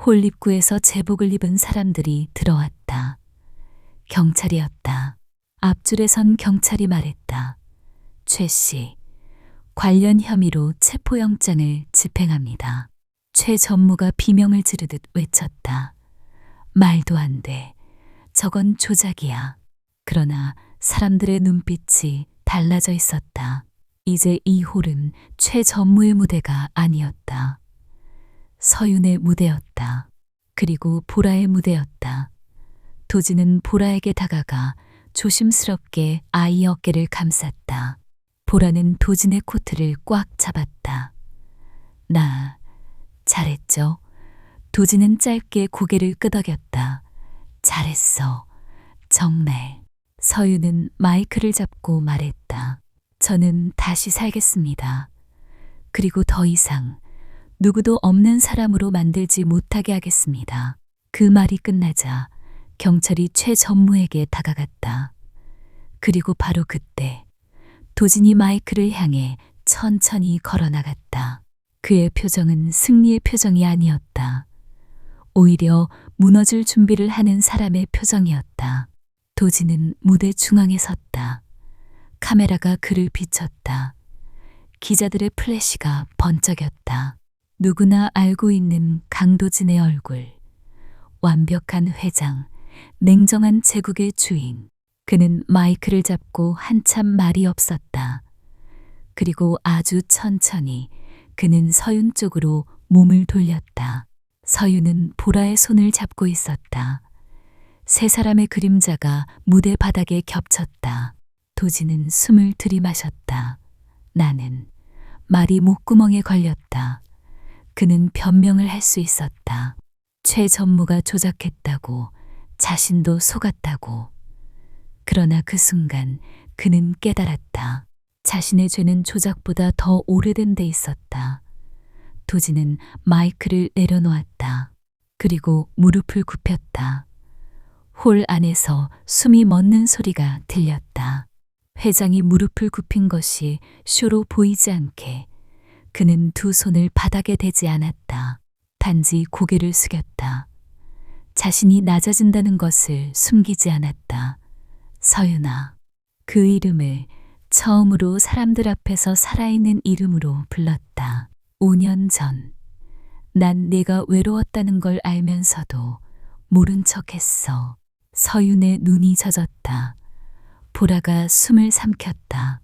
홀 입구에서 제복을 입은 사람들이 들어왔다. 경찰이었다. 앞줄에 선 경찰이 말했다. 최 씨, 관련 혐의로 체포영장을 집행합니다. 최 전무가 비명을 지르듯 외쳤다. 말도 안 돼. 저건 조작이야. 그러나 사람들의 눈빛이 달라져 있었다. 이제 이 홀은 최 전무의 무대가 아니었다. 서윤의 무대였다. 그리고 보라의 무대였다. 도진은 보라에게 다가가 조심스럽게 아이의 어깨를 감쌌다. 보라는 도진의 코트를 꽉 잡았다. 나 잘했죠? 도진은 짧게 고개를 끄덕였다. 잘했어. 정말. 서윤은 마이크를 잡고 말했다. 저는 다시 살겠습니다. 그리고 더 이상 누구도 없는 사람으로 만들지 못하게 하겠습니다. 그 말이 끝나자 경찰이 최 전무에게 다가갔다. 그리고 바로 그때 도진이 마이크를 향해 천천히 걸어나갔다. 그의 표정은 승리의 표정이 아니었다. 오히려 무너질 준비를 하는 사람의 표정이었다. 도진은 무대 중앙에 섰다. 카메라가 그를 비췄다. 기자들의 플래시가 번쩍였다. 누구나 알고 있는 강도진의 얼굴. 완벽한 회장, 냉정한 제국의 주인. 그는 마이크를 잡고 한참 말이 없었다. 그리고 아주 천천히 그는 서윤 쪽으로 몸을 돌렸다. 서윤은 보라의 손을 잡고 있었다. 세 사람의 그림자가 무대 바닥에 겹쳤다. 도진은 숨을 들이마셨다. 나는 말이 목구멍에 걸렸다. 그는 변명을 할 수 있었다. 최 전무가 조작했다고, 자신도 속았다고. 그러나 그 순간 그는 깨달았다. 자신의 죄는 조작보다 더 오래된 데 있었다. 도진은 마이크를 내려놓았다. 그리고 무릎을 굽혔다. 홀 안에서 숨이 멎는 소리가 들렸다. 회장이 무릎을 굽힌 것이 쇼로 보이지 않게 그는 두 손을 바닥에 대지 않았다. 단지 고개를 숙였다. 자신이 낮아진다는 것을 숨기지 않았다. 서윤아. 그 이름을 처음으로 사람들 앞에서 살아있는 이름으로 불렀다. 5년 전, 난 네가 외로웠다는 걸 알면서도 모른 척했어. 서윤의 눈이 젖었다. 보라가 숨을 삼켰다.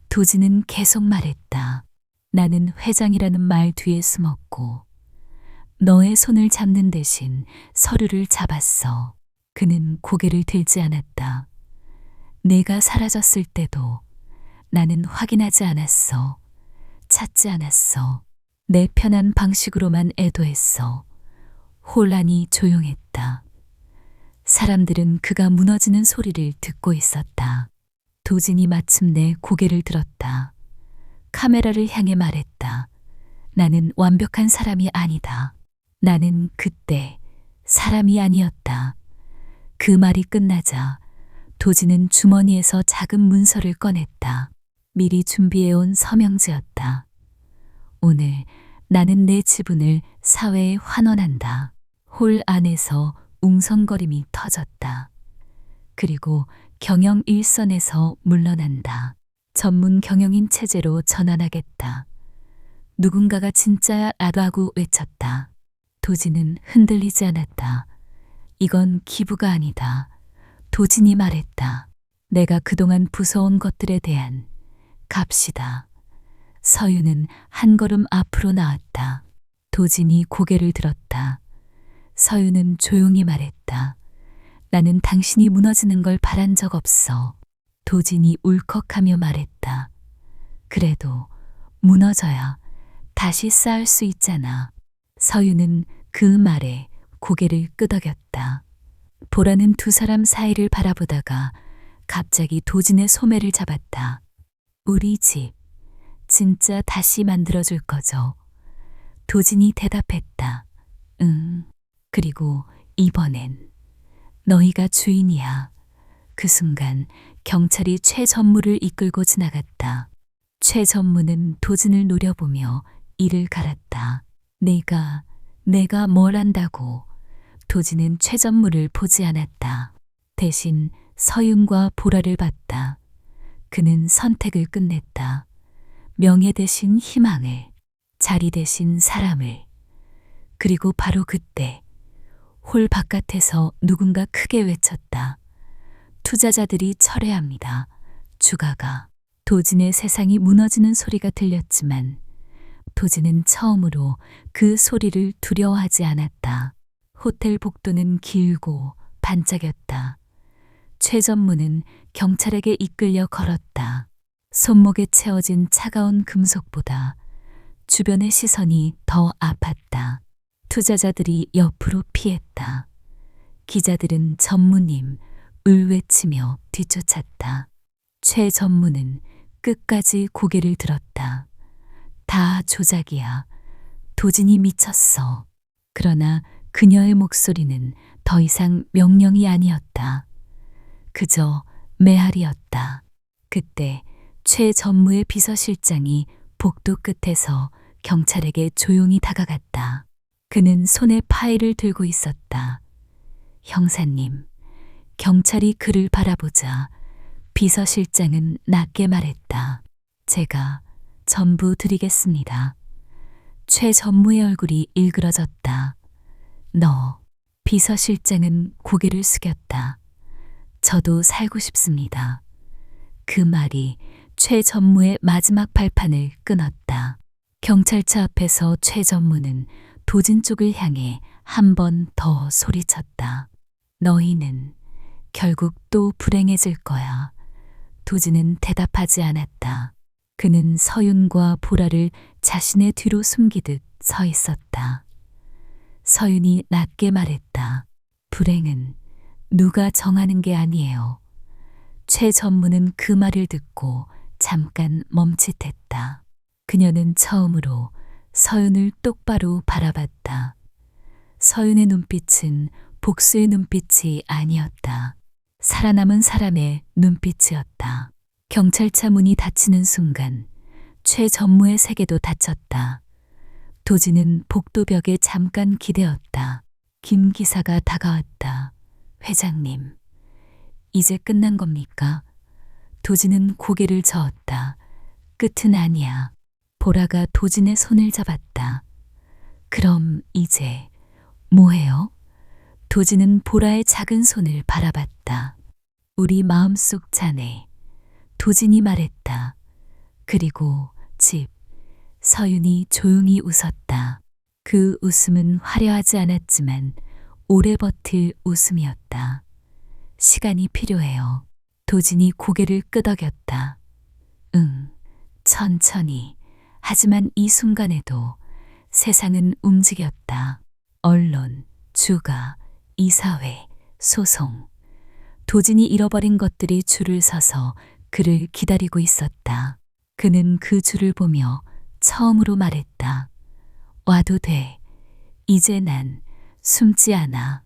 도진은 계속 말했다. 나는 회장이라는 말 뒤에 숨었고 너의 손을 잡는 대신 서류를 잡았어. 그는 고개를 들지 않았다. 내가 사라졌을 때도 나는 확인하지 않았어. 찾지 않았어. 내 편한 방식으로만 애도했어. 혼란이 조용했다. 사람들은 그가 무너지는 소리를 듣고 있었다. 도진이 마침내 고개를 들었다. 카메라를 향해 말했다. 나는 완벽한 사람이 아니다. 나는 그때 사람이 아니었다. 그 말이 끝나자 도진은 주머니에서 작은 문서를 꺼냈다. 미리 준비해온 서명지였다. 오늘 나는 내 지분을 사회에 환원한다. 홀 안에서 웅성거림이 터졌다. 그리고 경영 일선에서 물러난다. 전문 경영인 체제로 전환하겠다. 누군가가 진짜야 라고 외쳤다. 도진은 흔들리지 않았다. 이건 기부가 아니다. 도진이 말했다. 내가 그동안 부서운 것들에 대한 값이다. 서윤은 한 걸음 앞으로 나왔다. 도진이 고개를 들었다. 서윤은 조용히 말했다. 나는 당신이 무너지는 걸 바란 적 없어. 도진이 울컥하며 말했다. 그래도 무너져야 다시 쌓을 수 있잖아. 서윤은 그 말에 고개를 끄덕였다. 보라는 두 사람 사이를 바라보다가 갑자기 도진의 소매를 잡았다. 우리 집 진짜 다시 만들어줄 거죠? 도진이 대답했다. 응. 그리고 이번엔 너희가 주인이야. 그 순간 경찰이 최전무를 이끌고 지나갔다. 최전무는 도진을 노려보며 이를 갈았다. 내가 뭘 안다고. 도진은 최전무를 보지 않았다. 대신 서윤과 보라를 봤다. 그는 선택을 끝냈다. 명예 대신 희망을, 자리 대신 사람을. 그리고 바로 그때 홀 바깥에서 누군가 크게 외쳤다. 투자자들이 철회합니다. 주가가. 도진의 세상이 무너지는 소리가 들렸지만 도진은 처음으로 그 소리를 두려워하지 않았다. 호텔 복도는 길고 반짝였다. 최전무는 경찰에게 이끌려 걸었다. 손목에 채워진 차가운 금속보다 주변의 시선이 더 아팠다. 투자자들이 옆으로 피했다. 기자들은 전무님 울외치며 뒤쫓았다. 최전무는 끝까지 고개를 들었다. 다 조작이야. 도진이 미쳤어. 그러나 그녀의 목소리는 더 이상 명령이 아니었다. 그저 메아리였다. 그때 최전무의 비서실장이 복도 끝에서 경찰에게 조용히 다가갔다. 그는 손에 파일을 들고 있었다. 형사님, 경찰이 그를 바라보자 비서실장은 낮게 말했다. 제가 전부 드리겠습니다. 최전무의 얼굴이 일그러졌다. 너, 비서실장은 고개를 숙였다. 저도 살고 싶습니다. 그 말이 최전무의 마지막 발판을 끊었다. 경찰차 앞에서 최전무는 도진 쪽을 향해 한 번 더 소리쳤다. 너희는 결국 또 불행해질 거야. 도진은 대답하지 않았다. 그는 서윤과 보라를 자신의 뒤로 숨기듯 서 있었다. 서윤이 낮게 말했다. 불행은 누가 정하는 게 아니에요. 최전무는 그 말을 듣고 잠깐 멈칫했다. 그녀는 처음으로 서윤을 똑바로 바라봤다. 서윤의 눈빛은 복수의 눈빛이 아니었다. 살아남은 사람의 눈빛이었다. 경찰차 문이 닫히는 순간 최전무의 세계도 닫혔다. 도진은 복도벽에 잠깐 기대었다. 김 기사가 다가왔다. 회장님, 이제 끝난 겁니까? 도진은 고개를 저었다. 끝은 아니야. 보라가 도진의 손을 잡았다. 그럼 이제 뭐해요? 도진은 보라의 작은 손을 바라봤다. 우리 마음속 자네. 도진이 말했다. 그리고 집. 서윤이 조용히 웃었다. 그 웃음은 화려하지 않았지만 오래 버틸 웃음이었다. 시간이 필요해요. 도진이 고개를 끄덕였다. 응, 천천히. 하지만 이 순간에도 세상은 움직였다. 언론, 주가, 이사회, 소송. 도진이 잃어버린 것들이 줄을 서서 그를 기다리고 있었다. 그는 그 줄을 보며 처음으로 말했다. 와도 돼. 이제 난 숨지 않아.